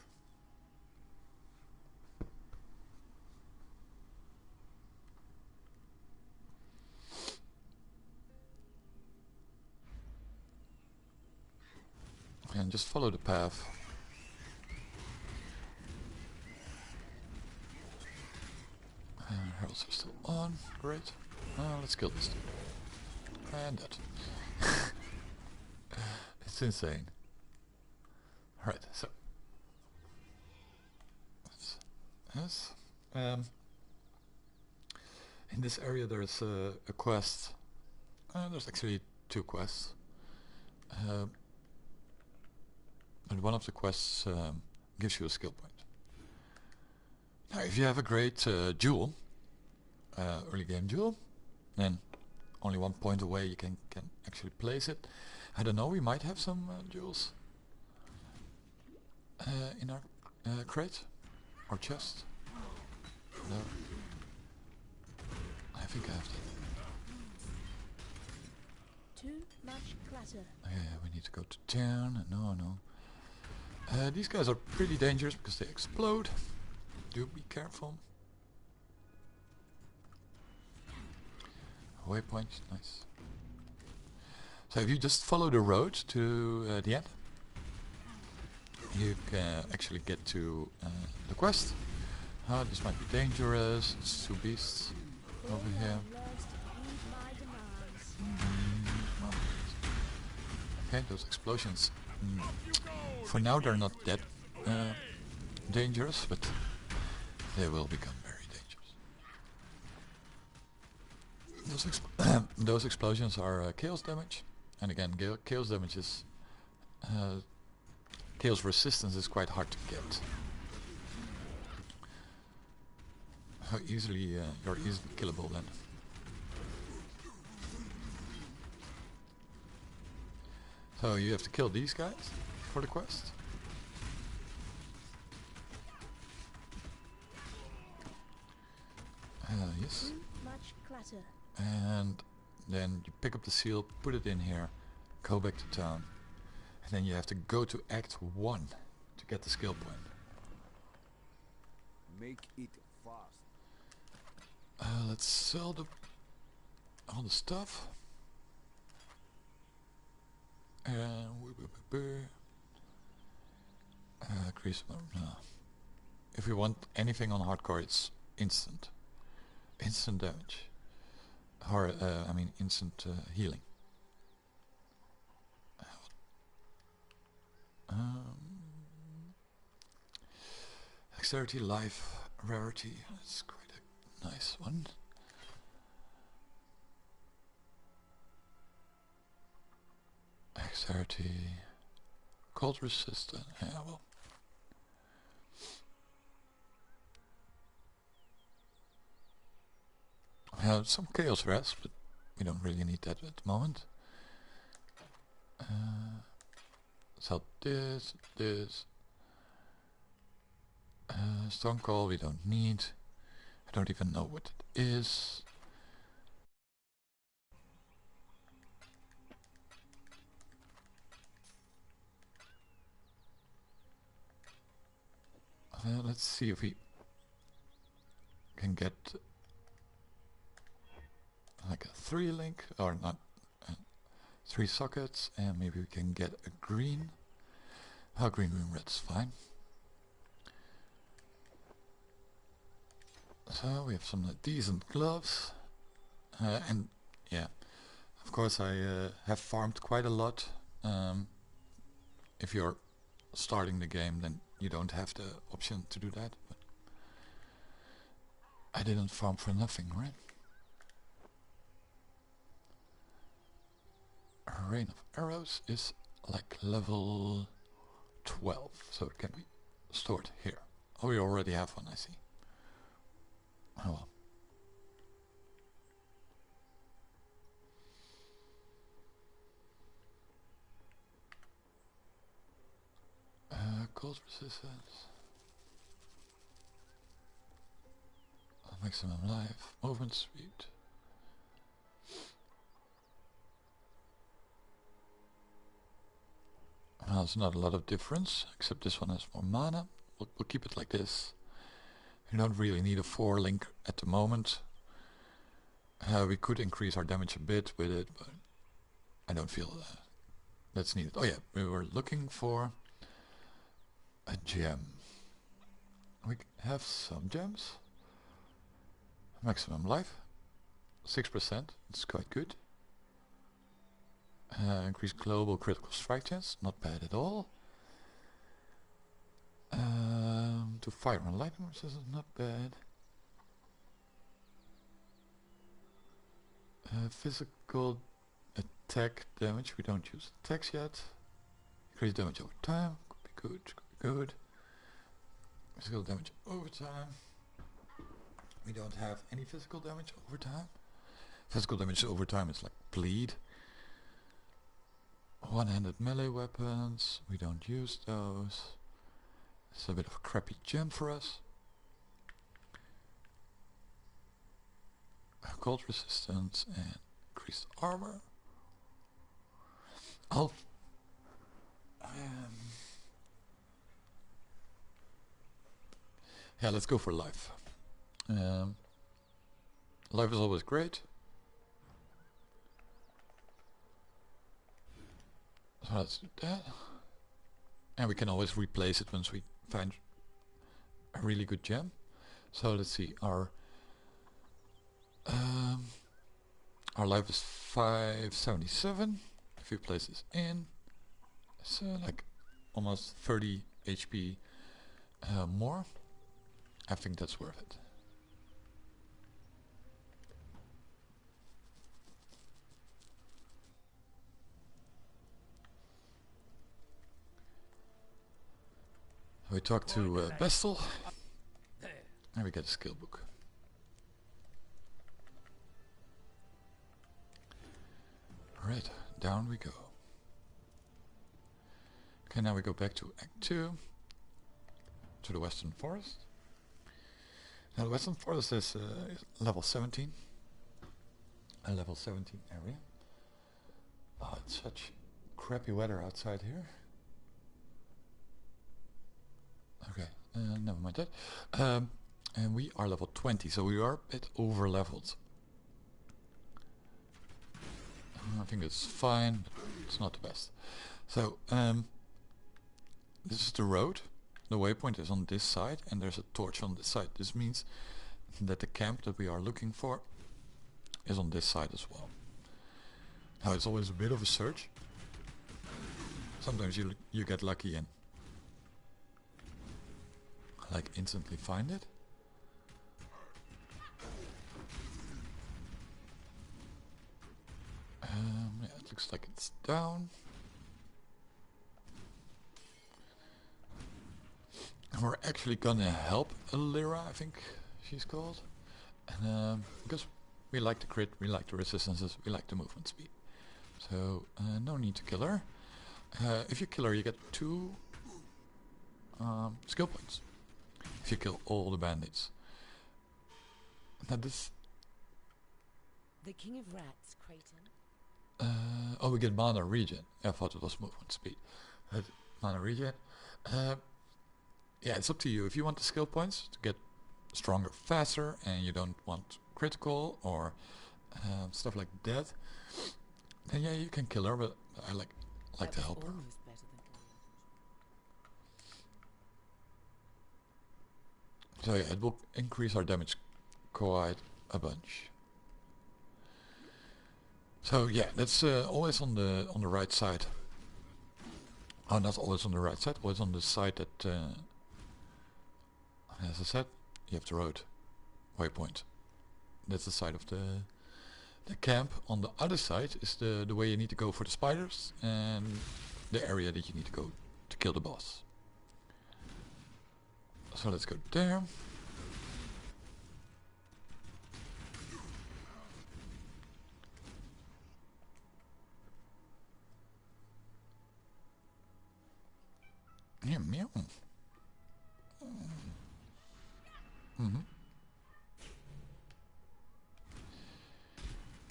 And just follow the path. Heralds are still on, great. Let's kill this dude. And that. It's insane. Alright, so. Yes. In this area there's a quest. There's actually 2 quests. And one of the quests gives you a skill point. Now, if you have a great jewel, early game jewel, then only 1 point away you can actually place it. I don't know, we might have some jewels in our crate or chest. No, I think I have that. too much clutter. We need to go to town. No. These guys are pretty dangerous because they explode. Do be careful. Waypoint, nice. So if you just follow the road to the end, you can actually get to the quest. This might be dangerous. It's 2 beasts over here. Okay, those explosions. For now they're not that dangerous, but they will become very dangerous. Those explosions are chaos damage, and again, chaos damage is chaos resistance is quite hard to get. How easily you're easily killable then. So you have to kill these guys for the quest. Yes. Much clutter. And then you pick up the seal, put it in here, go back to town, and then you have to go to Act 1 to get the skill point. Make it fast. Let's sell all the stuff. Increase. No. If we want anything on hardcore, it's instant damage, or I mean instant healing. Dexterity, life, rarity. That's quite a nice one. Dexterity, cold resistant. Yeah, well. We have some chaos rest, but we don't really need that at the moment. So this. Stone Call we don't need. I don't even know what it is. Let's see if we can get like a 3 link, or not, 3 sockets, and maybe we can get a green. Oh, green, red's fine. So we have some decent gloves, and yeah, of course I have farmed quite a lot. If you're starting the game, then you don't have the option to do that, but I didn't farm for nothing, right? Rain of Arrows is like level 12, so it can be stored here. Oh, we already have one, I see. Oh well. Cold resistance. Maximum life. Movement speed. Well, there's not a lot of difference, except this one has more mana. We'll keep it like this. You don't really need a 4 link at the moment. We could increase our damage a bit with it, but I don't feel that's needed. Oh yeah, we were looking for a gem. We have some gems. Maximum life, 6%. It's quite good. Increase global critical strike chance, not bad at all. To fire and lightning resistance, not bad. Physical attack damage, we don't use attacks yet. Increase damage over time, could be good, could be good. Physical damage over time. We don't have any physical damage over time. Physical damage over time is like bleed. One-handed melee weapons, we don't use those. It's a bit of a crappy gem for us. Cold resistance and increased armor. Yeah, let's go for life. Life is always great. So let's do that. And we can always replace it once we find a really good gem. So let's see, our life is 577. If we place this in, it's like almost 30 HP more. I think that's worth it. We talk to Bestel, and we get a skill book. Alright, down we go. Okay, now we go back to Act 2, to the Western Forest. Now the Western Forest is level 17, a level 17 area. Oh, it's such crappy weather outside here. Okay, never mind that. And we are level 20, so we are a bit over leveled. I think it's fine, but it's not the best. So, this is the road. The waypoint is on this side, and there's a torch on this side. This means that the camp that we are looking for is on this side as well. Now, it's always a bit of a search. Sometimes you get lucky and like instantly find it. Yeah, it looks like it's down. And we're actually gonna help Lyra, I think she's called. And because we like the crit, we like the resistances, we like the movement speed. So no need to kill her. If you kill her, you get 2 skill points. If you kill all the bandits. Now this... The King of Rats, Creighton. Oh, we get mana regen. I thought it was movement speed. Mana regen. Yeah, it's up to you. If you want the skill points to get stronger faster and you don't want critical or stuff like that, then yeah, you can kill her, but I like to help her. Almost better than So yeah, it will increase our damage quite a bunch. So yeah, that's always on the right side. Oh, not always on the right side, always on the side that, as I said, you have the road waypoint. That's the side of the camp. On the other side is the way you need to go for the spiders and the area that you need to go to kill the boss. So let's go there. Meow meow.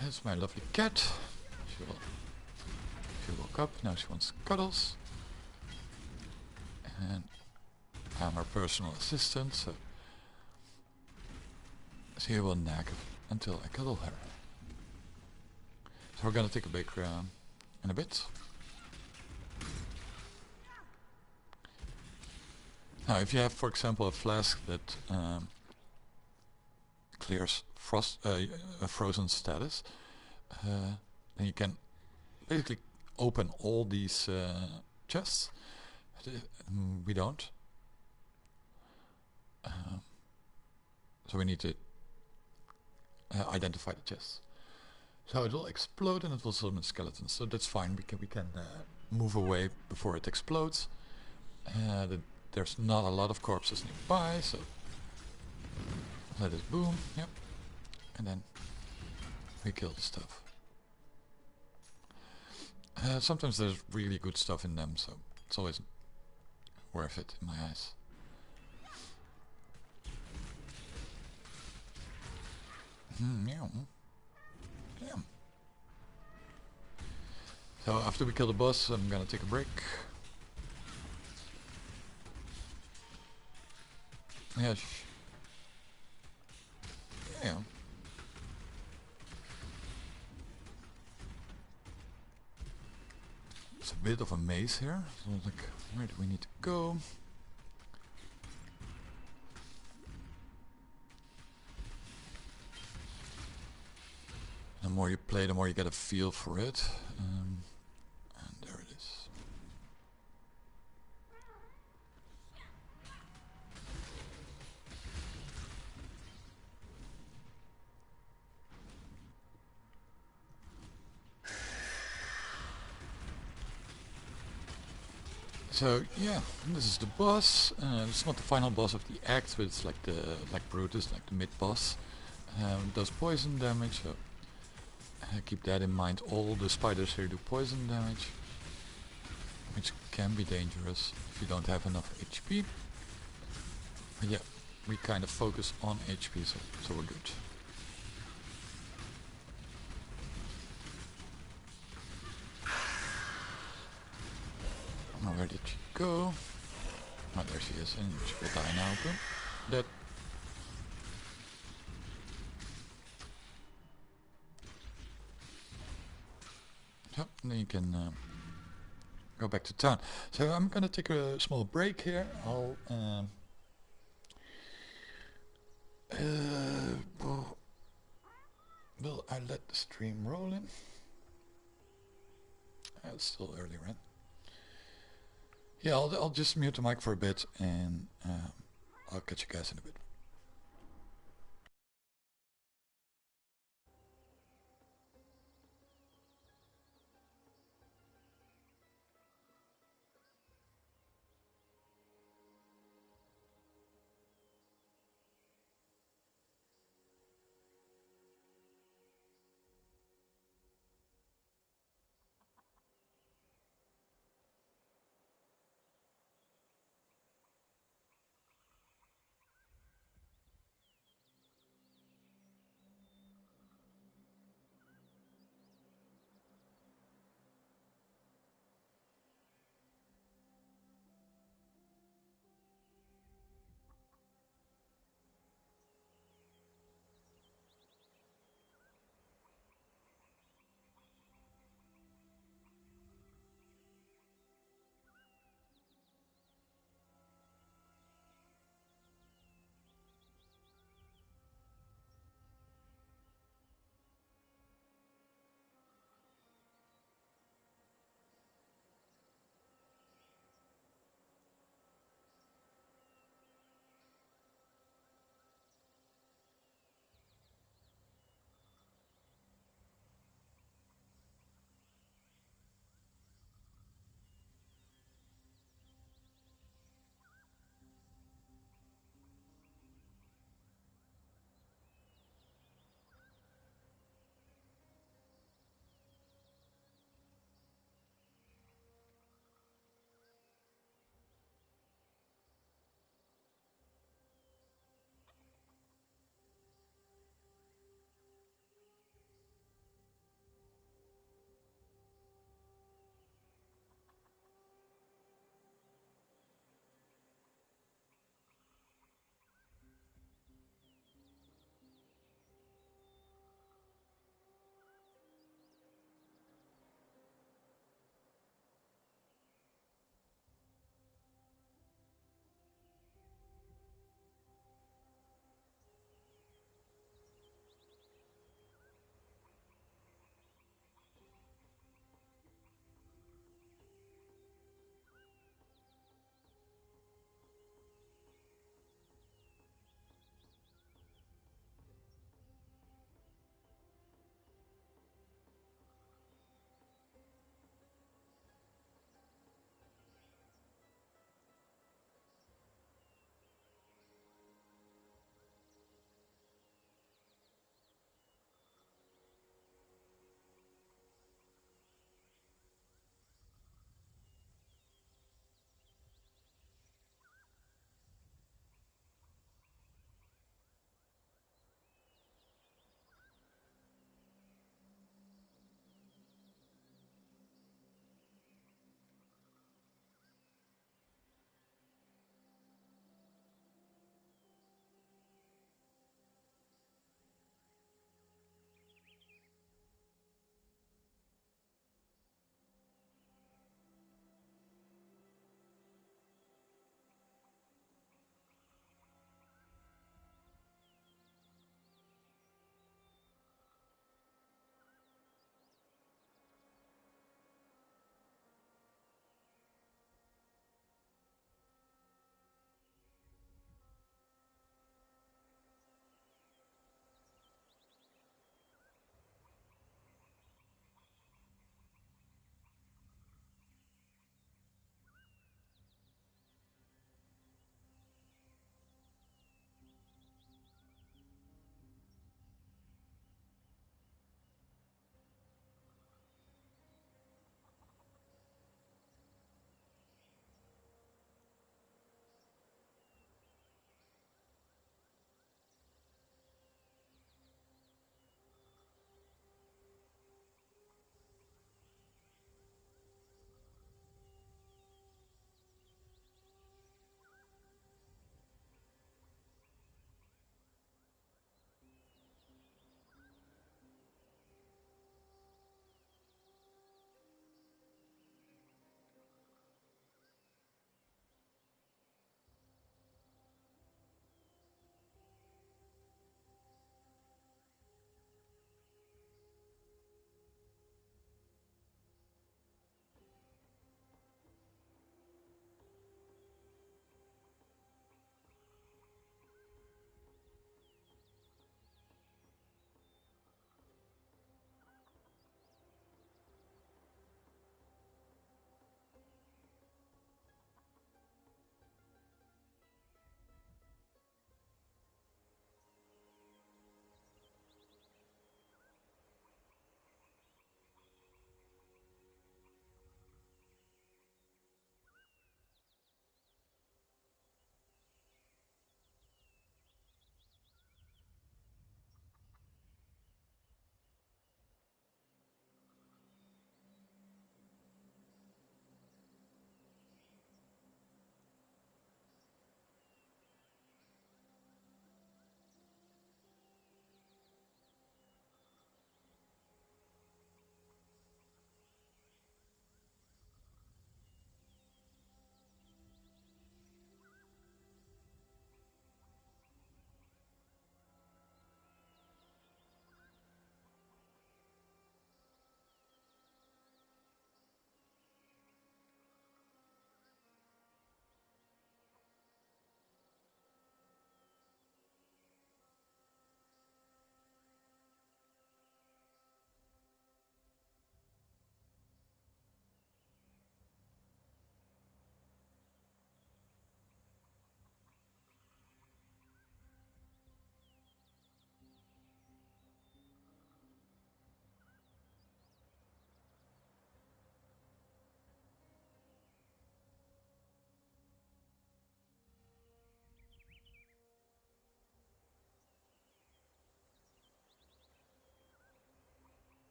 That's my lovely cat. She woke up. Now she wants cuddles. And I'm her personal assistant, so she will nag until I cuddle her. So we're gonna take a break in a bit. Now, if you have, for example, a flask that clears a frozen status, then you can basically open all these chests. We don't. So we need to identify the chests. So it will explode and it will summon skeletons. So that's fine. We can move away before it explodes. There's not a lot of corpses nearby, so let it boom. Yep. And then we kill the stuff. Sometimes there's really good stuff in them, so it's always worth it in my eyes. Yeah. Yeah. So after we kill the boss, I'm gonna take a break. Yes. Yeah. It's a bit of a maze here. So like, where do we need to go? The more you play, the more you get a feel for it. And there it is. So yeah, this is the boss. It's not the final boss of the act, but it's like Brutus, like the mid boss. Does poison damage. So keep that in mind. All the spiders here do poison damage, which can be dangerous if you don't have enough HP. But yeah, we kind of focus on HP, so we're good. Now where did she go? Oh, there she is, and she will die now. Boom. Dead. So, then you can go back to town. So I'm gonna take a small break here. Will I let the stream roll in? It's still early, right? Yeah, I'll just mute the mic for a bit, and I'll catch you guys in a bit.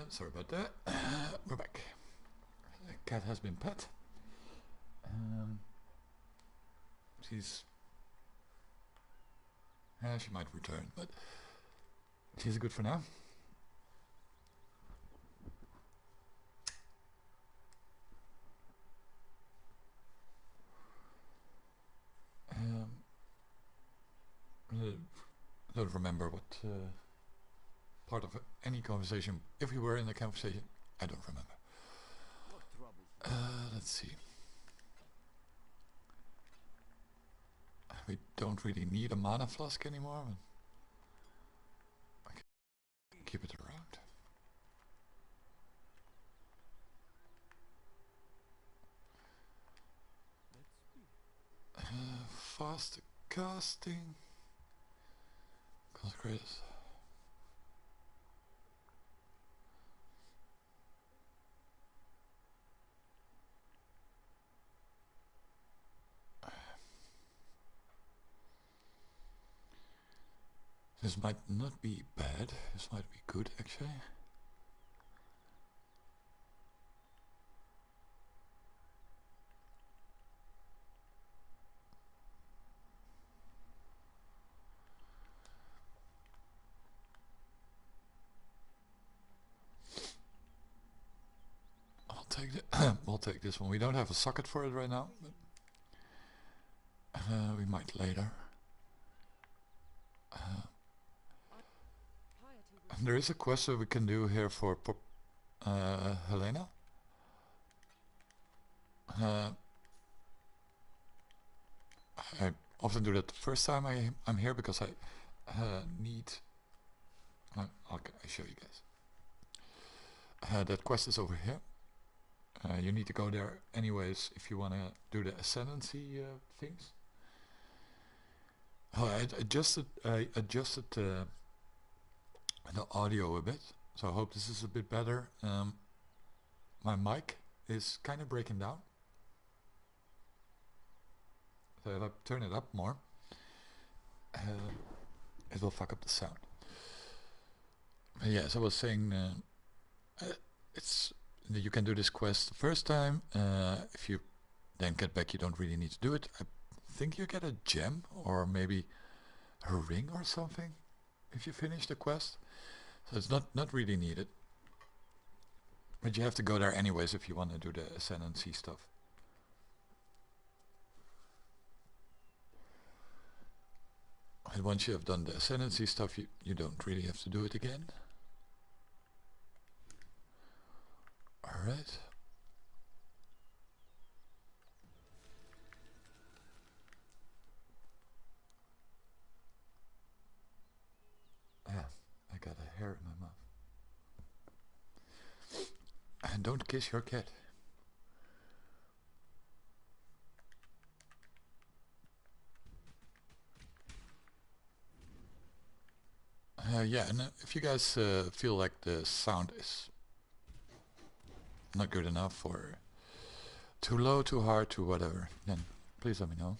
Sorry about that. We're back. The cat has been pet. She's... she might return, but she's good for now. I don't remember what part of any conversation, if we were in the conversation, I don't remember. Let's see. We don't really need a mana flask anymore, but I can keep it around. Faster casting. Consecrated. This might not be bad, this might be good actually. We'll take this one. We don't have a socket for it right now, but we might later. And there is a quest that we can do here for Helena. I often do that the first time I'm here because I need... I'll show you guys. That quest is over here. You need to go there anyways if you want to do the ascendancy things. Oh, I adjusted the audio a bit, so I hope this is a bit better. My mic is kind of breaking down, so if I turn it up more, it will fuck up the sound. But yeah, as I was saying, you can do this quest the first time. If you then get back, you don't really need to do it. I think you get a gem or maybe a ring or something if you finish the quest. So it's not really needed. But you have to go there anyways if you want to do the ascendancy stuff. And once you have done the ascendancy stuff, you don't really have to do it again. Alright. I got a hair in my mouth. And don't kiss your cat. Yeah, and if you guys feel like the sound is not good enough or too low, too hard, too whatever, then please let me know.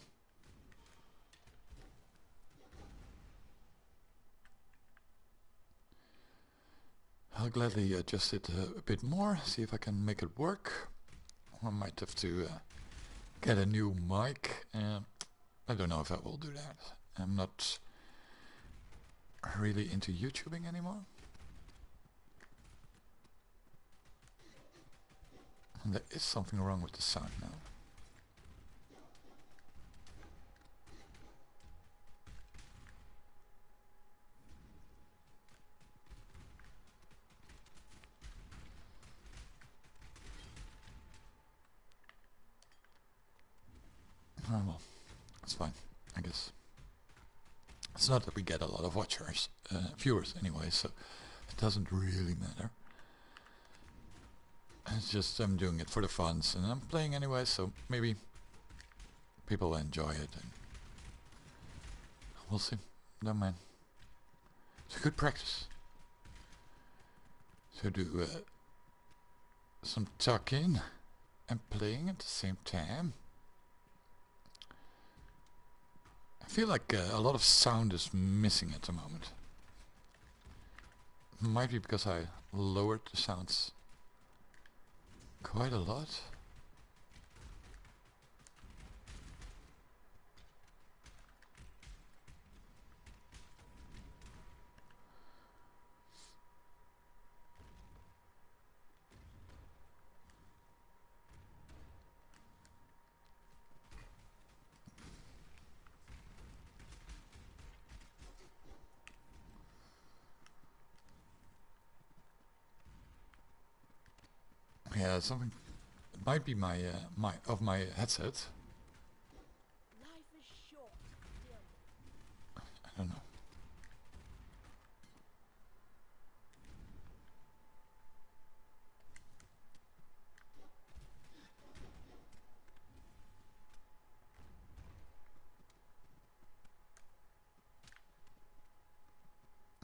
I'll gladly adjust it a bit more, see if I can make it work. I might have to get a new mic. I don't know if I will do that. I'm not really into YouTubing anymore. And there is something wrong with the sound now. Oh well, it's fine, I guess. It's not that we get a lot of watchers, viewers anyway, so it doesn't really matter. It's just I'm doing it for the funs and I'm playing anyway, so maybe people will enjoy it and we'll see. Don't mind. It's a good practice. So do some talking and playing at the same time. I feel like a lot of sound is missing at the moment. Might be because I lowered the sounds quite a lot. Yeah, something. It might be my my headset. Life is short. Deal with it. I don't know.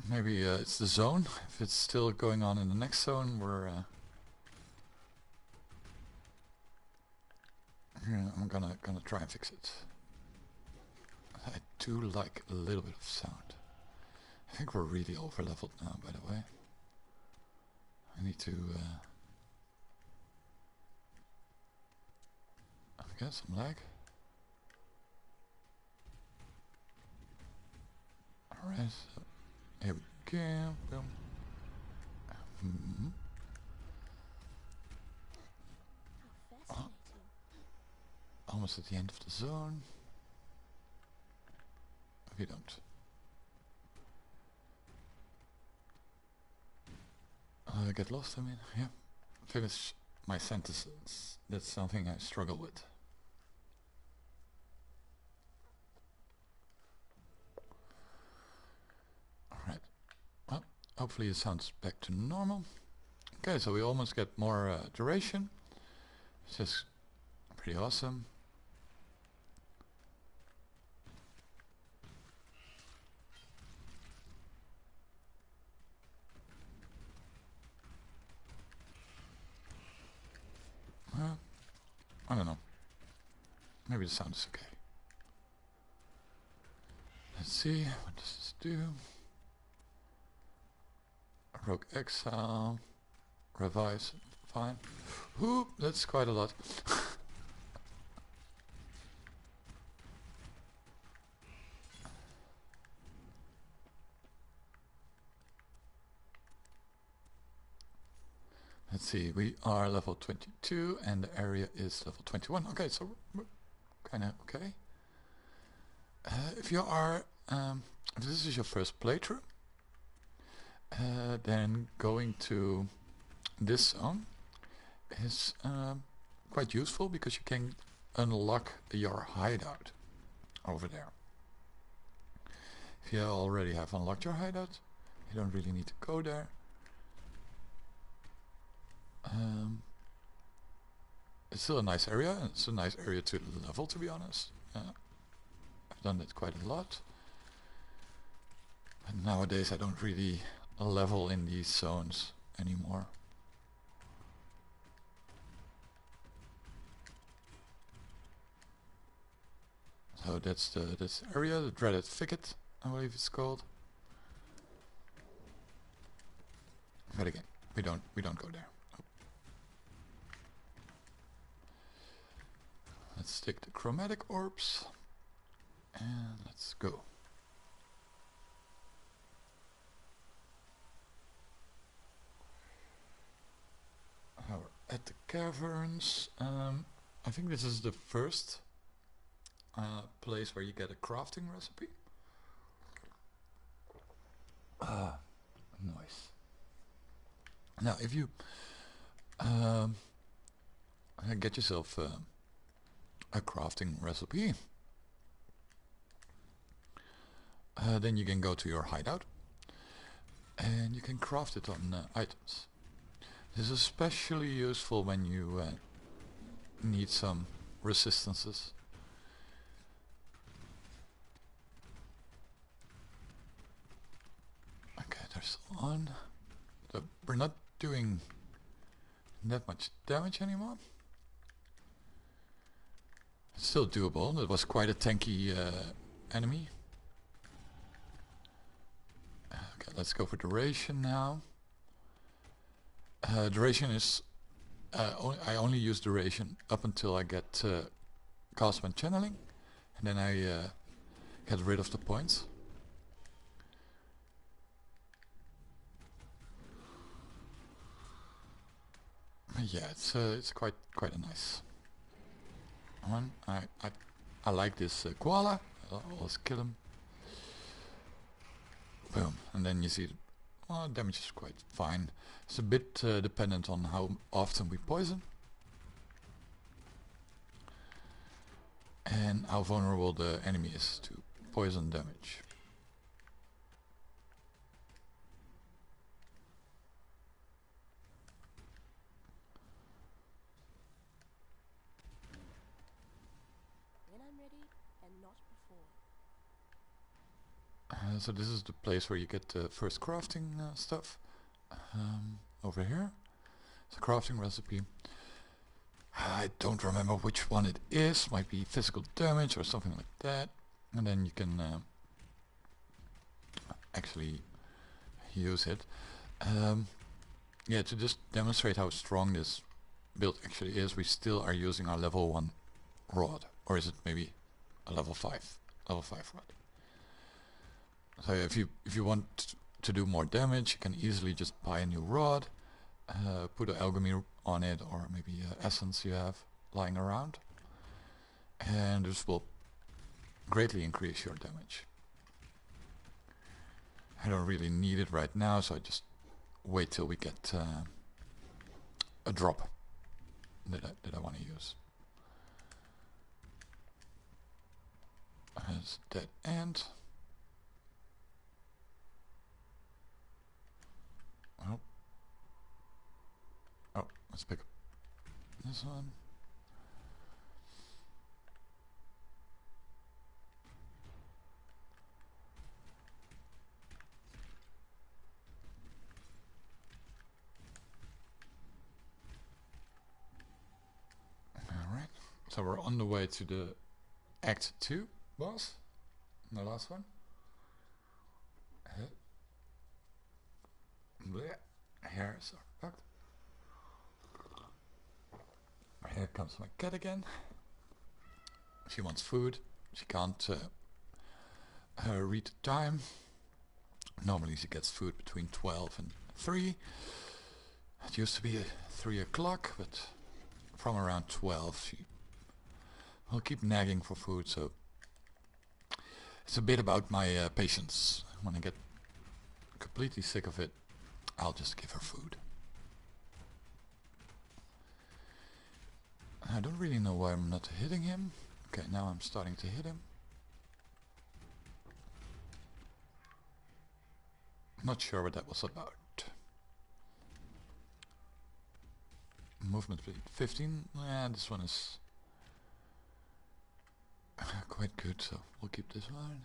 Maybe it's the zone. If it's still going on in the next zone, we're. Yeah, I'm gonna try and fix it. I do like a little bit of sound. I think we're really over leveled now, by the way. I need to get some lag. Alright, so here we go. Boom. How fascinating. Almost at the end of the zone. We don't. Get lost, I mean, yeah. Finish my sentences. That's something I struggle with. Alright. Well, hopefully it sounds back to normal. Okay, so we almost get more duration. It's just pretty awesome. I don't know. Maybe the sound is okay. Let's see, what does this do? Rogue Exile. Revise. Fine. Ooh, that's quite a lot. Let's see, we are level 22 and the area is level 21. Okay, so we're kind of okay. If you are, if this is your first playthrough, then going to this zone is quite useful because you can unlock your hideout over there. If you already have unlocked your hideout, you don't really need to go there. It's still a nice area, and it's a nice area to level, to be honest. I've done it quite a lot. But nowadays I don't really level in these zones anymore. So that's this area, the dreaded thicket, I believe it's called. But again, we don't go there. Let's take the chromatic orbs and let's go. We're at the caverns. I think this is the first place where you get a crafting recipe. Nice. Now, if you get yourself a crafting recipe, then you can go to your hideout and you can craft it on items. This is especially useful when you need some resistances. Okay, they're still on. So we're not doing that much damage anymore. It's still doable. That was quite a tanky enemy. Okay, let's go for duration now. Duration is I only use duration up until I get cast when channeling, and then I get rid of the points. Yeah, it's quite a nice one. I like this koala. Let's kill him. Boom, and then you see, well, damage is quite fine. It's a bit dependent on how often we poison and how vulnerable the enemy is to poison damage. When I'm ready, and not before. So this is the place where you get the first crafting stuff. Over here, it's a crafting recipe. I don't remember which one it is. Might be physical damage or something like that. And then you can actually use it. Yeah, to just demonstrate how strong this build actually is, we still are using our level 1 rod. Or is it maybe a level 5? Level 5 rod. So if you want to do more damage, you can easily just buy a new rod, put an alchemy on it, or maybe essence you have lying around, and this will greatly increase your damage. I don't really need it right now, so I just wait till we get a drop that I want to use. As dead end. Oh, let's pick up this one. Alright, so we're on the way to the Act 2 boss, the last one. Blech. Here is our fucked. Here comes my cat again. She wants food. She can't read the time. Normally she gets food between 12 and 3. It used to be 3 o'clock, but from around 12 she will keep nagging for food, so it's a bit about my patience. When I get completely sick of it, I'll just give her food. I don't really know why I'm not hitting him. Okay, now I'm starting to hit him. Not sure what that was about. Movement speed 15. Yeah, this one is quite good, so we'll keep this one.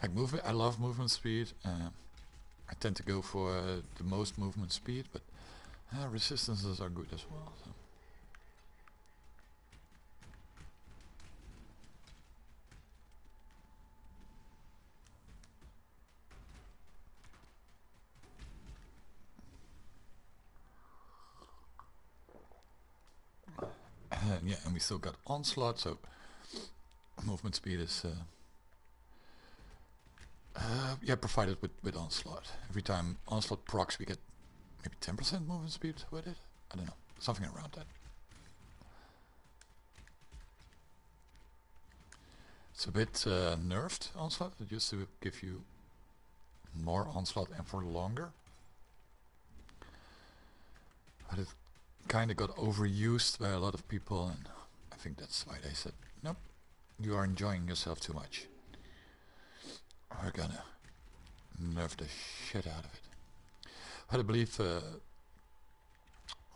Like I love movement speed. I tend to go for the most movement speed, but resistances are good as well. So. Yeah, and we still got onslaught, so movement speed is yeah, provided with onslaught. Every time onslaught procs, we get maybe 10% movement speed with it. I don't know, something around that. It's a bit nerfed, onslaught. It used to give you more onslaught and for longer, but it kind of got overused by a lot of people, and I think that's why they said, nope, you are enjoying yourself too much. We're gonna nerf the shit out of it. But I believe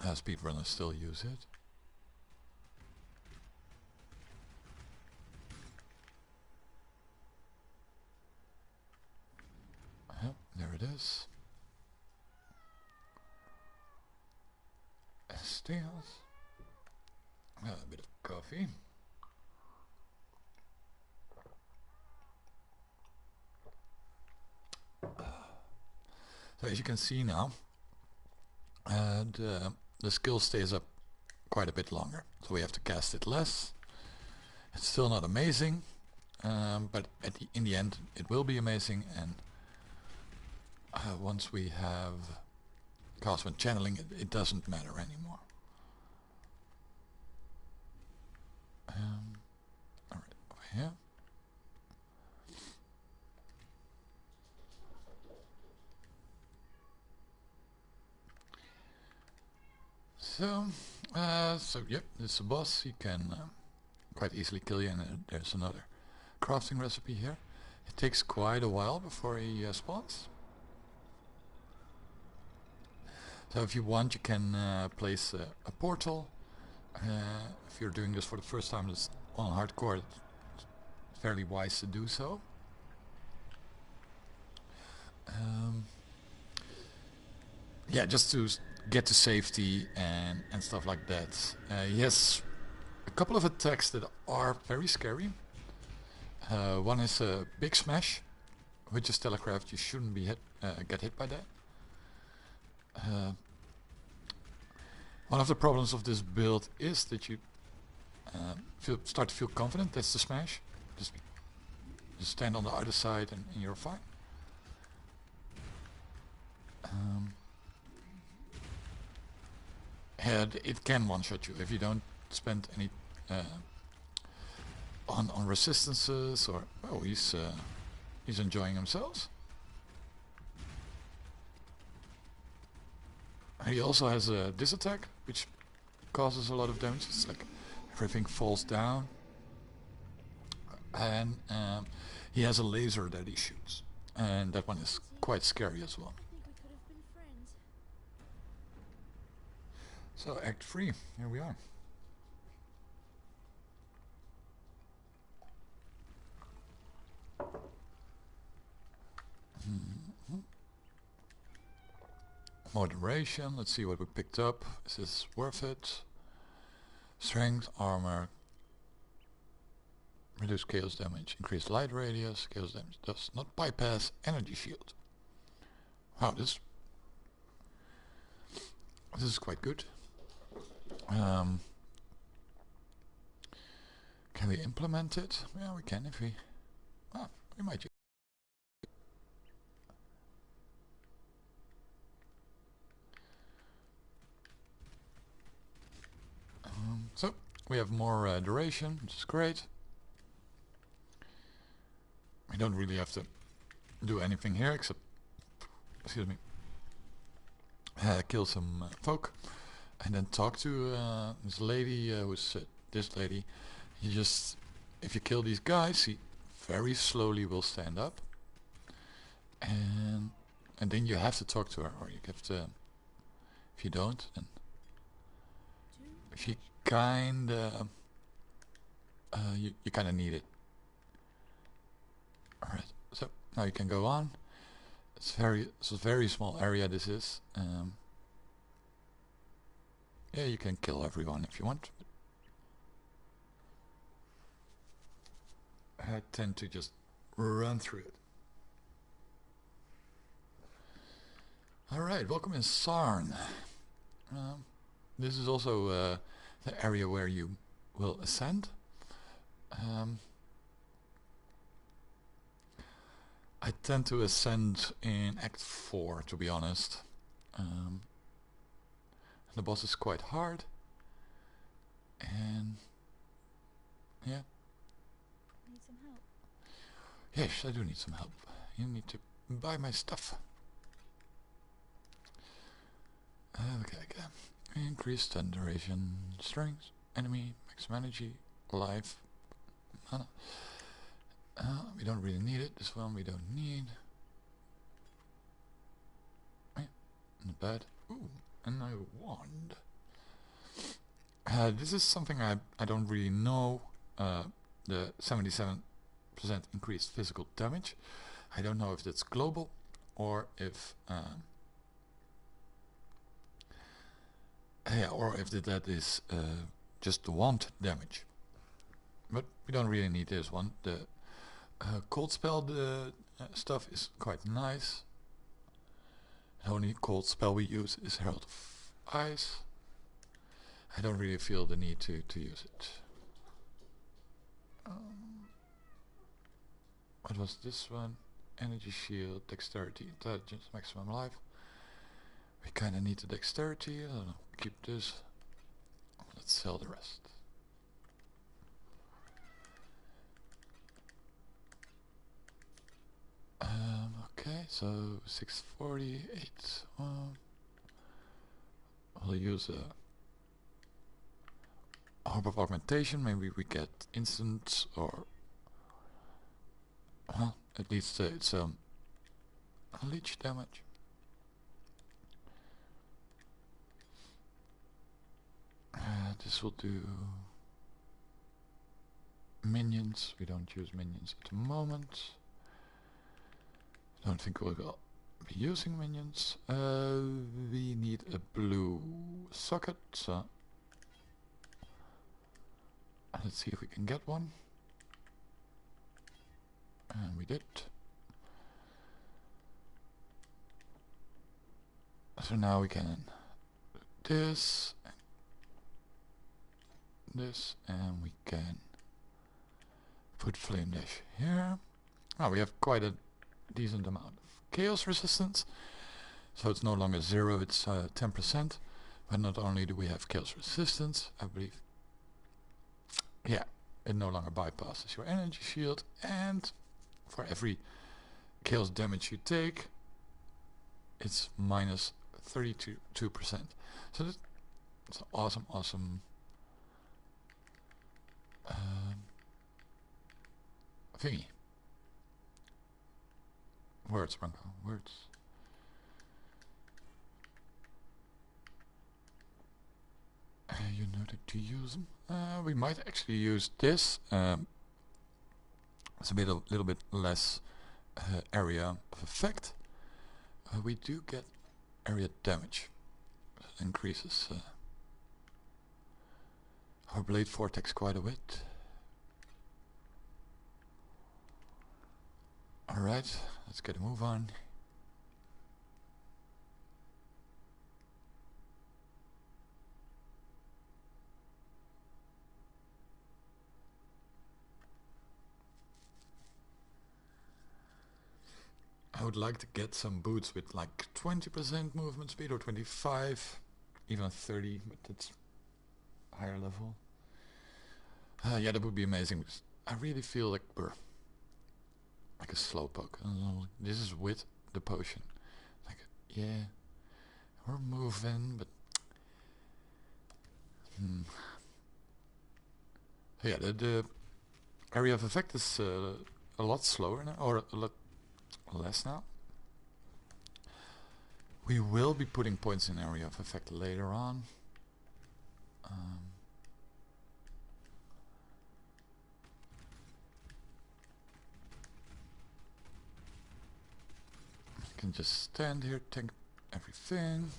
speedrunners still use it. Yep, there it is. Steals. A bit of coffee. So as you can see now, the skill stays up quite a bit longer. So we have to cast it less. It's still not amazing, but in the end it will be amazing. And once we have cast when channeling, it doesn't matter anymore. Alright, over here. So yep, this is a boss. He can quite easily kill you, and there's another crafting recipe here. It takes quite a while before he spawns. So if you want, you can place a portal. If you're doing this for the first time on hardcore, it's fairly wise to do so. Yeah, just to get to safety and stuff like that. He has a couple of attacks that are very scary. One is a big smash, which is telegraphed. You shouldn't be get hit by that. One of the problems of this build is that you start to feel confident. That's the smash. Just stand on the other side and you're fine. And it can one-shot you if you don't spend any on resistances or he's enjoying himself. He also has this attack, which causes a lot of damage. It's like everything falls down, and he has a laser that he shoots, and that one is quite scary as well. So Act 3, here we are. Moderation, let's see what we picked up. Is this worth it? Strength, armor, reduce chaos damage, increase light radius, chaos damage does not bypass energy shield. Wow, this is quite good. Can we implement it? Yeah, we can if we might. So we have more duration, which is great. We don't really have to do anything here except, excuse me, kill some folk, and then talk to this lady who's this lady. You just, if you kill these guys, he very slowly will stand up, and then you have to talk to her, or you have to. If you don't, then she kinda you kinda need it. Alright, so now you can go on. It's a very small area, this is. Yeah, you can kill everyone if you want. I tend to just run through it. Alright, welcome in Sarn. This is also the area where you will ascend. I tend to ascend in Act 4, to be honest. The boss is quite hard. And yeah. Need some help? Yes, I do need some help. You need to buy my stuff. Okay, again. Increased stun duration, strength, enemy, maximum energy, life, mana. We don't really need it. This one we don't need. Yeah, not bad. Ooh, and a wand. This is something I don't really know. The 77% increased physical damage. I don't know if that's global or if that is just the wand damage. But we don't really need this one. The cold spell stuff is quite nice. The only cold spell we use is Herald of Ice. I don't really feel the need to use it. What was this one? Energy Shield, Dexterity, Intelligence, Maximum Life. We kinda need the Dexterity. I don't know. Keep this. Let's sell the rest. Okay, so 648. I'll use a Orb of Augmentation. Maybe we get instant or well, at least it's leech damage. This will do minions. We don't use minions at the moment. Don't think we'll be using minions. We need a blue socket. So let's see if we can get one. And we did. So now we can do this, and we can put Flame Dash here. Oh, we have quite a decent amount of chaos resistance, so it's no longer 0, it's 10%. But not only do we have chaos resistance, I believe, yeah, it no longer bypasses your energy shield, and for every chaos damage you take, it's minus 32%. So that's an awesome thingy. Words, Branko, words. You know that to use them. We might actually use this. It's a little bit less area of effect. We do get area damage. That increases our blade vortex quite a bit. Alright, let's get a move on. I would like to get some boots with like 20% movement speed or 25, even 30, but it's higher level. Yeah, that would be amazing. I really feel like we're like a slowpoke. This is with the potion. Like, yeah, we're moving, but yeah, the area of effect is a lot slower now, or a lot less now. We will be putting points in area of effect later on. I can just stand here, tank everything.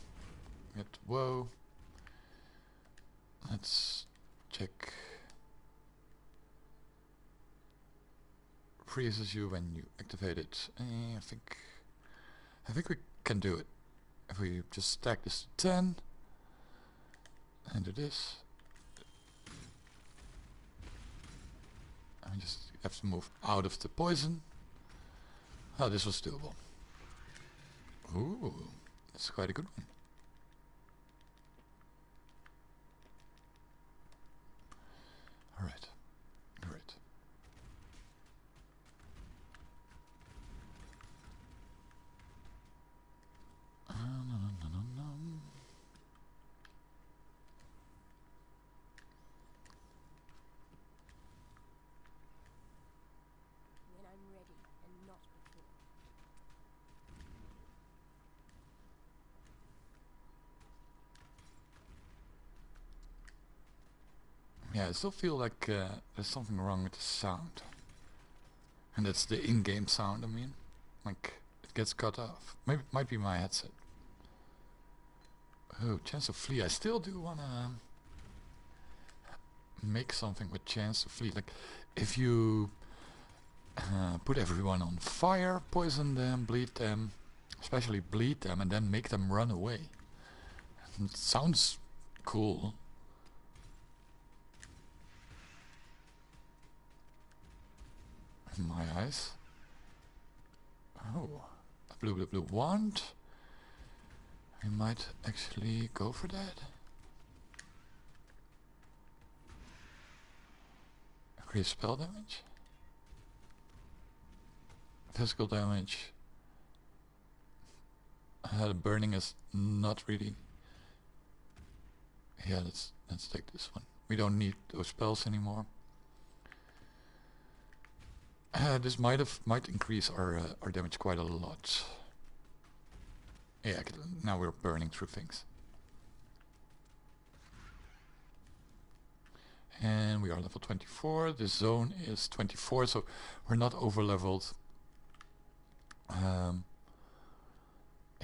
Get whoa. Let's check. Freezes you when you activate it. I think we can do it if we just stack this to 10 and do this. I just have to move out of the poison. Oh, this was doable. Ooh, that's quite a good one. Alright, great. When I'm ready and not before. Yeah, I still feel like there's something wrong with the sound. And that's the in-game sound, I mean. Like, it gets cut off. Maybe it might be my headset. Oh, chance to flee. I still do wanna make something with chance to flee. Like, if you put everyone on fire, poison them, bleed them, especially bleed them and then make them run away. It sounds cool. In my eyes. Oh, a blue wand. We might actually go for that. Increase spell damage. Physical damage. The burning is not really. Yeah, let's take this one. We don't need those spells anymore. This might increase our damage quite a lot. Yeah, now we're burning through things. And we are level 24. This zone is 24, so we're not over leveled.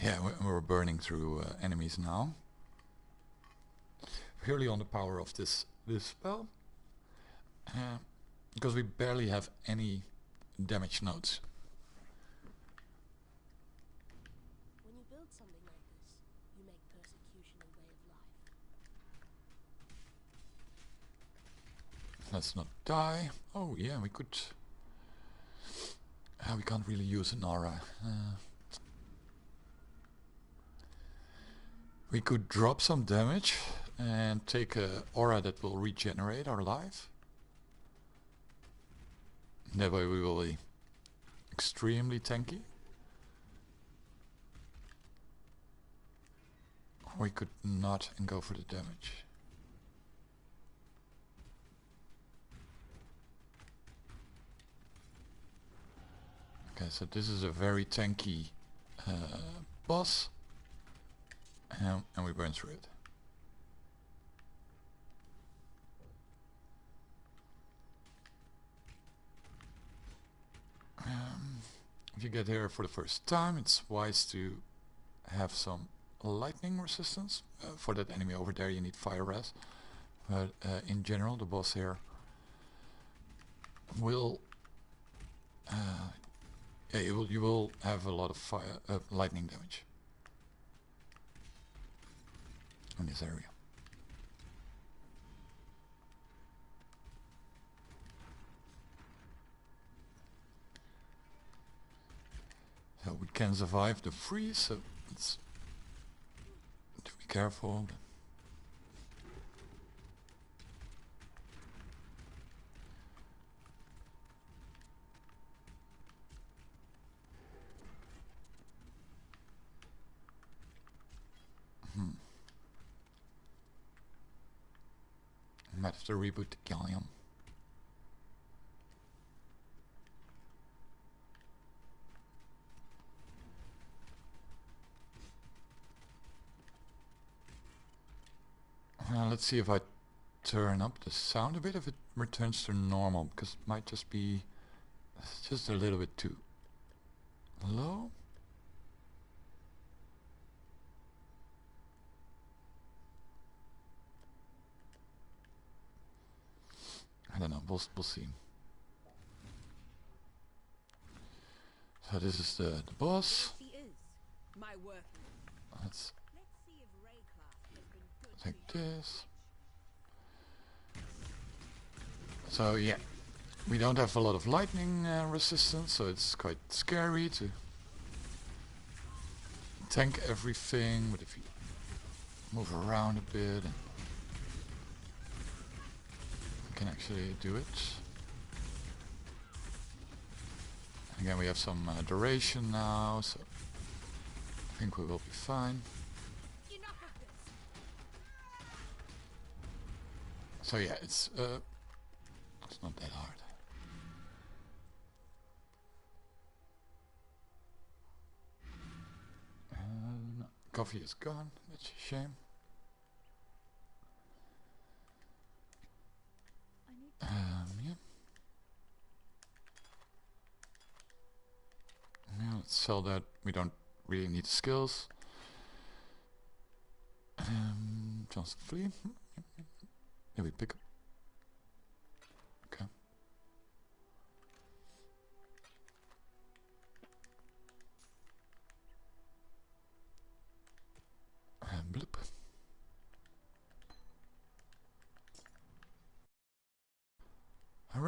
Yeah, we're burning through enemies now. Purely on the power of this spell. Because we barely have any damage nodes. When you build something like this, you make persecution a way of life. Let's not die. Oh yeah, we could. We can't really use an aura. We could drop some damage and take a aura that will regenerate our life. That way we will be extremely tanky. Or we could not and go for the damage. Okay, so this is a very tanky boss. And we burn through it. If you get here for the first time, it's wise to have some lightning resistance. For that enemy over there you need fire res. But in general the boss here will you will have a lot of fire lightning damage in this area. So we can survive the freeze, so it's to be careful. I might have to reboot the galleon. Let's see if I turn up the sound a bit, if it returns to normal, because it might just be just a little bit too low. I don't know, we'll see. So this is the boss. Let's take this. So yeah, we don't have a lot of lightning resistance, so it's quite scary to tank everything, but if you move around a bit, you can actually do it. Again, we have some duration now, so I think we will be fine. So yeah, it's not that hard. No, coffee is gone. That's a shame. Yeah. Yeah, let's sell that. We don't really need skills. Just flee. Yeah, we pick up. Okay.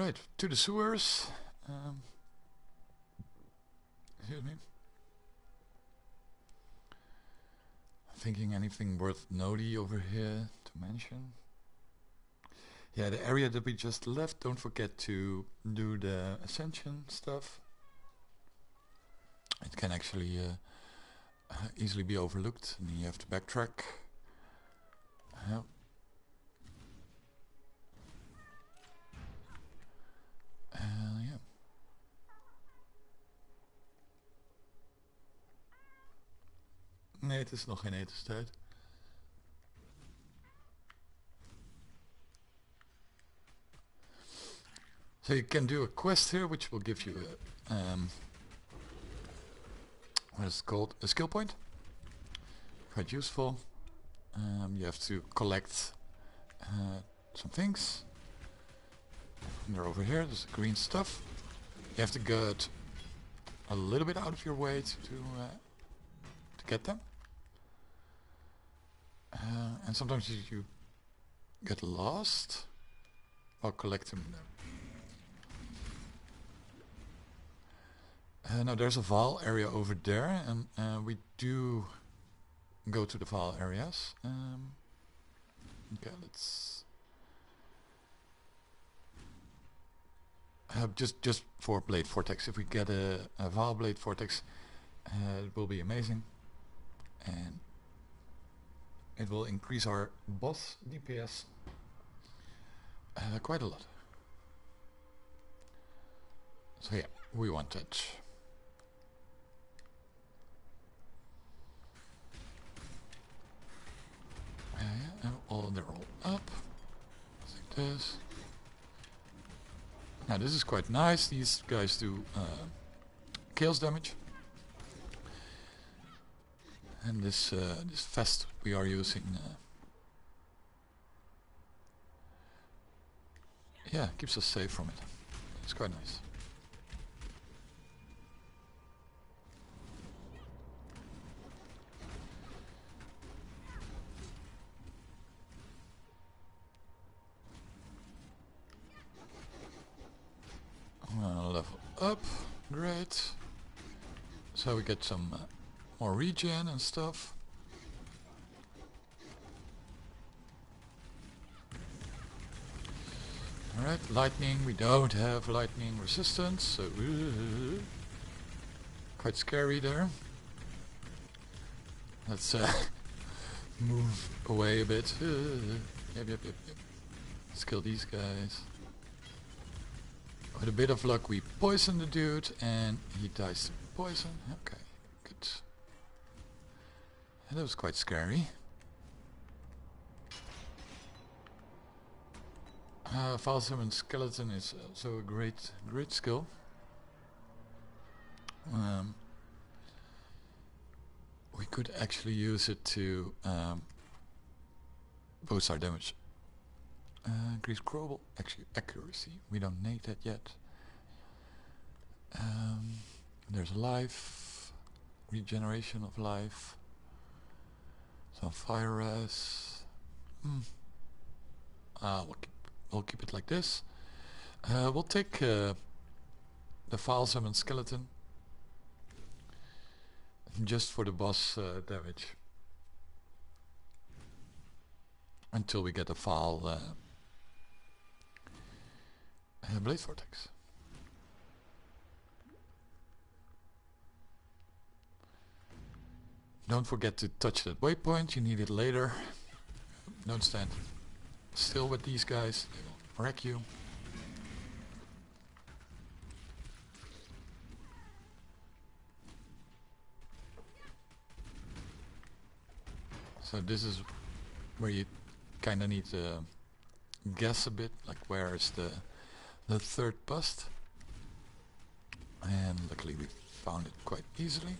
Alright, to the sewers. Excuse me. Thinking anything worth noting over here to mention. Yeah, the area that we just left, don't forget to do the ascension stuff. It can actually easily be overlooked, and you have to backtrack. Yeah. Yeah. Nee, het is nog geen etenstijd. So you can do a quest here, which will give you a, what is it called? A skill point. Quite useful. You have to collect some things. And they're over here. There's green stuff. You have to get a little bit out of your way to get them. And sometimes you get lost while collecting them. Now there's a Vaal area over there, and we do go to the Vaal areas. Okay, let's just for Blade Vortex. If we get a Vaal Blade Vortex, it will be amazing, and it will increase our boss DPS quite a lot. So yeah, we want that. Yeah, they're all up. Like this. Now this is quite nice. These guys do chaos damage. And this vest we are using, yeah, keeps us safe from it. It's quite nice. Level up, great. So we get some more regen and stuff. Alright, lightning, we don't have lightning resistance, so quite scary there. Let's move away a bit. Yep. Let's kill these guys. With a bit of luck we poison the dude and he dies to poison. Okay, good. And that was quite scary. Vaal Summon Skeleton is also a great skill. We could actually use it to boost our damage. Increase global accuracy. We don't need that yet. There's life, regeneration of life, some fire res. We'll keep it like this. We'll take the Vaal Summon Skeleton just for the boss damage until we get a Vaal Blade Vortex. Don't forget to touch that waypoint, you need it later. Don't stand still with these guys, they will wreck you. So this is where you kind of need to guess a bit, like where is the third bust, and luckily we found it quite easily.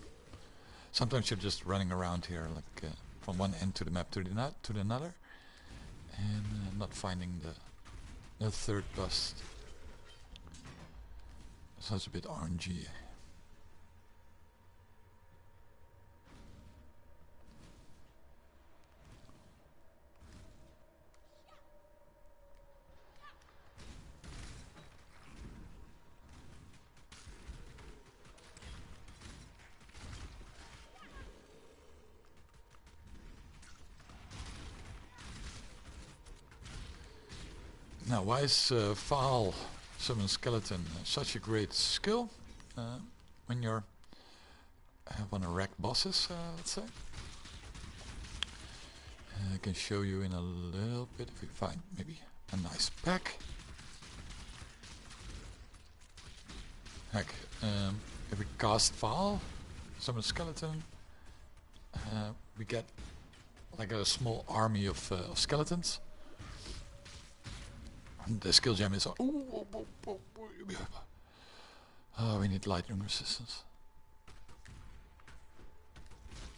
Sometimes you're just running around here like from one end to the map to the another, and not finding the third bust. So it's a bit RNG. Now, why is Vaal Summon Skeleton such a great skill when you're want to wreck bosses, let's say? I can show you in a little bit if we find maybe a nice pack. Heck, if we cast Vaal Summon Skeleton, we get like a small army of skeletons. And the skill gem is oh, we need lightning resistance.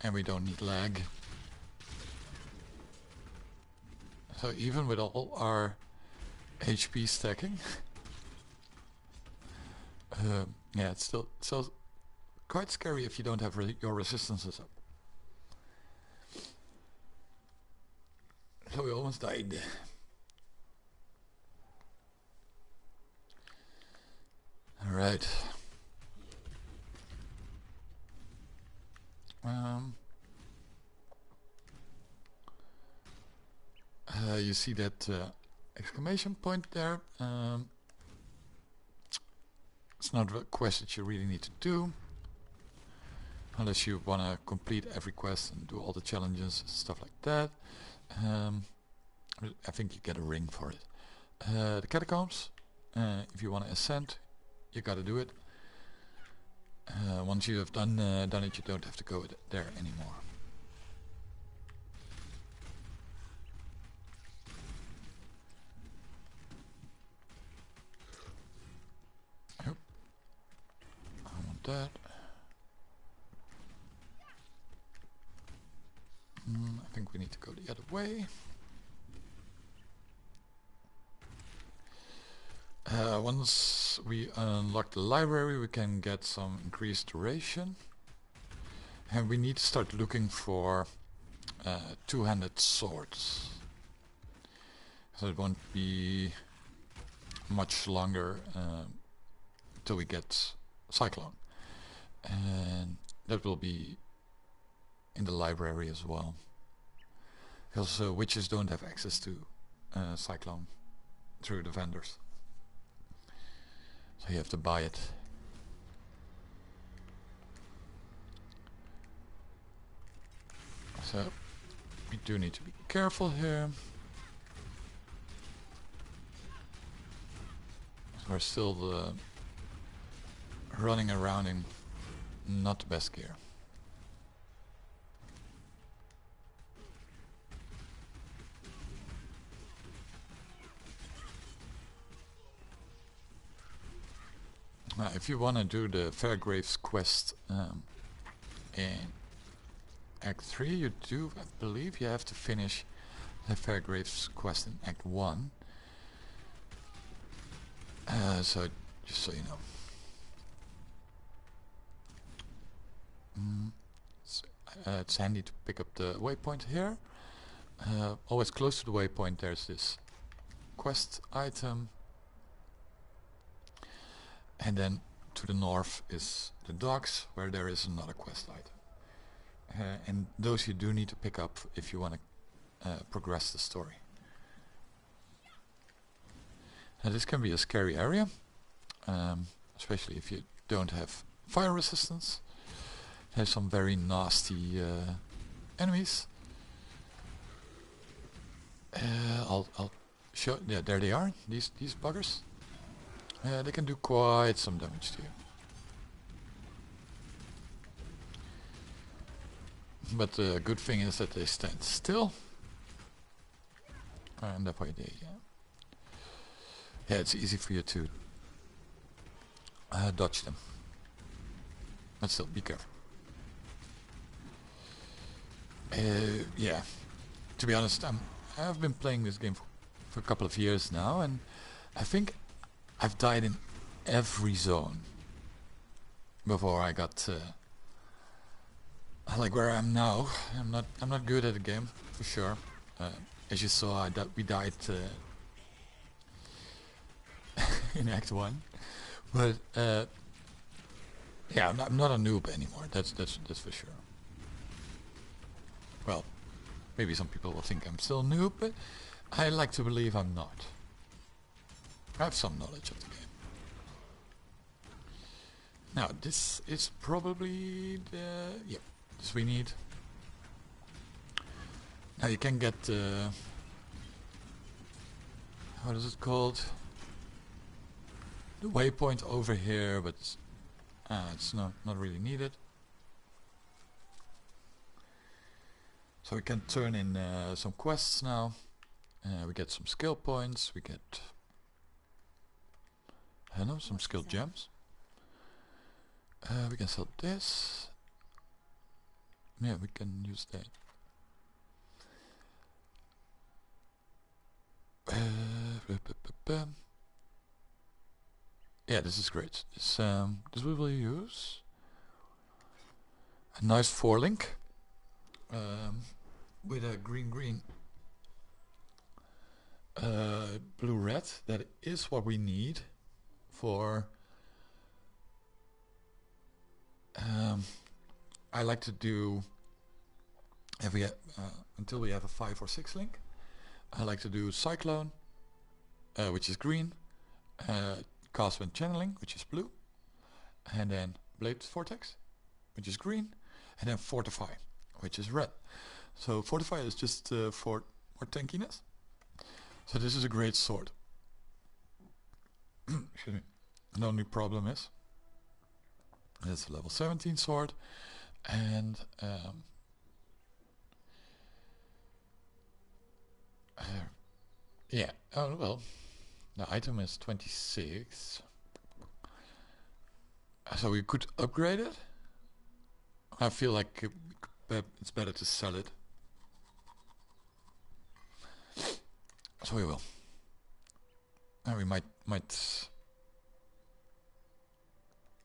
And we don't need lag. So even with all our HP stacking, yeah, it's still quite scary if you don't have your resistances up. So we almost died. Alright. You see that exclamation point there. It's not a quest that you really need to do. Unless you want to complete every quest and do all the challenges, stuff like that. I think you get a ring for it. The catacombs, if you want to ascend, you gotta do it. Once you have done it, you don't have to go there anymore. Yep. I want that. I think we need to go the other way. Once we unlock the library, we can get some increased duration. And we need to start looking for two-handed swords. So it won't be much longer till we get Cyclone. And that will be in the library as well. Because witches don't have access to Cyclone through the vendors. So you have to buy it. So we do need to be careful here. So we're still running around in not the best gear. Now, if you want to do the Fairgraves quest in Act 3, you do, I believe, you have to finish the Fairgraves quest in Act 1. So, just so you know. It's handy to pick up the waypoint here. Always close to the waypoint there's this quest item. And then to the north is the docks, where there is another quest item. And those you do need to pick up if you want to progress the story. Now this can be a scary area, especially if you don't have fire resistance. There's some very nasty enemies. I'll show. Yeah, there they are. These buggers. They can do quite some damage to you. But the good thing is that they stand still. And that way they... yeah, it's easy for you to dodge them. But still, be careful. Yeah, to be honest, I've been playing this game for a couple of years now, and I think I've died in every zone before I got like where I am now. I'm not good at the game for sure. As you saw, we died in Act 1, but yeah, I'm not a noob anymore. That's for sure. Well, maybe some people will think I'm still a noob, but I like to believe I'm not. I have some knowledge of the game. Now this is probably the this we need. Now you can get what is it called? The waypoint over here, but it's not really needed. So we can turn in some quests now. We get some skill points. We get some skill gems. We can sell this. Yeah, we can use that. Yeah, this is great. This we will use. A nice 4-link with a green blue red. That is what we need for. I like to do until we have a 5 or 6 link. I like to do Cyclone, which is green, Cast when Channeling, which is blue, and then Blade Vortex, which is green, and then Fortify, which is red. So Fortify is just for more tankiness. So this is a great sword. Excuse me. The only problem is it's a level 17 sword, and yeah. Oh well. The item is 26, so we could upgrade it. I feel like it's better to sell it, so we will. And we might make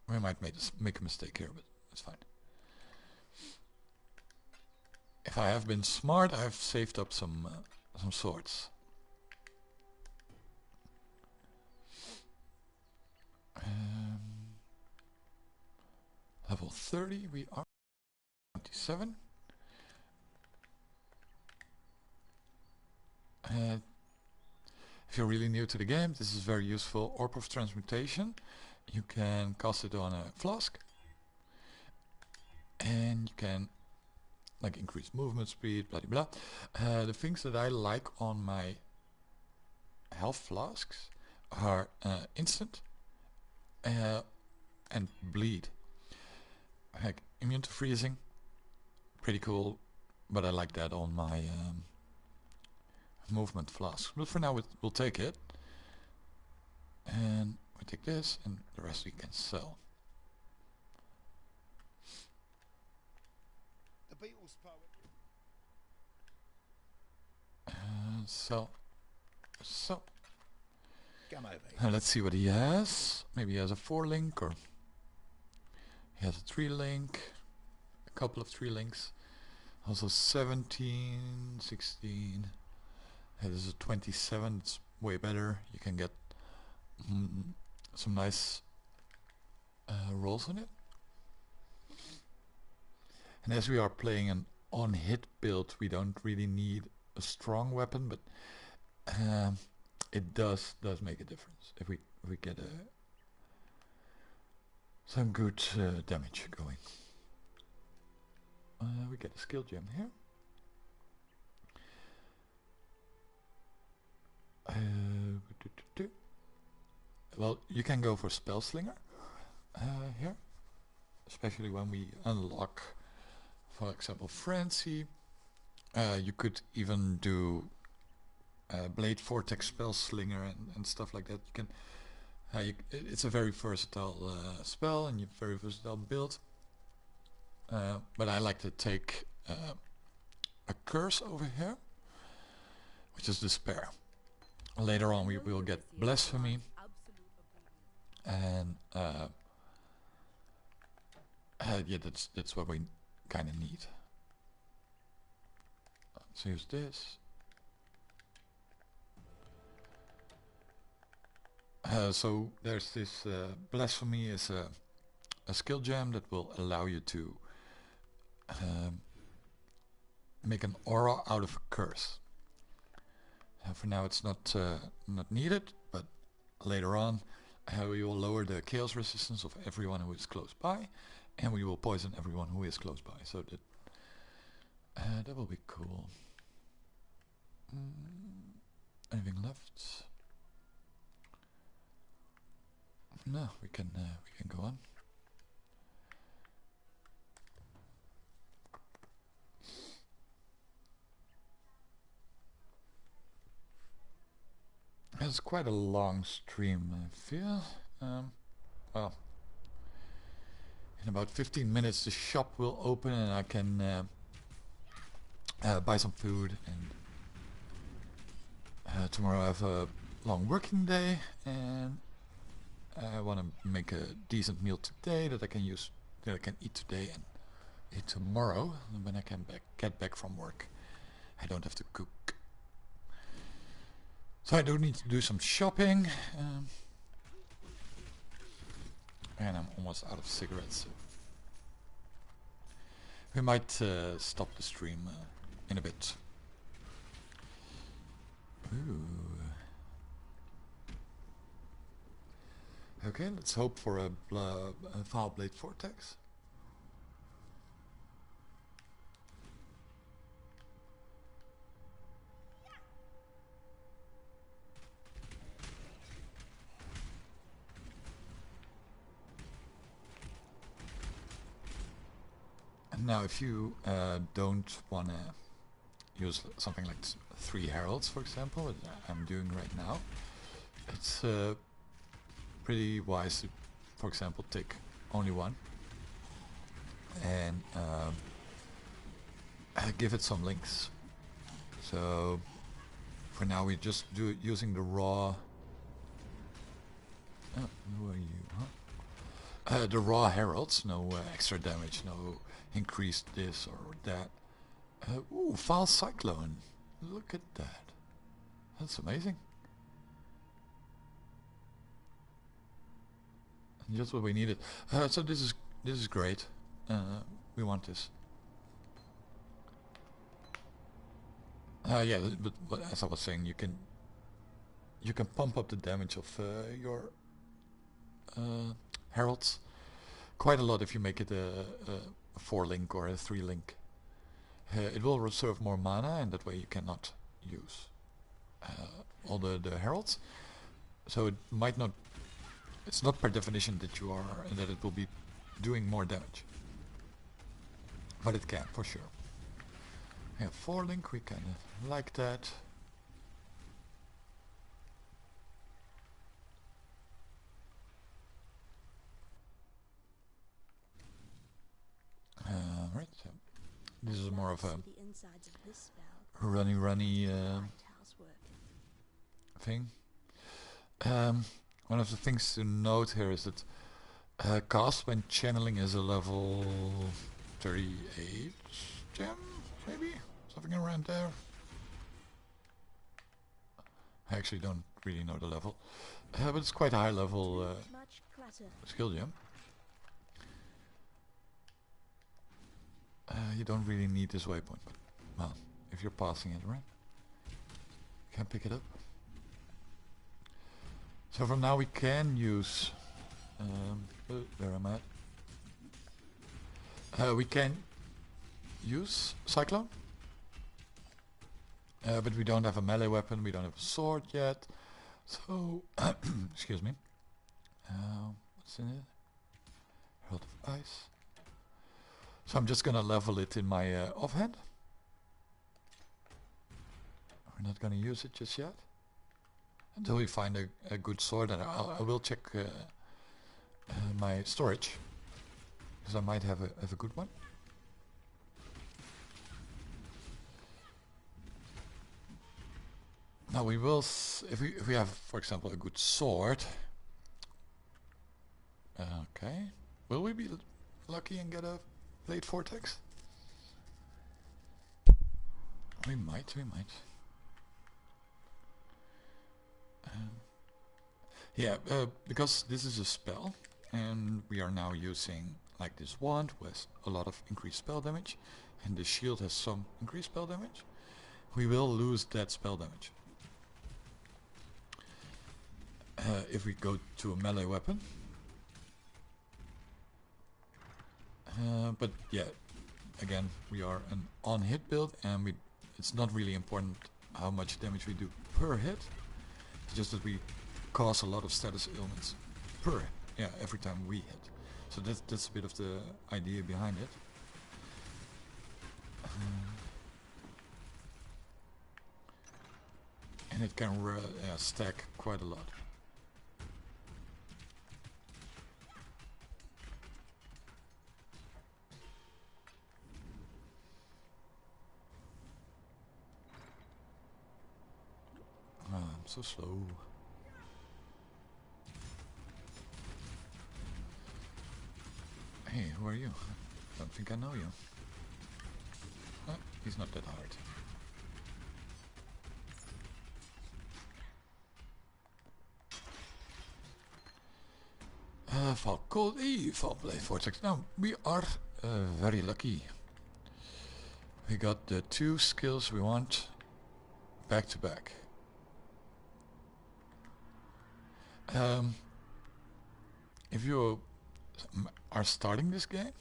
a mistake here, but it's fine. If I have been smart, I've saved up some swords. Level 30, we are 27. If you're really new to the game, this is very useful. Orb of Transmutation. You can cast it on a flask, and you can like increase movement speed, blah blah blah. The things that I like on my health flasks are instant and bleed. Like immune to freezing, pretty cool, but I like that on my movement flask. But for now we'll take it, and we take this, and the rest we can sell. The Beatles poet. So let's see what he has. Maybe he has a 4-link, or he has a 3-link, a couple of 3-links. Also 17, 16. Yeah, this is a 27. It's way better. You can get some nice rolls on it. And as we are playing an on-hit build, we don't really need a strong weapon, but it does make a difference if we get some good damage going. We get a skill gem here. Well, you can go for Spell Slinger here, especially when we unlock, for example, Frenzy. You could even do Blade Vortex Spell Slinger and stuff like that. You can. It's a very versatile spell, and a very versatile build. But I like to take a curse over here, which is Despair. Later on we will get Blasphemy, and yeah, that's what we kind of need. So use this. So there's this Blasphemy is a skill gem that will allow you to make an aura out of a curse. For now it's not needed, but later on, we will lower the chaos resistance of everyone who is close by, and we will poison everyone who is close by. So that will be cool. Anything left? No, we can go on. It's quite a long stream, I feel. Well, in about 15 minutes the shop will open and I can buy some food, and tomorrow I have a long working day, and I want to make a decent meal today that I can eat today and eat tomorrow when I can get back from work. I don't have to cook. So I do need to do some shopping, and I'm almost out of cigarettes. So we might stop the stream in a bit. Ooh. Okay, let's hope for a Foul Blade Vortex. And now if you don't want to use something like 3 heralds, for example, as I'm doing right now, it's pretty wise to, for example, take only one and give it some links. So for now we just do it using the raw. Oh, who are you? Huh? The raw heralds, no extra damage, no increased this or that. Ooh, Foul Cyclone! Look at that. That's amazing. Just what we needed. So this is great. We want this. Yeah, but as I was saying, you can pump up the damage of your heralds quite a lot if you make it a 4-link or a 3-link. It will reserve more mana, and that way you cannot use all the heralds. So it might not. It's not per definition that it will be doing more damage, but it can for sure. Yeah, 4-link, we kind of like that. Right, so this is more of a runny thing. One of the things to note here is that cast when channeling is a level 38 gem, maybe? Something around there. I actually don't really know the level, but it's quite a high level skill gem. You don't really need this waypoint, but well, if you're passing it, right? You can pick it up. So from now we can use where am I? We can use Cyclone, but we don't have a melee weapon, we don't have a sword yet. So excuse me. What's in it? Herald of Ice. So I'm just gonna level it in my offhand. We're not gonna use it just yet until we find a good sword, and I will check my storage, because I might have a good one. Now we will, if we have, for example, a good sword. Okay, will we be lucky and get a Blade Vortex? We might. Yeah, because this is a spell, and we are now using like this wand with a lot of increased spell damage, and the shield has some increased spell damage. We will lose that spell damage. if we go to a melee weapon. But yeah, again, we are an on-hit build, and it's not really important how much damage we do per hit. It's just that we cause a lot of status ailments every time we hit. So that's a bit of the idea behind it. And it can stack quite a lot. I'm so slow. Hey, who are you? Don't think I know you. Oh, he's not that hard. Fall Cold Fall Blade Vortex. Now, we are very lucky. We got the 2 skills we want back to back. If you are starting this game,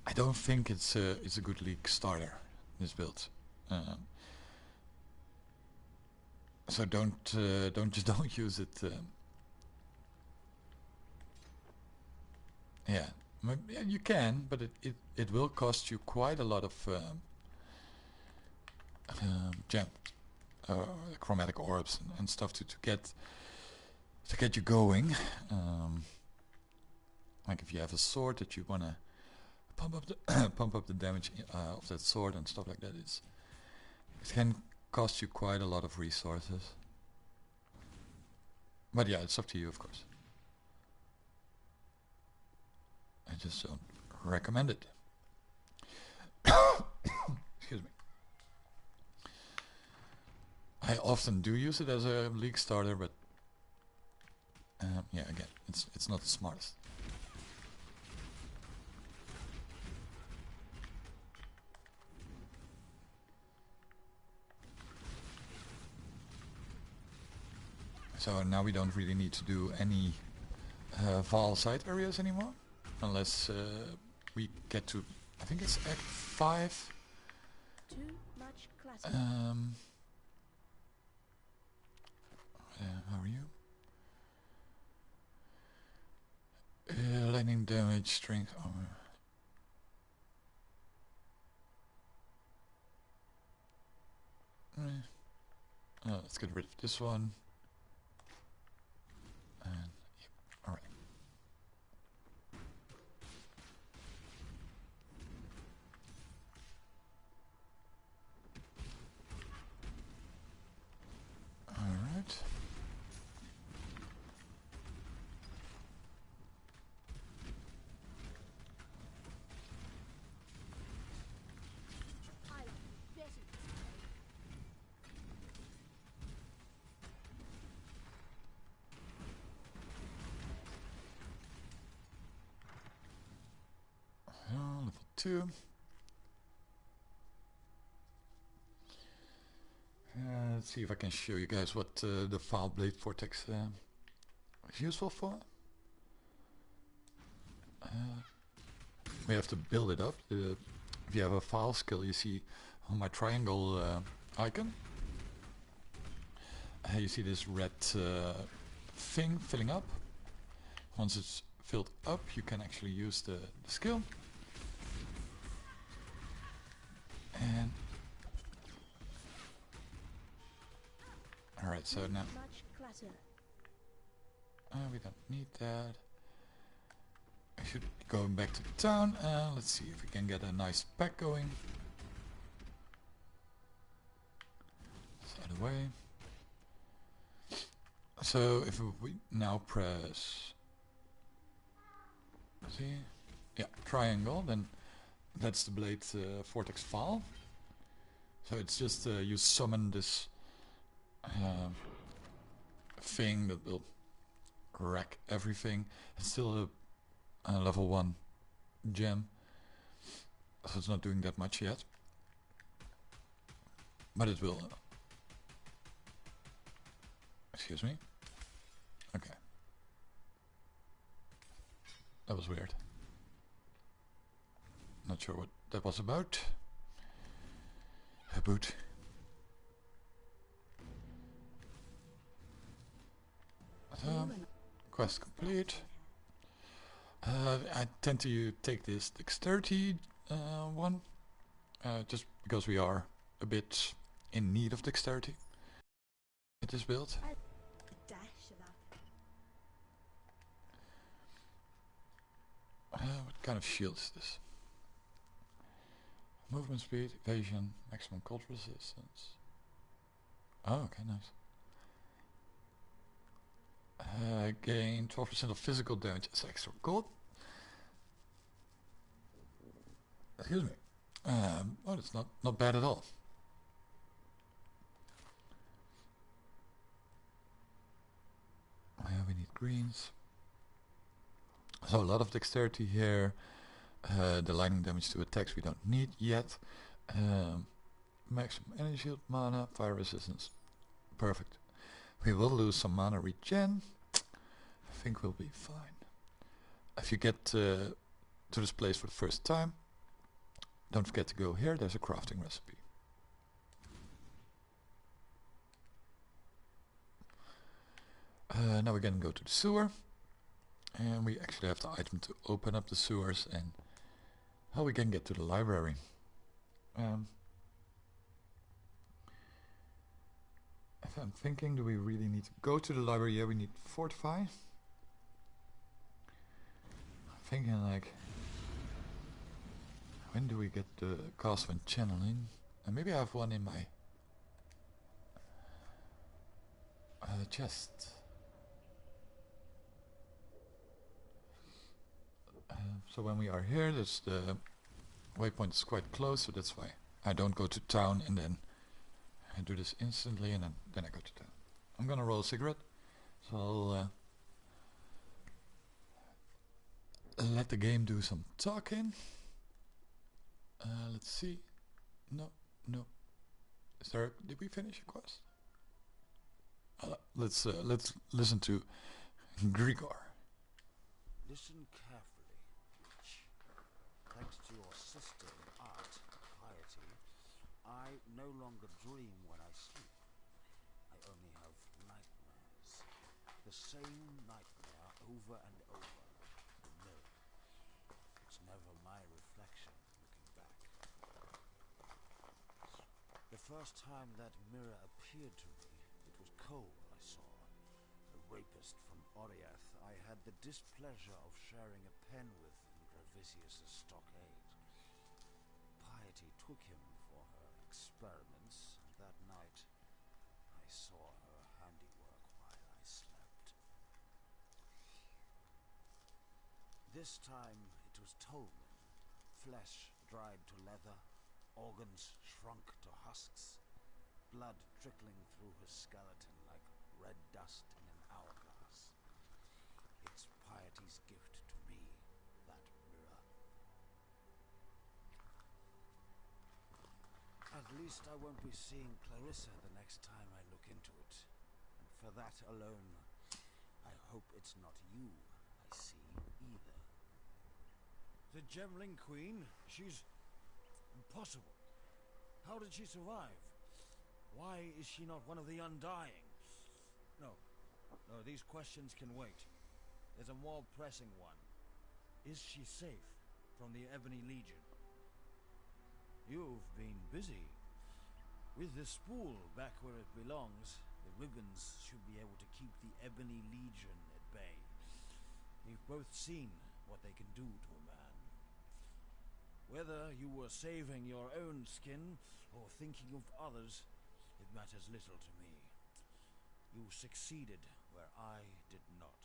I don't think it's a good league starter, this build. So don't use it. Yeah, you can, but it will cost you quite a lot of gems, chromatic orbs and stuff to get you going. Like if you have a sword that you wanna pump up the damage of that sword and stuff like that, it can cost you quite a lot of resources. But yeah, it's up to you, of course. I just don't recommend it. Excuse me. I often do use it as a league starter, but yeah, again, it's not the smartest. So now we don't really need to do any Vaal side areas anymore, unless we get to, I think it's Act 5. Too much clutter. How are you? Lightning damage, strength, armor. Let's get rid of this one. And yep, all right. All right. Level 2. Let's see if I can show you guys what the Vaal Blade Vortex is useful for. We have to build it up. If you have a Vaal skill, you see on my triangle icon, you see this red thing filling up. Once it's filled up, you can actually use the skill. And alright, so now we don't need that. I should go back to the town. Let's see if we can get a nice pack going. It's out of the way. So if we now press, see, yeah, triangle, then that's the Blade Vortex Vaal. So it's just you summon this thing that will wreck everything. It's still a level 1 gem, so it's not doing that much yet, but it will. Excuse me. Okay. That was weird. Not sure what that was about. A boot. Quest complete. I tend to take this dexterity one, just because we are a bit in need of dexterity with this build. What kind of shield is this? Movement speed, evasion, maximum cold resistance. Oh, okay, nice. Gain 12% of physical damage as extra gold. Excuse me. Oh, that's not bad at all. We need greens. So a lot of dexterity here. The lightning damage to attacks we don't need yet. Maximum energy shield, mana, fire resistance. Perfect. We will lose some mana regen. I think we'll be fine. If you get to this place for the first time, don't forget to go here. There's a crafting recipe. Now we're gonna go to the sewer. And we actually have the item to open up the sewers, and how we can get to the library. If I'm thinking, do we really need to go to the library? Yeah, we need fortify. I'm thinking like, when do we get the cast when channeling? And maybe I have one in my chest. So when we are here, the waypoint is quite close, so that's why I don't go to town and then I do this instantly and then I go to town. I'm gonna roll a cigarette, so I'll let the game do some talking. Let's see. No. Is there? Did we finish a quest? Let's listen to Grigor. Listen carefully. Thanks to your sister in art, Piety, I no longer dream when I sleep. I only have nightmares. The same nightmare over and over. No. It's never my reflection looking back. The first time that mirror appeared to me, it was Cole I saw. A rapist from Oriath I had the displeasure of sharing a pen with in Gravisius' stockade. Piety took him for her experiments, and that night I saw her handiwork while I slept. This time it was Tolman, flesh dried to leather, organs shrunk to husks, blood trickling through his skeleton like red dust in an hourglass. It's Piety's gift to me, that mirror. At least I won't be seeing Clarissa the next time I look into it. And for that alone, I hope it's not you I see either. The Gemling Queen? She's impossible. How did she survive? Why is she not one of the Undying? No, these questions can wait. There's a more pressing one. Is she safe from the Ebony Legion? You've been busy. With the spool back where it belongs, the ribbons should be able to keep the Ebony Legion at bay. We've both seen what they can do to a man. Whether you were saving your own skin or thinking of others, it matters little to me. You succeeded where I did not.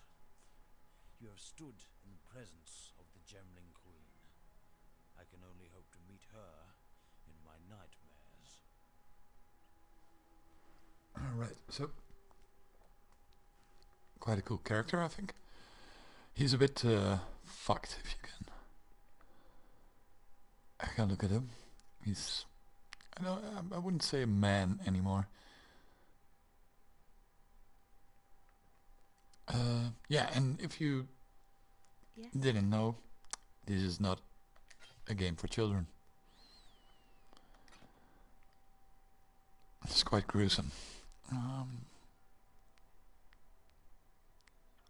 You have stood in the presence of the Gemling Queen. I can only hope to meet her in my nightmares. Alright, so quite a cool character, I think. He's a bit fucked, if you can. I can look at him. He's, I wouldn't say a man anymore. Yeah, and if you didn't know, this is not a game for children. It's quite gruesome.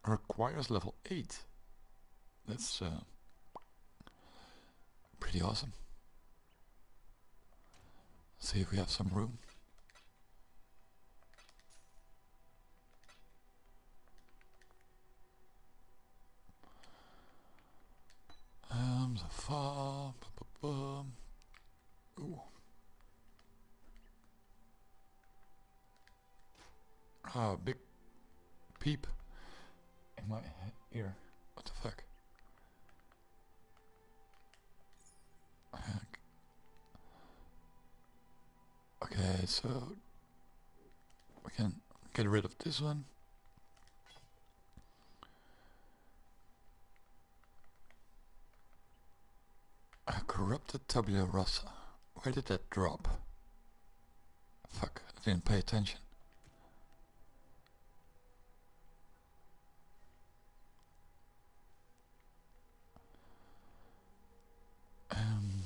Requires level 8. That's pretty awesome. See if we have some room. So far. Ooh. Ah, big peep in my ear. What the fuck? Okay, so we can get rid of this one. Corrupted tabula rasa. Where did that drop? Fuck, I didn't pay attention.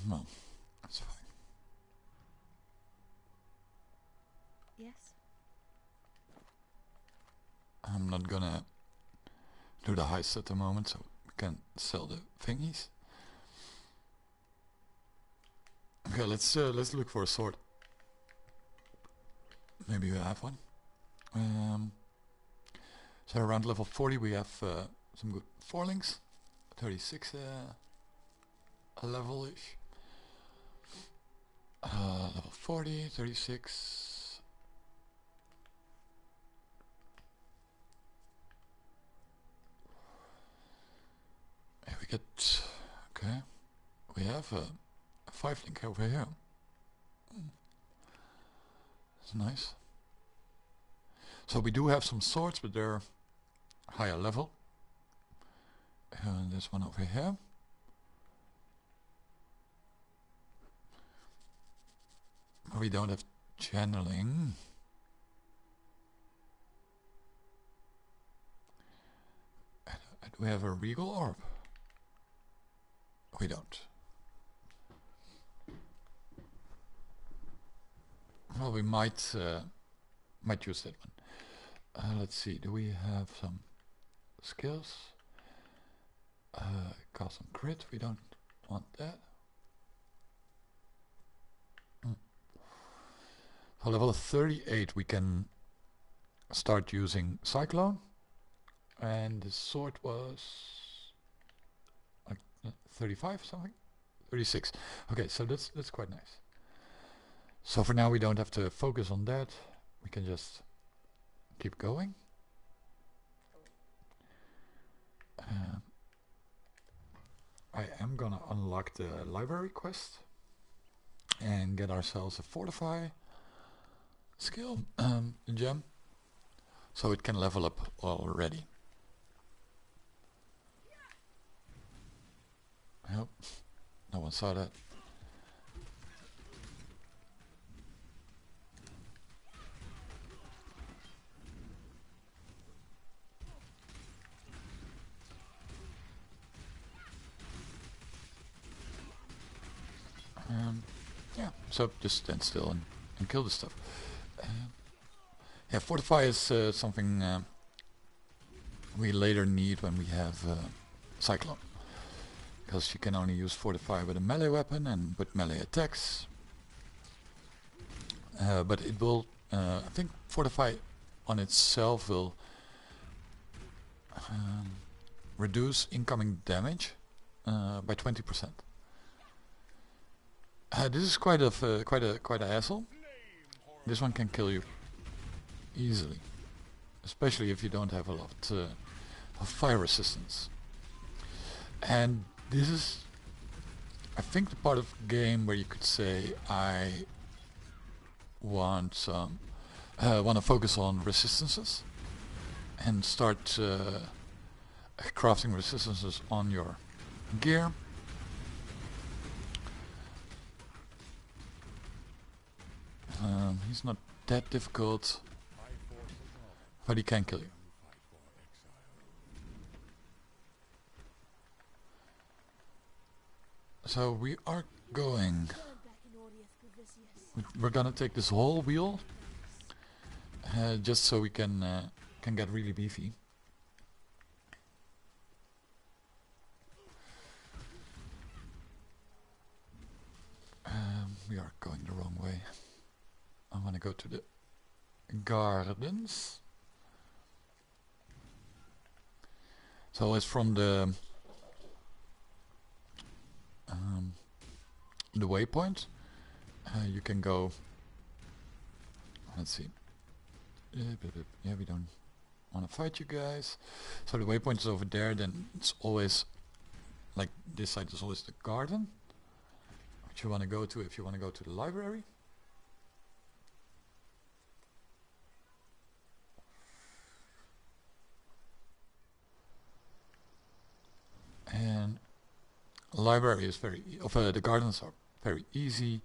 No, that's fine. Yes? I'm not gonna do the heist at the moment, so we can sell the thingies. Okay, let's look for a sword. Maybe we have one. So around level 40 we have some good forlings. 36 a level-ish. Level 40, 36. Here we get, okay, we have a 5 link over here. That's nice. So we do have some swords, but they're higher level. There's one over here. We don't have channeling. Do we have a regal orb? We don't. Well, we might use that one. Let's see. Do we have some skills? Cast some crit. We don't want that. So level 38 we can start using Cyclone, and the sword was like 35 something, 36. Okay, so that's quite nice. So for now we don't have to focus on that. We can just keep going. I am gonna unlock the library quest and get ourselves a fortify skill gem, so it can level up already. I hope no one saw that. Yeah, so just stand still and kill the stuff. Yeah, fortify is something we later need when we have Cyclone, because you can only use fortify with a melee weapon and with melee attacks. But it will, I think fortify on itself will reduce incoming damage by 20%. This is quite a hassle. This one can kill you easily, especially if you don't have a lot of fire resistance. And this is, I think, the part of the game where you could say I want to focus on resistances and start crafting resistances on your gear. He's not that difficult, but he can kill you. So we are going. We're gonna take this whole wheel, just so we can get really beefy. We are going the wrong way. I want to go to the gardens. So it's from the waypoint. You can go. Let's see. Yeah, we don't want to fight you guys. So the waypoint is over there. Then it's always like this side is always the garden, which you want to go to if you want to go to the library. And library is very. The gardens are very easy.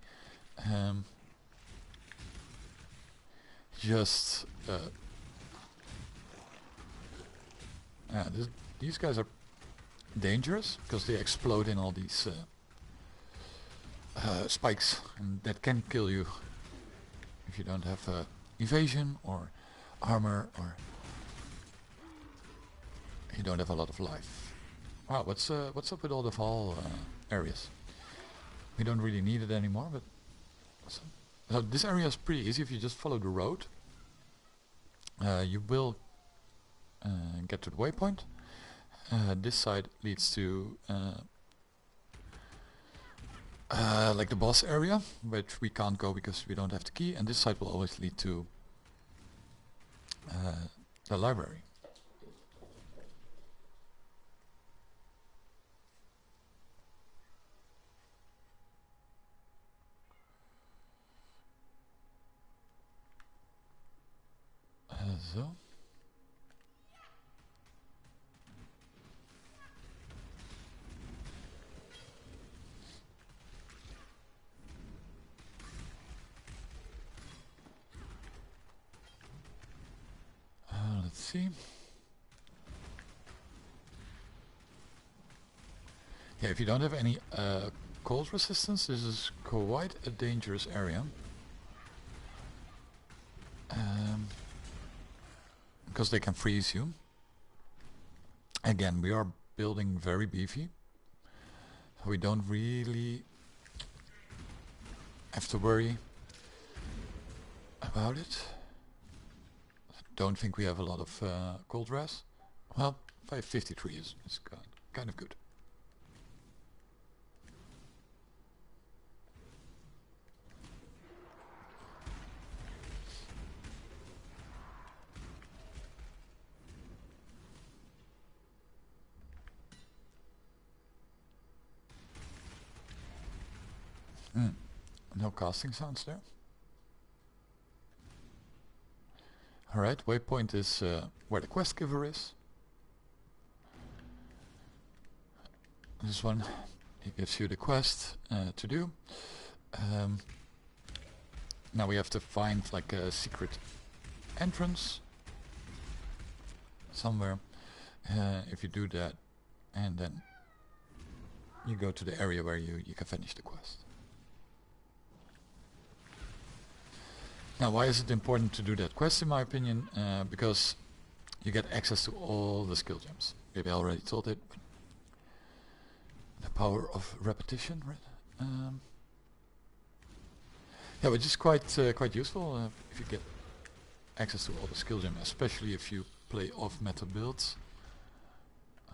Just these guys are dangerous because they explode in all these spikes, and that can kill you if you don't have evasion or armor, or you don't have a lot of life. Wow, what's up with all the fall areas? We don't really need it anymore, but so this area is pretty easy if you just follow the road. You will get to the waypoint. This side leads to like the boss area, which we can't go because we don't have the key, and this side will always lead to the library. So. Let's see. Yeah, if you don't have any cold resistance, this is quite a dangerous area. Because they can freeze you. Again, we are building very beefy. We don't really have to worry about it. Don't think we have a lot of cold res. Well, 553 is kind of good. No casting sounds there. Alright, waypoint is where the quest giver is. This one, it gives you the quest to do. Now we have to find like a secret entrance somewhere. If you do that, and then you go to the area where you can finish the quest. Now, why is it important to do that quest, in my opinion? Because you get access to all the skill gems. Maybe I already told it, but the power of repetition, right? Yeah, which is quite useful if you get access to all the skill gems, especially if you play off-meta builds.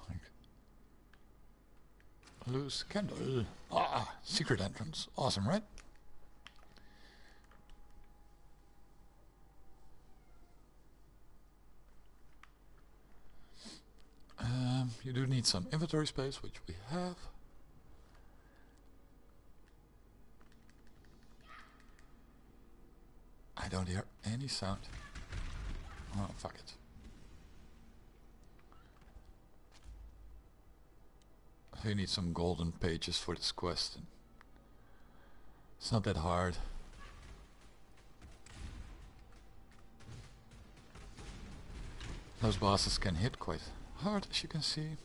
Like loose candle. Ah, secret entrance. Awesome, right? You do need some inventory space, which we have. I don't hear any sound. Oh, fuck it. So you need some golden pages for this quest. It's not that hard. Those bosses can hit quite hard, as you can see.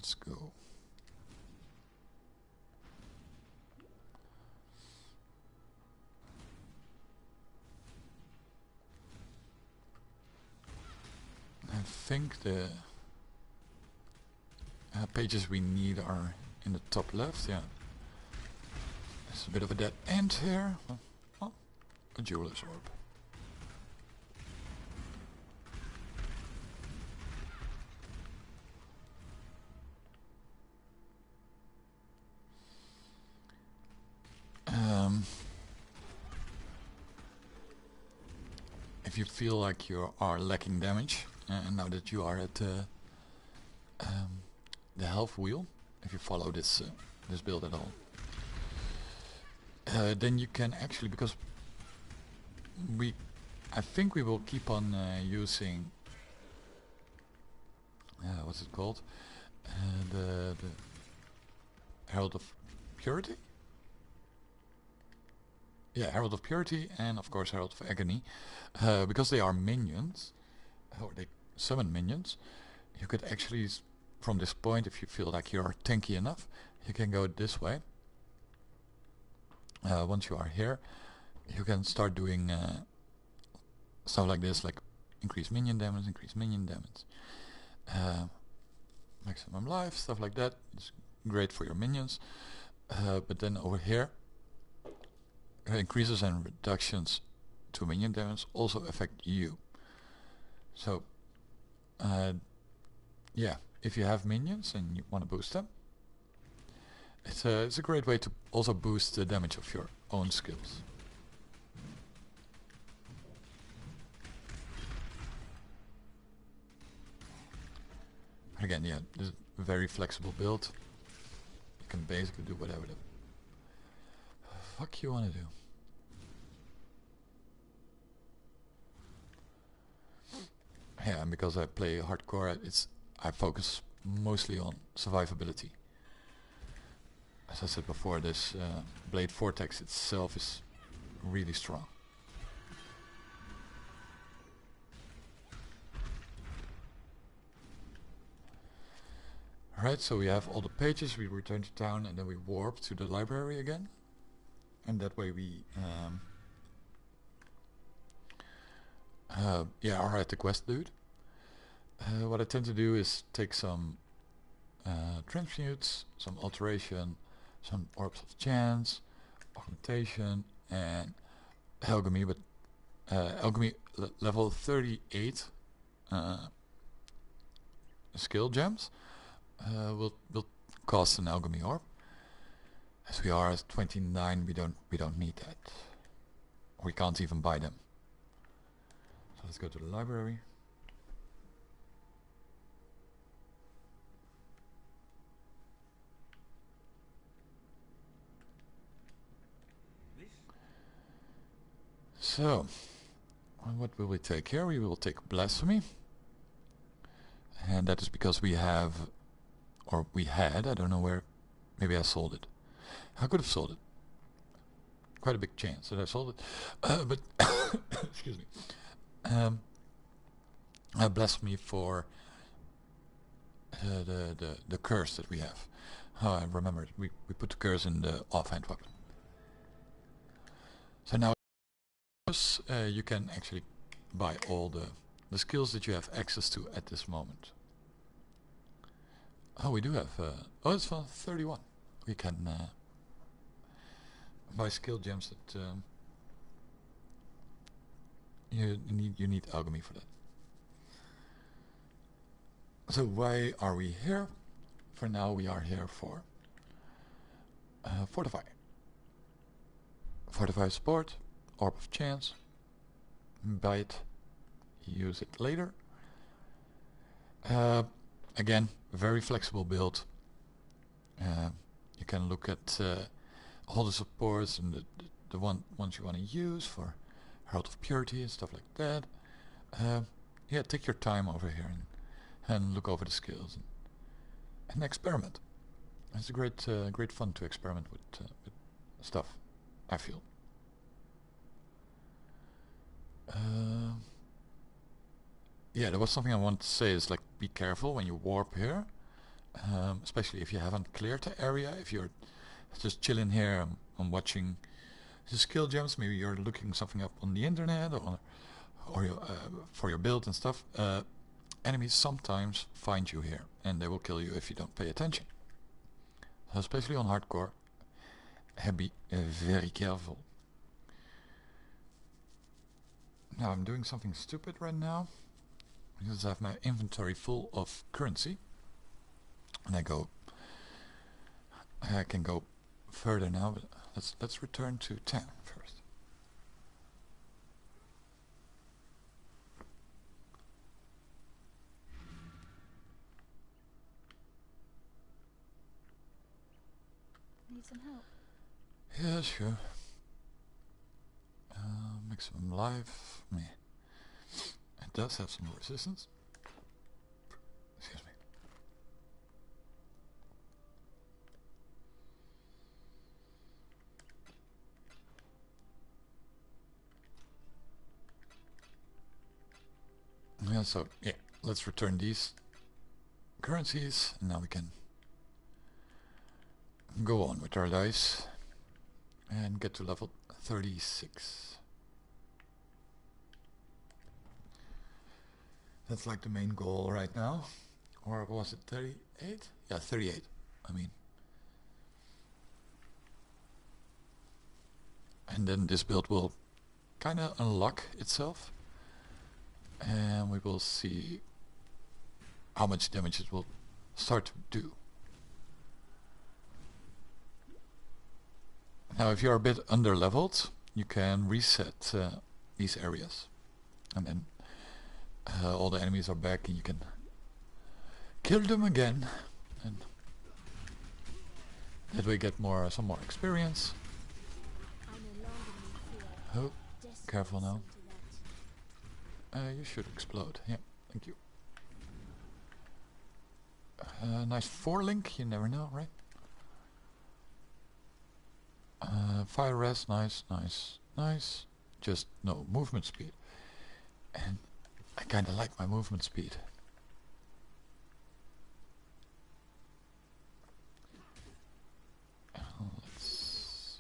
let's go. I think the pages we need are in the top left. Yeah, there's a bit of a dead end here. Oh, a jeweler's orb. If you feel like you are lacking damage, and now that you are at the health wheel, if you follow this this build at all, then you can actually, because I think we will keep on using what's it called, the Herald of Purity. Yeah, Herald of Purity and of course Herald of Agony, because they are minions, or they summon minions. You could actually, from this point, if you feel like you are tanky enough, you can go this way. Once you are here, you can start doing stuff like this, like increase minion damage, maximum life, stuff like that. It's great for your minions. But then over here, increases and reductions to minion damage also affect you. So yeah, if you have minions and you want to boost them, it's a great way to also boost the damage of your own skills. Again, yeah, this is a very flexible build. You can basically do whatever the fuck you want to do. Yeah, and because I play hardcore, I focus mostly on survivability. As I said before, this Blade Vortex itself is really strong. Alright, so we have all the pages, we return to town and then we warp to the library again. And that way we are at the quest dude. What I tend to do is take some transmutes, some alteration, some orbs of chance, augmentation, and alchemy. But alchemy level 38 skill gems will cost an alchemy orb. As we are at 29, we don't need that. We can't even buy them. So let's go to the library. So, what will we take here? We will take Blasphemy. And that is because we have, or we had, I don't know where, maybe I sold it. I could have sold it. Quite a big chance that I sold it. But, excuse me. Blasphemy for the curse that we have. Oh, I remember it. We put the curse in the offhand weapon. So now you can actually buy all the skills that you have access to at this moment. Oh, we do have oh, it's for 31. We can buy skill gems that you need alchemy for that. So why are we here? For now we are here for Fortify. Fortify support, Orb of Chance, buy it, use it later. Again, very flexible build. You can look at all the supports and the ones you want to use for Herald of Purity and stuff like that. Yeah, take your time over here and look over the skills and experiment. It's a great fun to experiment with stuff, I feel. Yeah, there was something I wanted to say, is like, be careful when you warp here. especially if you haven't cleared the area, if you're just chilling here and watching the skill gems, maybe you're looking something up on the internet or for your build and stuff, enemies sometimes find you here and they will kill you if you don't pay attention. So especially on hardcore, be very careful. Now I'm doing something stupid right now because I have my inventory full of currency, and I can go further now, but let's return to 10 first. Need some help? Yeah, sure. Maximum life. Meh. It does have some resistance. Excuse me. Yeah, so yeah, let's return these currencies, and now we can go on with our dice and get to level 36. That's like the main goal right now. Or was it 38? Yeah, 38. I mean. And then this build will kind of unlock itself. And we will see how much damage it will start to do. Now if you're a bit under leveled, you can reset these areas. And then all the enemies are back and you can kill them again, and that way get some more experience. Oh, careful now. You should explode. Yeah, thank you. Nice 4-link, you never know, right? Fire res, nice, nice, nice. Just no movement speed. And I kinda like my movement speed. Let's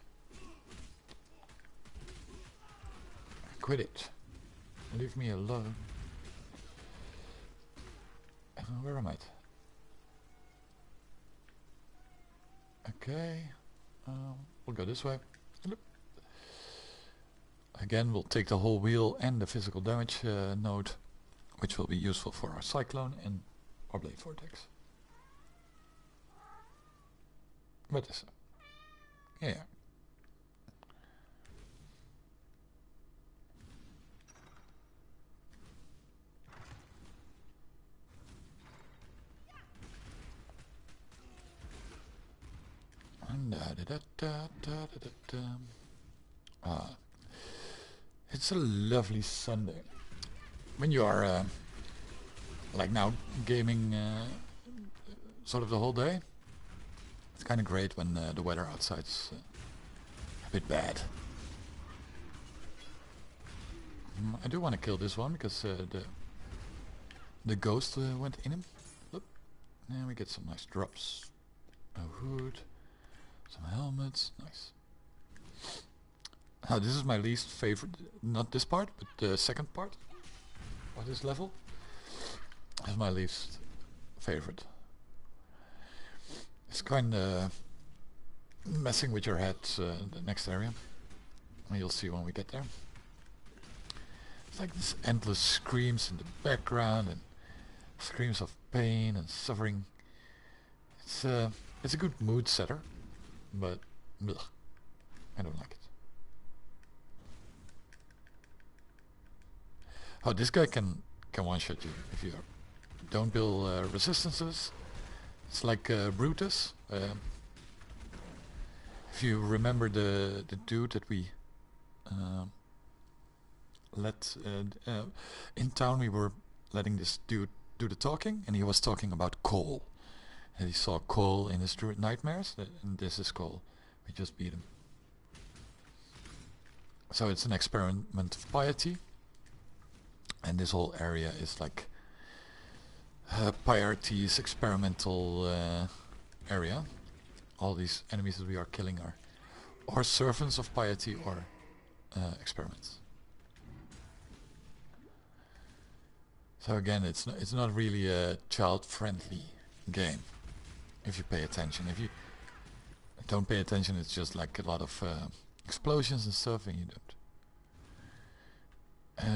quit it. Leave me alone. Where am I? Okay. We'll go this way. Again, we'll take the whole wheel and the physical damage node, which will be useful for our cyclone and our blade vortex. What is it? Yeah. It's a lovely Sunday. When you are like now gaming sort of the whole day, it's kind of great when the weather outside is a bit bad. I do want to kill this one because the ghost went in him. Look, and we get some nice drops. A hood, some helmets, nice. Now this is my least favorite, not this part, but the second part of this level is my least favorite. It's kind of messing with your head, the next area. And you'll see when we get there. It's like this endless screams in the background and screams of pain and suffering. It's a good mood setter, but blech, I don't like it. Oh, this guy can one-shot you if you don't build resistances. It's like Brutus. If you remember the dude that we let in town, we were letting this dude do the talking, and he was talking about coal. And he saw coal in his nightmares, and this is coal. We just beat him. So it's an experiment of piety. And this whole area is like Pirate's experimental area. All these enemies that we are killing are or servants of piety or experiments. So again, it's not really a child-friendly game if you pay attention. If you don't pay attention, it's just like a lot of explosions and stuff, and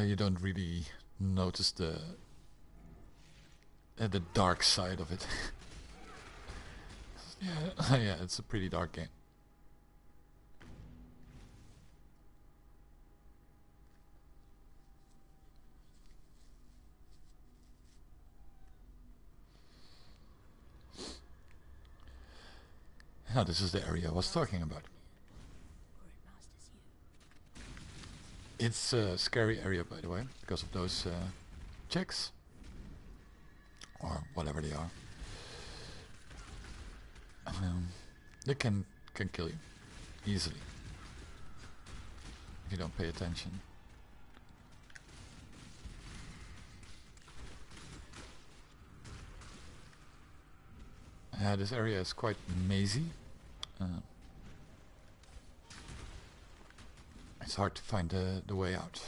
you don't really notice the dark side of it. Yeah, yeah, it's a pretty dark game. Now this is the area I was talking about. It's a scary area, by the way, because of those chicks. Or whatever they are. They can kill you easily if you don't pay attention. This area is quite mazy. It's hard to find the way out.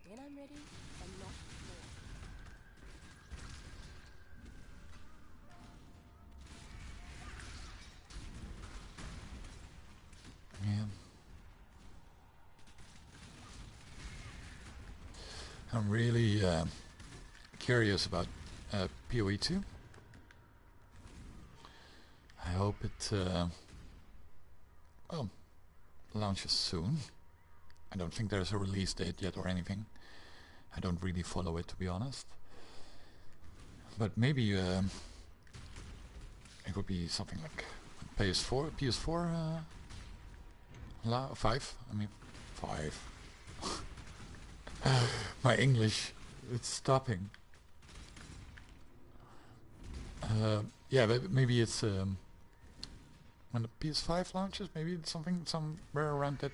When I'm ready, and not before. Yeah. I'm really curious about PoE 2. I hope it launches soon. I don't think there's a release date yet or anything. I don't really follow it, to be honest. But maybe it would be something like PS4, 5. I mean, 5. My English, it's stopping. Yeah, but maybe it's when the PS5 launches. Maybe it's somewhere around that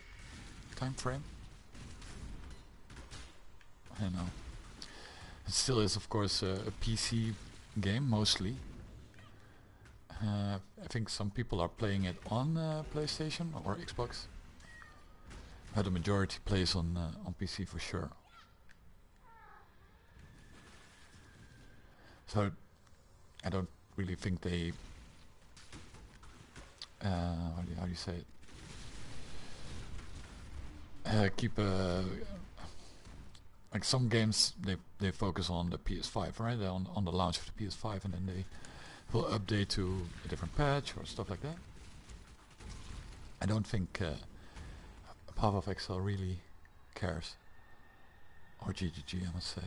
time frame. I don't know. It still is, of course, a PC game mostly. I think some people are playing it on PlayStation or Xbox. But the majority plays on PC for sure. So I don't really think they how do you say it? Keep like some games they focus on the PS5, right? On the launch of the PS5, and then they will update to a different patch or stuff like that. I don't think Path of Exile really cares, or GGG, I must say,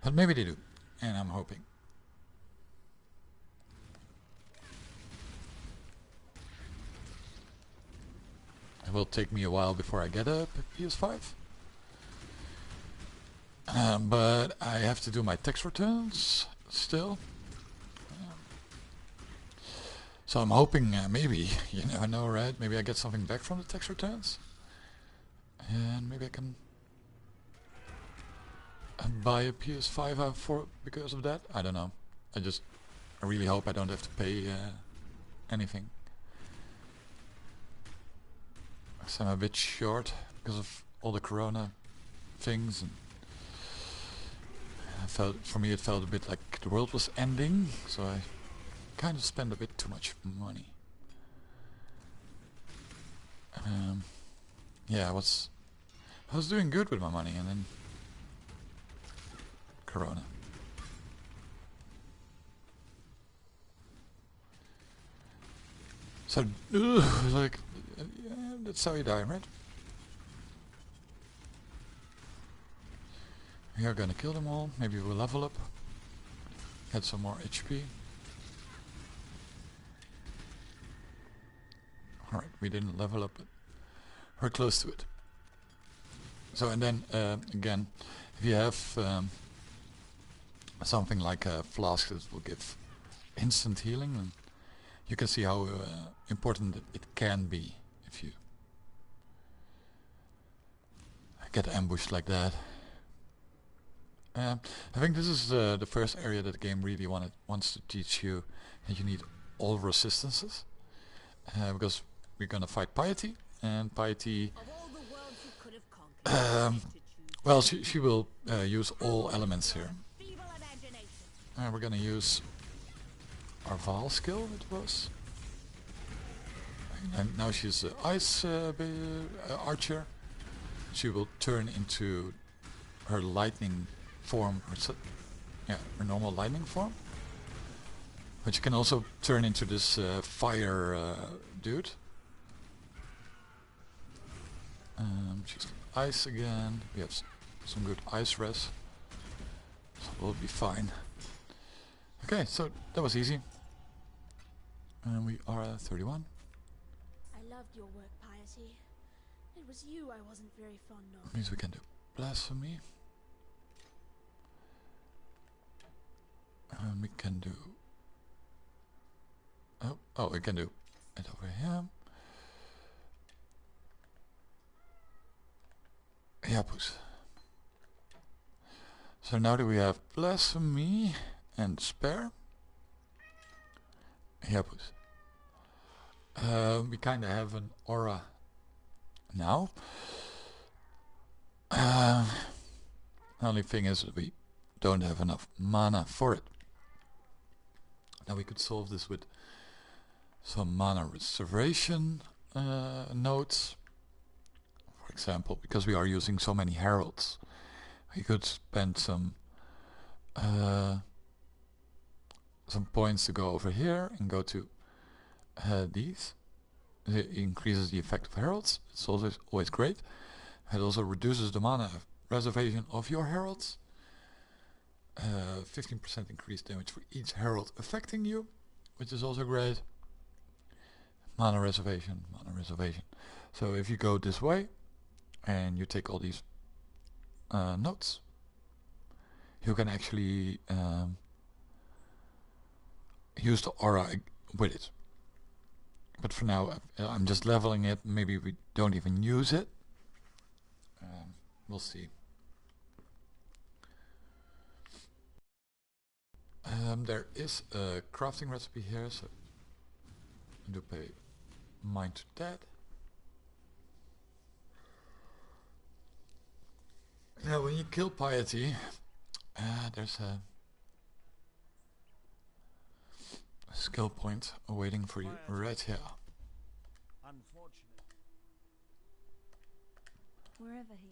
but maybe they do, and I'm hoping. It will take me a while before I get a PS5. But I have to do my tax returns still. So I'm hoping maybe, you never know, right? Maybe I get something back from the tax returns. And maybe I can buy a PS5 because of that. I don't know. I really hope I don't have to pay anything. So I'm a bit short because of all the corona things, and for me it felt a bit like the world was ending, so I kind of spent a bit too much money. Yeah, I was doing good with my money, and then corona. So like that's how you die, right? We are gonna kill them all. Maybe we'll level up. Get some more HP. Alright, we didn't level up, but we're close to it. So, and then again, if you have something like a flask that will give instant healing, and you can see how important it can be if you get ambushed like that. I think this is the first area that the game really wants to teach you that you need all resistances, because we're gonna fight Piety, and Piety, well, she will use all elements here. And we're gonna use our Val skill, it was. And now she's an ice archer. She will turn into her lightning form, her normal lightning form. But she can also turn into this fire dude. She's ice again. We have some good ice res, so we'll be fine. Okay, so that was easy. And we are at 31. I loved your work, Piety. It was you I wasn't very fond of. Means we can do blasphemy. And we can do... Oh, we can do it over here. Yapus. So now that we have blasphemy and spare. Yapus. We kind of have an aura now. The only thing is that we don't have enough mana for it. Now we could solve this with some mana reservation nodes. For example, because we are using so many heralds, we could spend some points to go over here and go to these. It increases the effect of heralds. It's also always great. It also reduces the mana reservation of your heralds. 15% increased damage for each herald affecting you, which is also great. Mana reservation, mana reservation. So if you go this way and you take all these notes, you can actually use the aura with it. But for now, I'm just leveling it. Maybe we don't even use it. We'll see. There is a crafting recipe here, so do pay mind to that. Now, when you kill Piety, there's a skill point awaiting for you right here. Unfortunate. Wherever he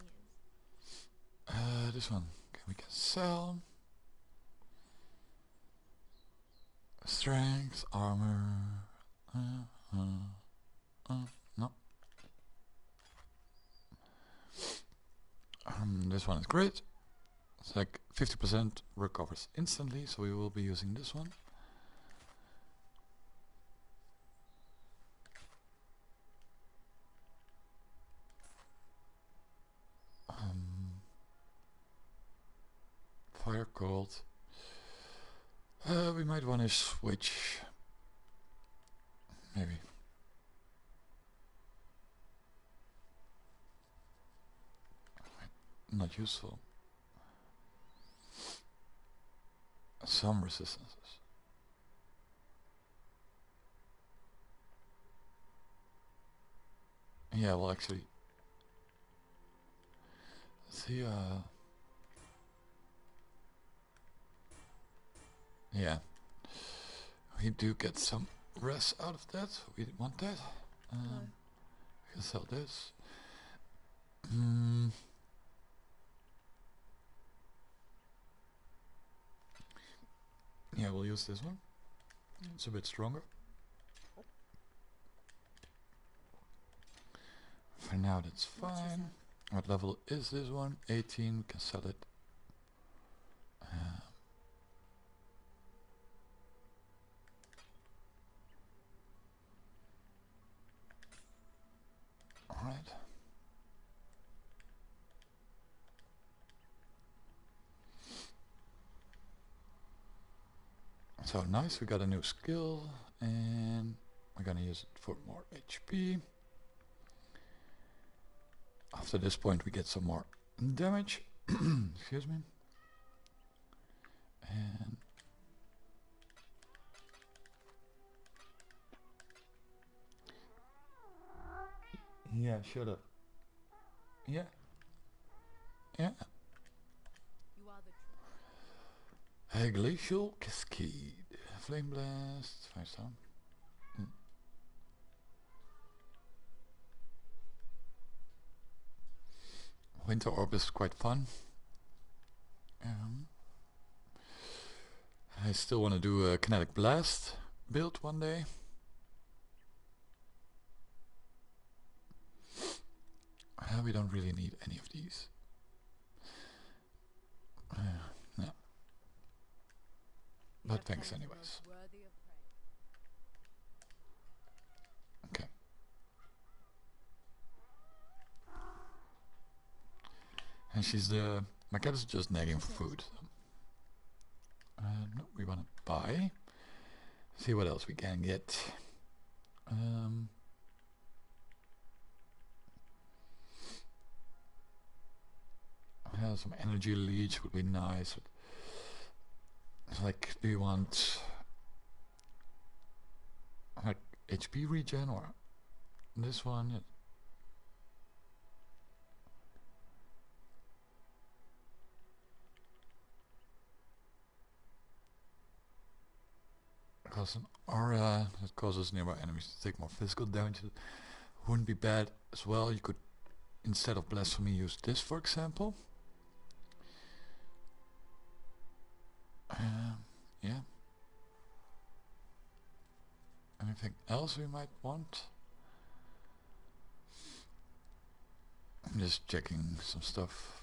is. This one we can sell. Strength, armor. No. This one is great. It's like 50% recovers instantly, so we will be using this one. Fire cold. We might want to switch. Maybe. Not useful. Some resistances. Yeah, well actually. Let's see, yeah. We do get some res out of that. We want that. We can sell this. Yeah, we'll use this one. It's a bit stronger. For now, that's fine. What level is this one? 18. We can sell it. Alright. So nice, we got a new skill, and we're gonna use it for more HP. After this point we get some more damage. Excuse me. And yeah, shut up. Yeah. Yeah. You are A glacial cascade. Flame blast. 5 star. Winter orb is quite fun. I still want to do a kinetic blast build one day. We don't really need any of these. No. But thanks anyways. Okay. And my cat is just nagging for food. So. No, we want to buy. See what else we can get. Some energy leech would be nice. It's like, do you want like HP regen or this one? Yeah. Because an aura that causes nearby enemies to take more physical damage wouldn't be bad as well. You could, instead of blasphemy, use this, for example. Yeah. Anything else we might want? I'm just checking some stuff.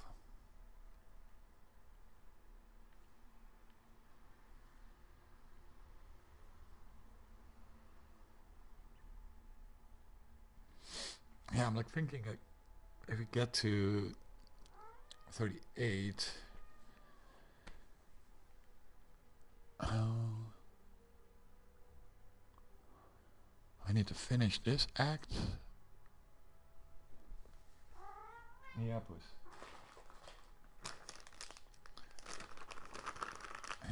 Yeah, I'm like thinking like, if we get to 38, I need to finish this act. Yeah, please.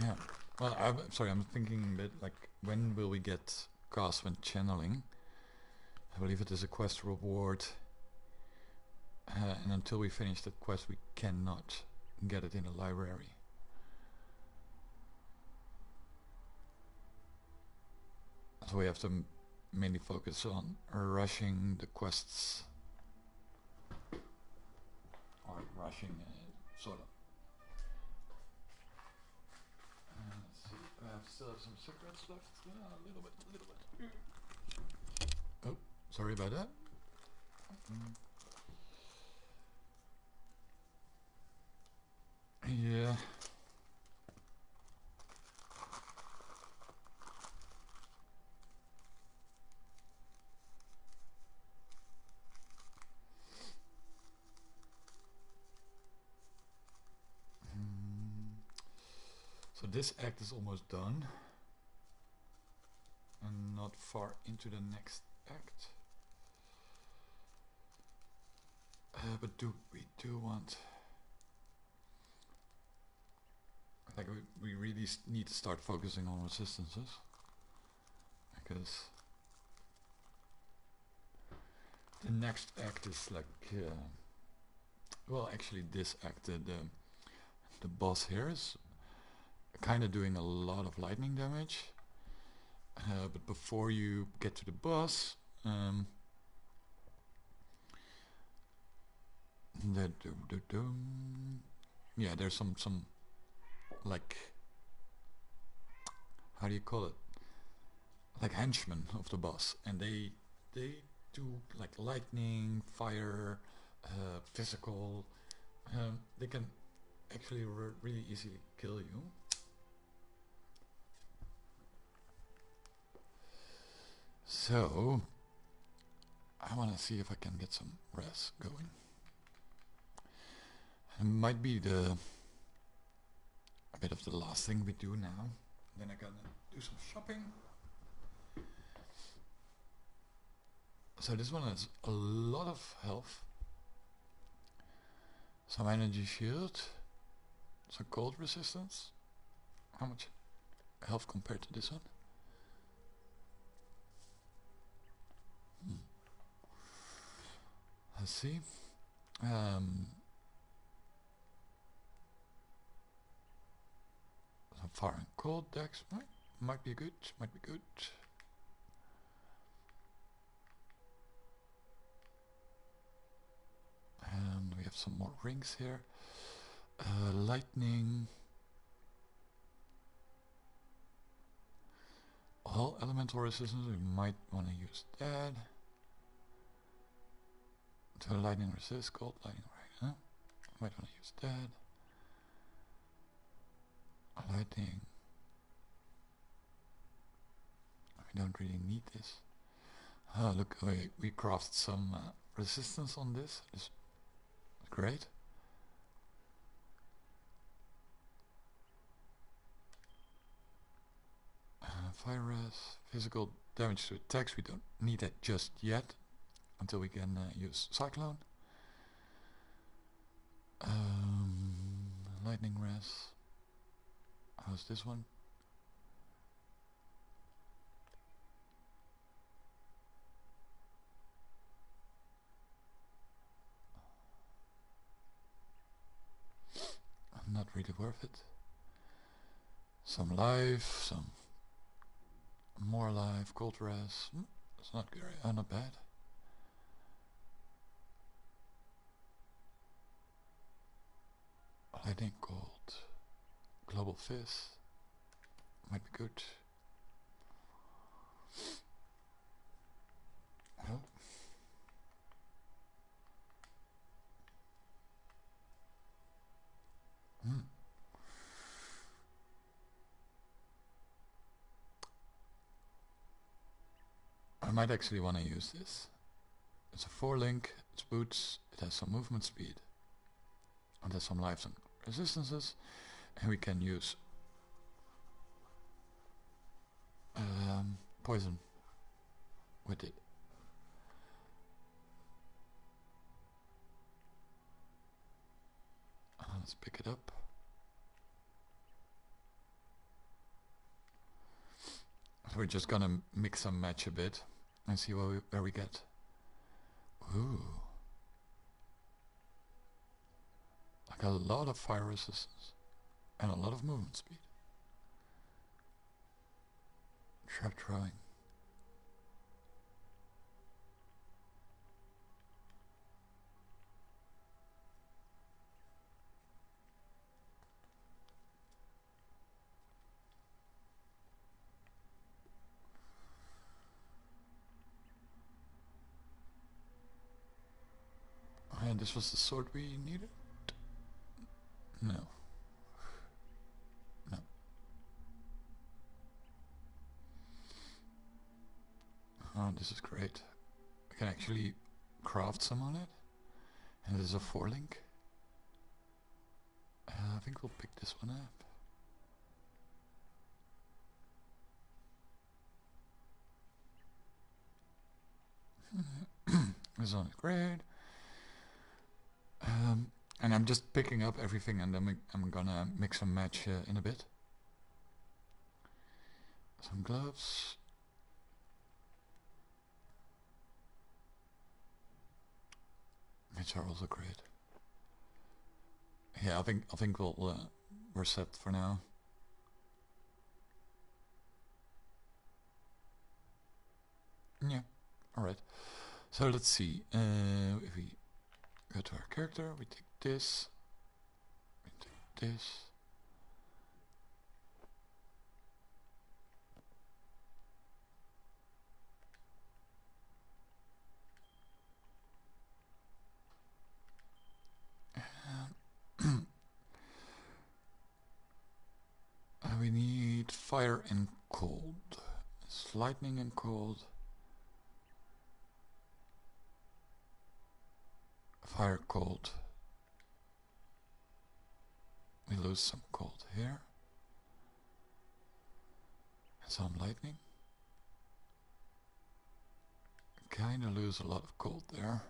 Yeah. Well, I'm sorry. I'm thinking that like, when will we get cast when channeling? I believe it is a quest reward, and until we finish that quest, we cannot get it in the library. So we have to mainly focus on rushing the quests, or rushing sort of. Let's see. I still have some cigarettes left. Yeah, a little bit. Oh, sorry about that. Yeah. So this act is almost done, and not far into the next act. But we do want, like, we really need to start focusing on resistances, because the next act is like, well, actually this act, the boss here is kind of doing a lot of lightning damage, but before you get to the boss, yeah, there's some like, how do you call it, like henchmen of the boss, and they do like lightning, fire, physical. They can actually really easily kill you. So I want to see if I can get some res going. It might be a bit of the last thing we do now. Then I gotta do some shopping. So this one has a lot of health. Some energy shield. Some cold resistance. How much health compared to this one? Let's see. Some fire and cold decks might be good. Might be good. And we have some more rings here. Lightning. All elemental resistance, we might want to use that. So lightning resist, cold lightning, right? Huh? Might want to use that. Lightning. We don't really need this. Oh, look, we crafted some resistance on this. It's great. Fire res, physical damage to attacks. We don't need that just yet until we can use cyclone. Lightning res. How's this one? Not really worth it. Some life, some more life, cold res. It's not great, not bad. Lightning cold, global fizz might be good. Oh. I might actually want to use this. It's a 4-link, it's boots, it has some movement speed, and has some lives and resistances, and we can use poison with it. Let's pick it up. So we're just gonna mix and match a bit and see where we get. Ooh. Like a lot of fire resistance and a lot of movement speed. Trap throwing. And this was the sword we needed? No. No. Oh, this is great. I can actually craft some on it. And this is a 4-link. I think we'll pick this one up. This one is great. And I'm just picking up everything, and then I'm gonna mix and match in a bit. Some gloves. Which are also great. Yeah, I think we're set for now. Yeah, all right. So let's see. If we go to our character, we take this. We take this. We need fire and cold. It's lightning and cold. Fire cold. We lose some cold here. some lightning. Kinda lose a lot of gold there.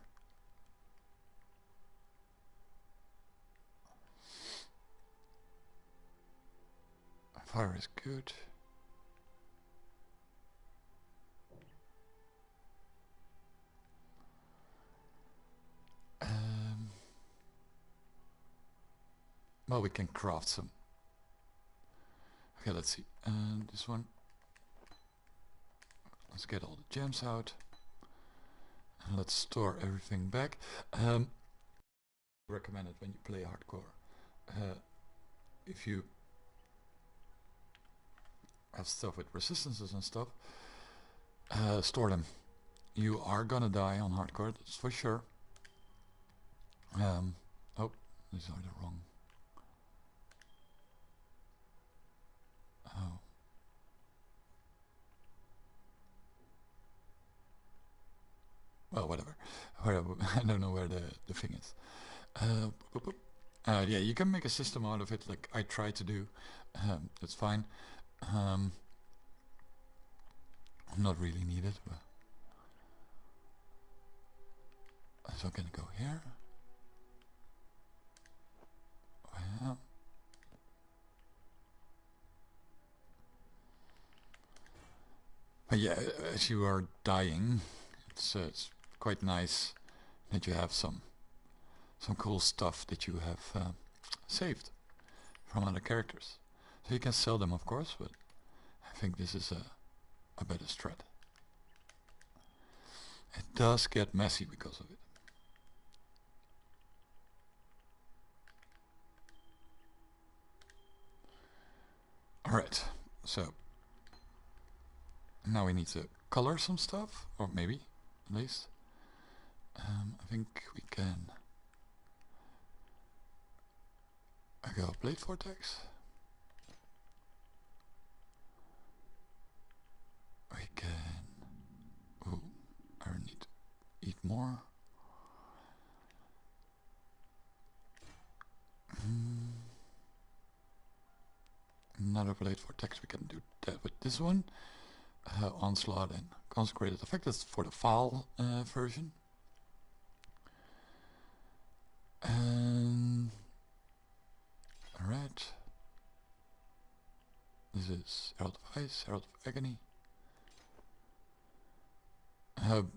Fire is good. Well, we can craft some. Okay, let's see. This one. Let's get all the gems out. And let's store everything back. Recommend it when you play hardcore. If you have stuff with resistances and stuff, store them. You are gonna die on hardcore, that's for sure. Oh, these are the wrong. Oh. Well, whatever. I don't know where the thing is. Yeah, you can make a system out of it, like I try to do. That's fine. Not really needed. But so I'm gonna go here. Well, but yeah, as you are dying, it's quite nice that you have some cool stuff that you have saved from other characters. So you can sell them, of course, but I think this is a better strat. It does get messy because of it. Alright, so now we need to color some stuff, or maybe at least. I think we can go blade vortex. We can. Ooh, I need to eat more. Another blade vortex. We can do that with this one. Onslaught and consecrated effect. That's for the Vaal version. And alright. This is Herald of Ice, Herald of Agony.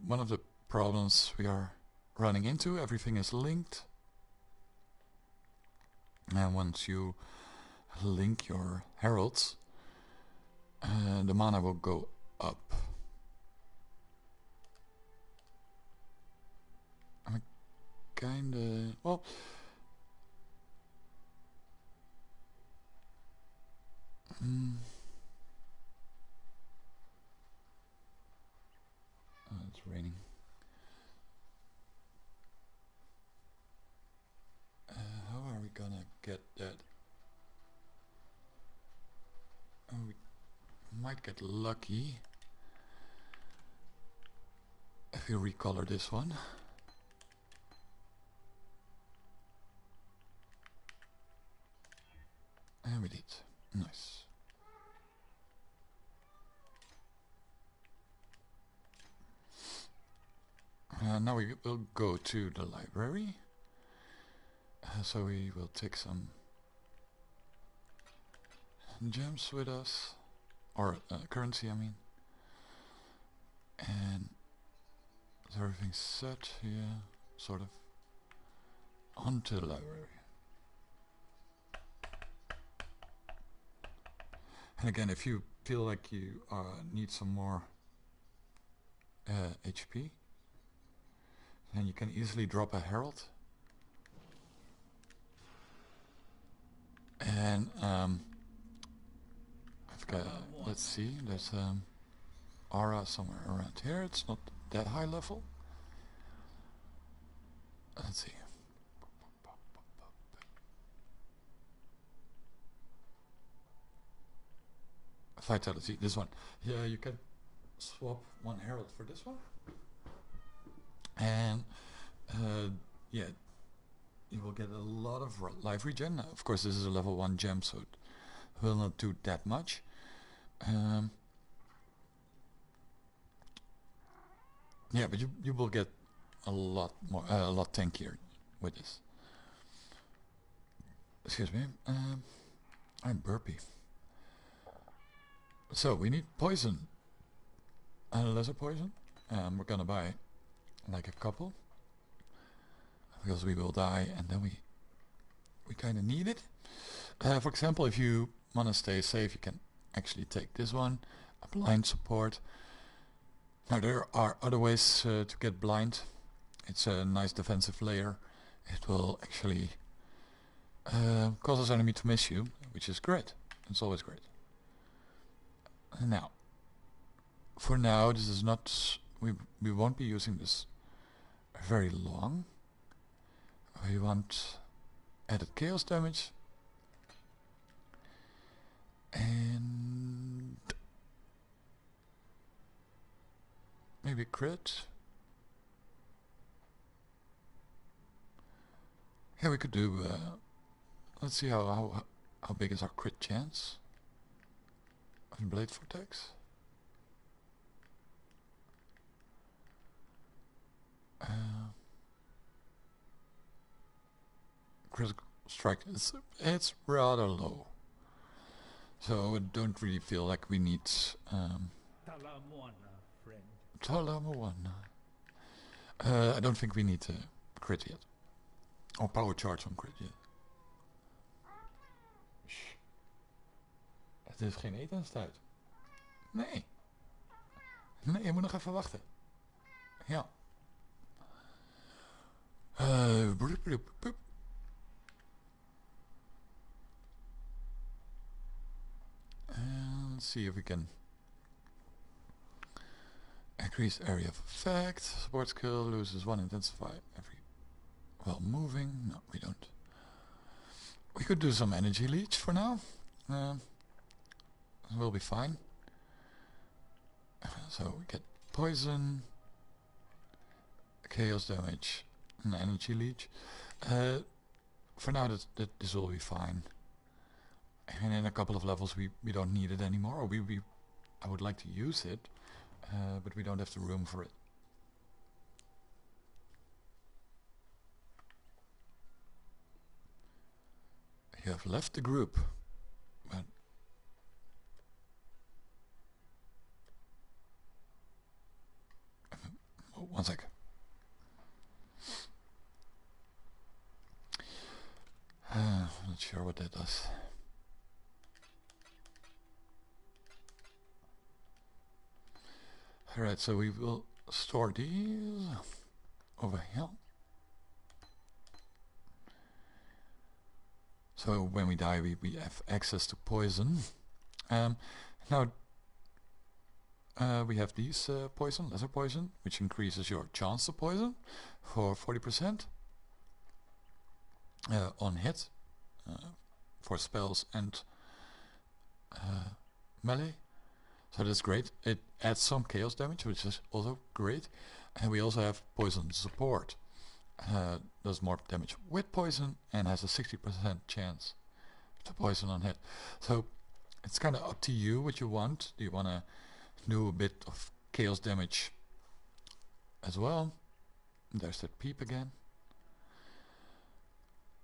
One of the problems we are running into, everything is linked. And once you link your heralds, the mana will go up. I'm kinda... well... Oh, it's raining. How are we gonna get that? Oh, we might get lucky if we recolor this one. And we did. Nice. Now we will go to the library. So we will take some gems with us, or currency, I mean. And is everything set? Yeah, sort of. Onto the library. And again, if you feel like you need some more HP, then you can easily drop a herald. And I've got, let's see, there's aura somewhere around here. It's not that high level. Let's see. Vitality, this one. Yeah, you can swap one herald for this one. And yeah, you will get a lot of life regen. Of course, this is a level 1 gem, so it will not do that much. Yeah, but you will get a lot more, a lot tankier with this. Excuse me. I'm burpy. So we need poison. Lesser poison. We're gonna buy like a couple because we will die, and then we kind of need it. For example, if you want to stay safe, you can actually take this one, a blind support. Now there are other ways to get blind. It's a nice defensive layer. It will actually cause his enemy to miss you, which is great. It's always great. Now, for now, this is not. We won't be using this very long. We want added chaos damage and maybe crit. Yeah, we could do. Let's see how big is our crit chance of Blade Vortex. Critical strike. It's rather low, so I don't really feel like we need. Talamoana. I don't think we need to crit yet, or power charge on crit yet. Shh. Het is geen etenstijd. Nee. Nee, je moet nog even wachten. Ja. Let's see if we can increase area of effect. Support skill loses 1 intensify every while moving. No, we don't. We could do some energy leech for now. We'll be fine. So we get poison, chaos damage, and energy leech. For now, this will be fine. And in a couple of levels, we don't need it anymore. Or I would like to use it, but we don't have the room for it. You have left the group, but oh, one sec. Not sure what that does. Alright, so we will store these over here. So when we die, we have access to poison. Now we have these poison, lesser poison, which increases your chance to poison for 40% on hit for spells and melee. So that's great. It adds some chaos damage, which is also great. And we also have poison support. Does more damage with poison and has a 60% chance to poison on hit. So it's kind of up to you what you want. Do you want to do a bit of chaos damage as well? There's that peep again.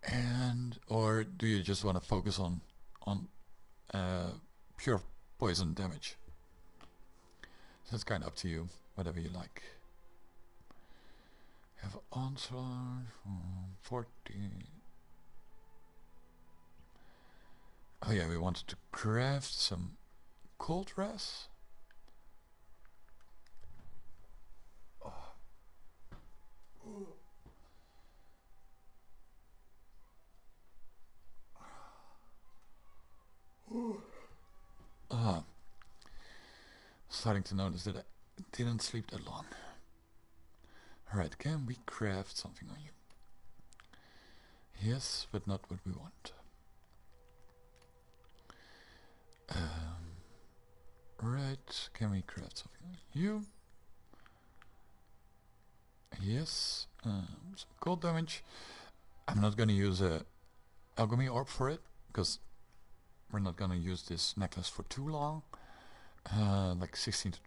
And or do you just want to focus on pure poison damage? So it's kind of up to you, whatever you like. Have onslaught 40. Oh yeah, we wanted to craft some cold res. Starting to notice that I didn't sleep that long. Alright, can we craft something on you? Yes, but not what we want. Right, can we craft something on you? Yes, some cold damage. I'm not gonna use a alchemy orb for it, because we're not gonna use this necklace for too long. Like 16 to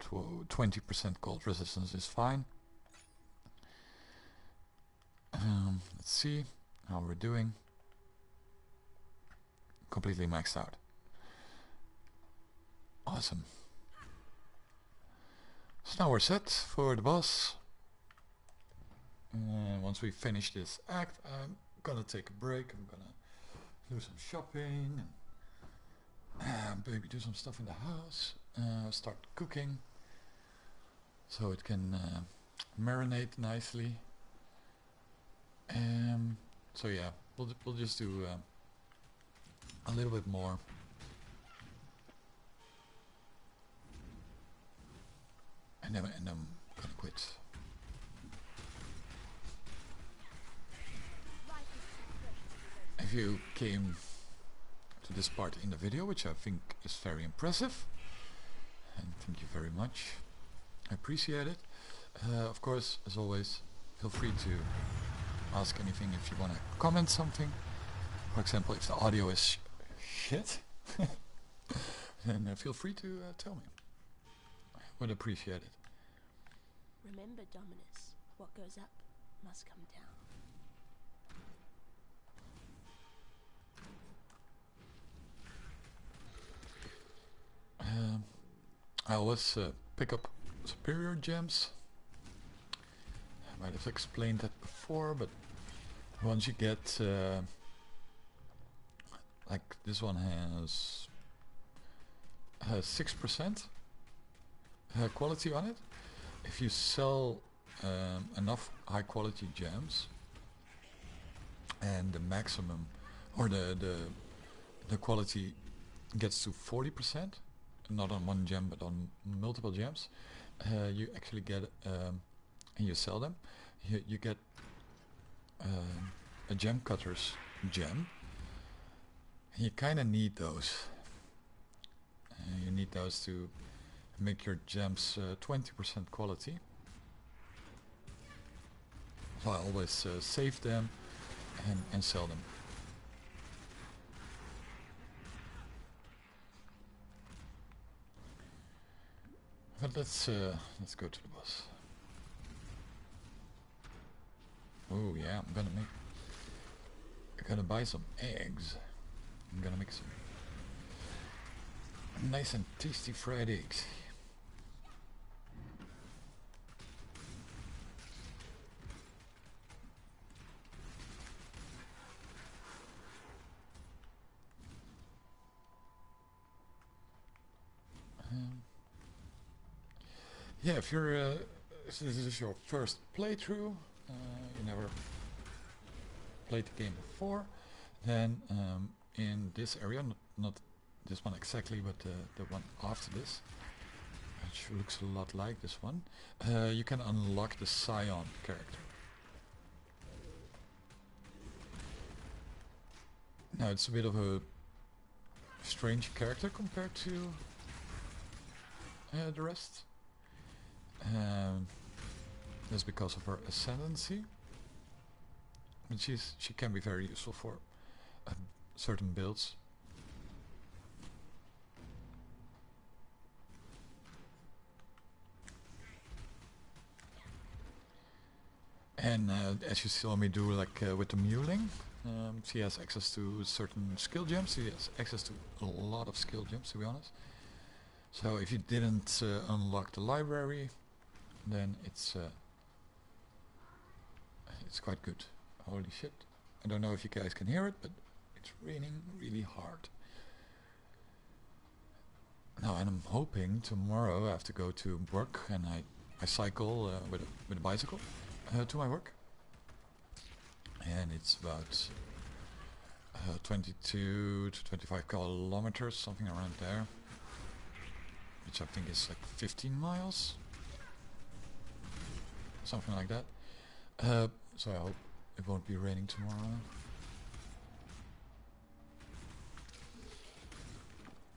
20% cold resistance is fine. Let's see how we're doing. Completely maxed out. Awesome. So now we're set for the boss. And once we finish this act, I'm gonna take a break. I'm gonna do some shopping and maybe do some stuff in the house. Start cooking so it can marinate nicely. So yeah, we'll just do a little bit more. And then I'm gonna quit. If you came to this part in the video, which I think is very impressive, and thank you very much, I appreciate it. Of course, as always, feel free to ask anything if you want to comment something. For example, if the audio is shit, then feel free to tell me. I would appreciate it. Remember, Dominus, what goes up must come down. I always pick up superior gems. I might have explained that before, but once you get like this one has 6% quality on it. If you sell enough high quality gems and the maximum or the quality gets to 40%, not on one gem but on multiple gems, you actually get and you sell them, you get a gem cutter's gem. And you kind of need those. You need those to make your gems 20% quality. So I always save them and sell them. But let's go to the boss. Oh yeah, I'm gonna buy some eggs. I'm gonna make some nice and tasty fried eggs. Yeah, if you're if this is your first playthrough, you never played the game before, then in this area, not this one exactly, but the one after this, which looks a lot like this one, you can unlock the Scion character. Now it's a bit of a strange character compared to the rest. That's because of her ascendancy, but she can be very useful for certain builds. And as you saw me do, like with the muling, she has access to certain skill gems. She has access to a lot of skill gems, to be honest. So if you didn't unlock the library, then it's quite good. Holy shit. I don't know if you guys can hear it, but it's raining really hard. Now, and I'm hoping tomorrow I have to go to work, and I cycle with a bicycle to my work. And it's about 22 to 25 kilometers, something around there. Which I think is like 15 miles. Something like that. So I hope it won't be raining tomorrow.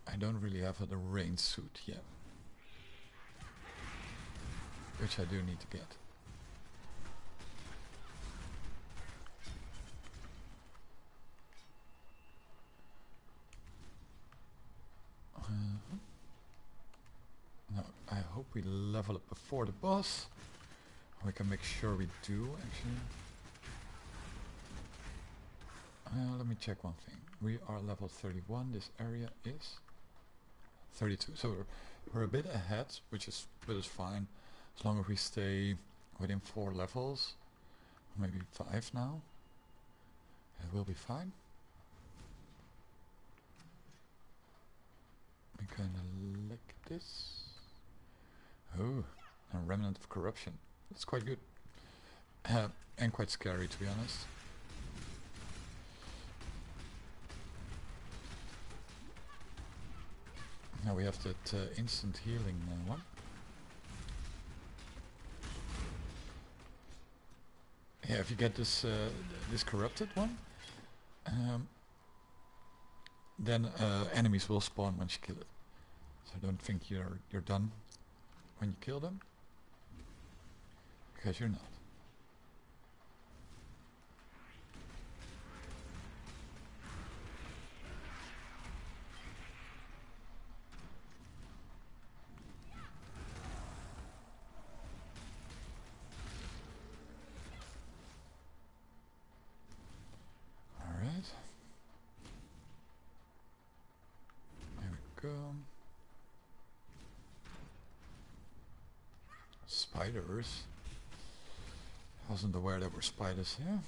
I don't really have a rain suit yet, which I do need to get. Now I hope we level up before the boss. We can make sure we do, actually. Let me check one thing. We are level 31. This area is 32. So we're a bit ahead, which is fine, as long as we stay within 4 levels, maybe 5 now. It will be fine. We kind of like this. Oh, a remnant of corruption. That's quite good. And quite scary, to be honest. Now we have that instant healing one. Yeah, if you get this this corrupted one, then enemies will spawn once you kill it. So don't think you're done when you kill them, because you're not. Spiders. I wasn't aware there were spiders here.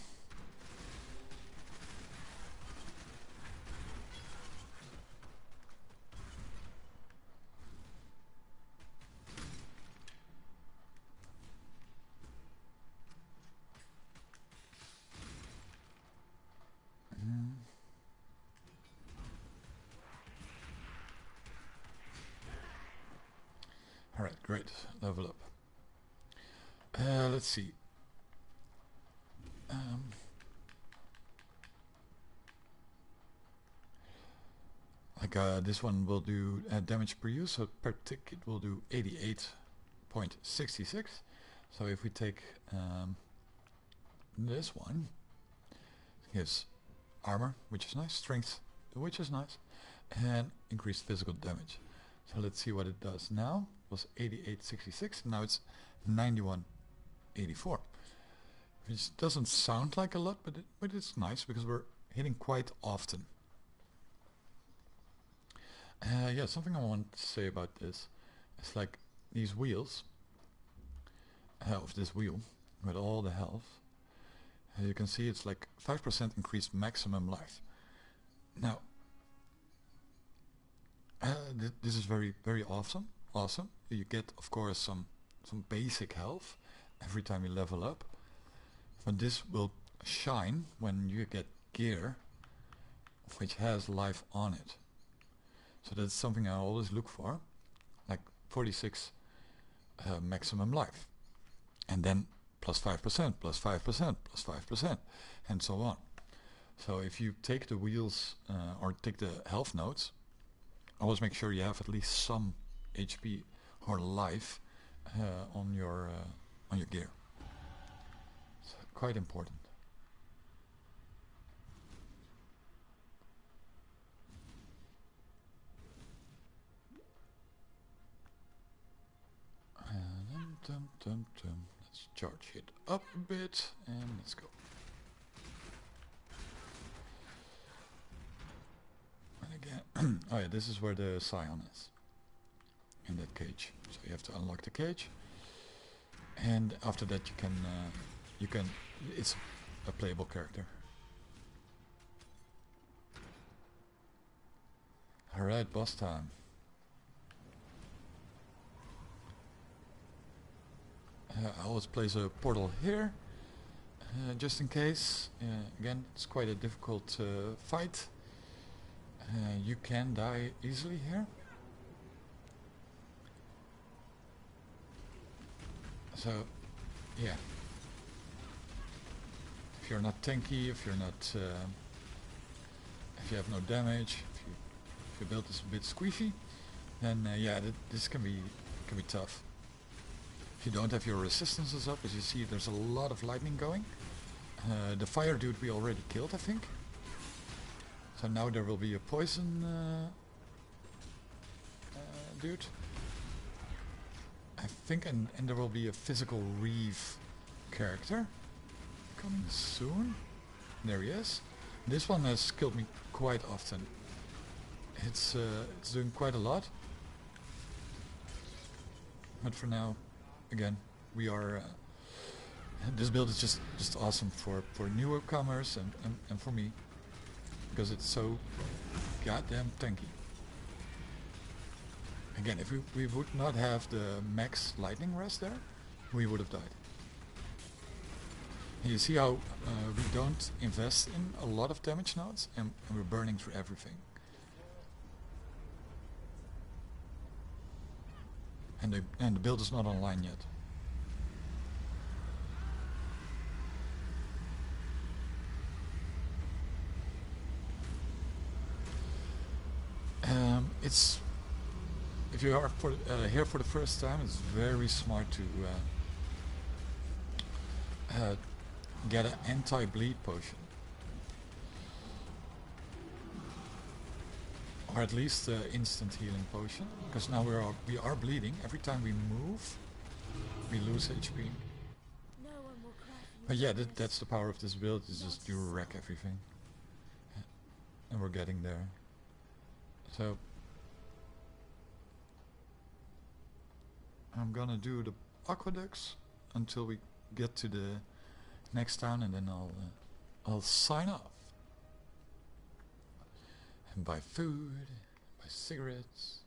Alright, great. Level up. Let's see. This one will do damage per use, so per tick it will do 88.66. So if we take this one, it gives armor, which is nice, strength, which is nice, and increased physical damage. So let's see what it does now. It was 88.66, now it's 91.84, which doesn't sound like a lot, but it's nice because we're hitting quite often. Yeah, something I want to say about this is like these wheels of this wheel with all the health. As you can see, it's like 5% increased maximum life. Now, this is very, very awesome. You get, of course, some basic health every time you level up, but this will shine when you get gear which has life on it. So that's something I always look for, like 46 maximum life, and then plus 5%, plus 5%, plus 5%, and so on. So if you take the wheels or take the health nodes, always make sure you have at least some HP or life on your gear. It's quite important. Let's charge it up a bit and let's go. And again, oh yeah, this is where the Scion is, in that cage. So you have to unlock the cage, and after that you can it's a playable character. Alright, boss time. I always place a portal here, just in case. Again, it's quite a difficult fight. You can die easily here. So, yeah. If you're not tanky, if you're not, if you have no damage, if your build is a bit squishy, then yeah, this can be tough. If you don't have your resistances up, as you see, there's a lot of lightning going. The fire dude we already killed, I think. So now there will be a poison dude, I think, and there will be a physical Reeve character coming soon. There he is. This one has killed me quite often. It's doing quite a lot. But for now, again, we are... this build is just awesome for newcomers and for me. Because it's so goddamn tanky. Again, if we would not have the max lightning rest there, we would have died. And you see how we don't invest in a lot of damage nodes and we're burning through everything. And the build is not online yet. It's if you are here for the first time, it's very smart to get an anti-bleed potion, or at least an instant healing potion, because now we are bleeding. Every time we move, we lose HP. But yeah, that's the power of this build. Is just you wreck everything, and we're getting there. So I'm gonna do the aqueducts until we get to the next town, and then I'll sign off and buy food, buy cigarettes.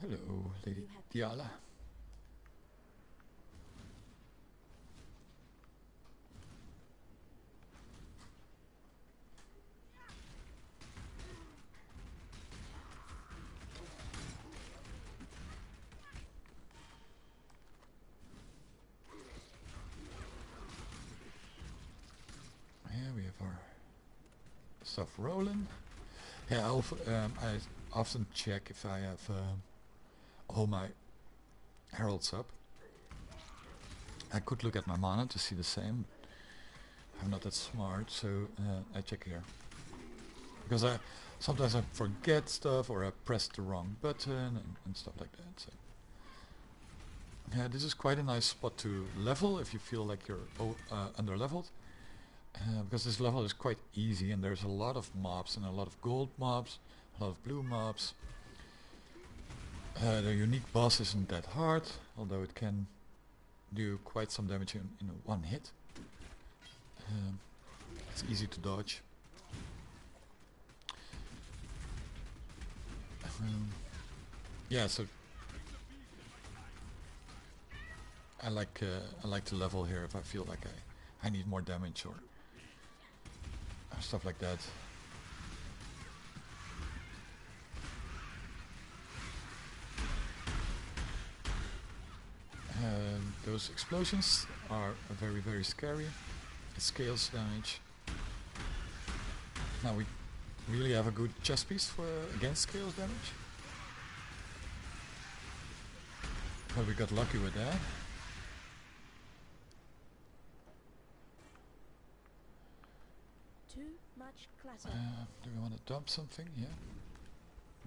Hello, Lady Diala. Stuff rolling. Yeah, I often check if I have all my heralds up. I could look at my mana to see the same. I'm not that smart, so I check here. Because sometimes I forget stuff or I press the wrong button and stuff like that. So yeah, this is quite a nice spot to level if you feel like you're under leveled. Because this level is quite easy and there's a lot of mobs and a lot of gold mobs, a lot of blue mobs. The unique boss isn't that hard, although it can do quite some damage in one hit. It's easy to dodge. Yeah, so I like to level here if I feel like I need more damage or stuff like that. Those explosions are very, very scary. It scales damage. Now we really have a good chest piece for against scales damage. But we got lucky with that. Too much clutter. Do we want to dump something? Yeah.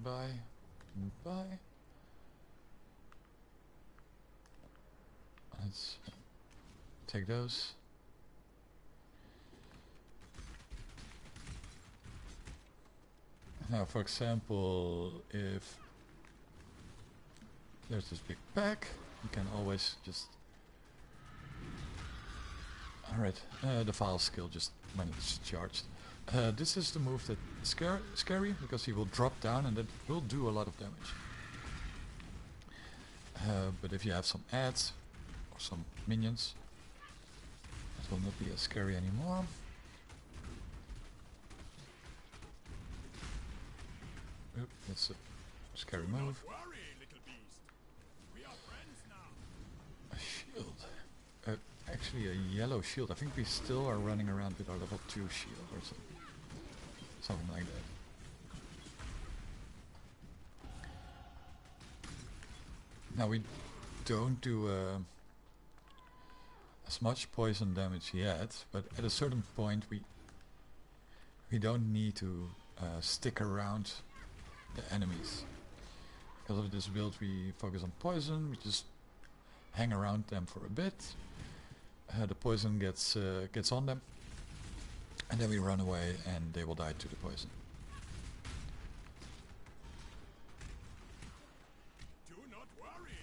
Buy. Let's take those. Now, for example, if there's this big pack, you can always just... Alright, the file skill just when it's charged. This is the move that's scary, because he will drop down and that will do a lot of damage. But if you have some adds, or some minions, it will not be as scary anymore. Oop, that's a scary move. A shield. Actually a yellow shield. I think we still are running around with our level 2 shield or something like that. Now we don't do as much poison damage yet, but at a certain point we don't need to stick around the enemies. Because of this build we focus on poison, we just hang around them for a bit. The poison gets on them, And then we run away and they will die to the poison. Do not worry.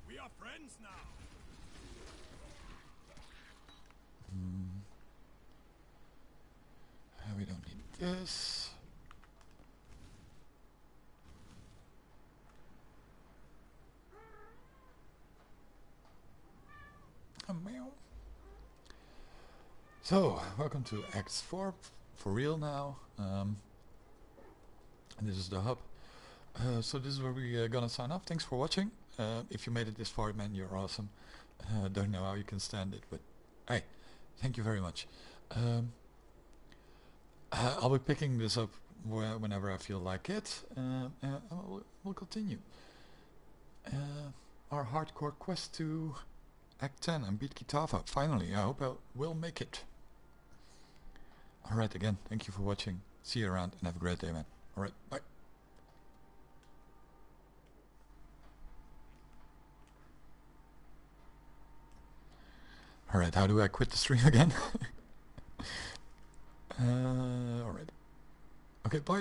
We are friends now. We don't need this. Meow. So, welcome to Act 4, for real now. And this is the hub. So this is where we're gonna sign off. Thanks for watching. If you made it this far, man, you're awesome. Don't know how you can stand it, but hey, thank you very much. I'll be picking this up whenever I feel like it. We'll continue. Our hardcore quest to Act 10 and beat Kitava. Finally, I hope I will make it. Alright, again, thank you for watching. See you around and have a great day, man. Alright, bye. Alright, how do I quit the stream again? Alright. Okay, bye.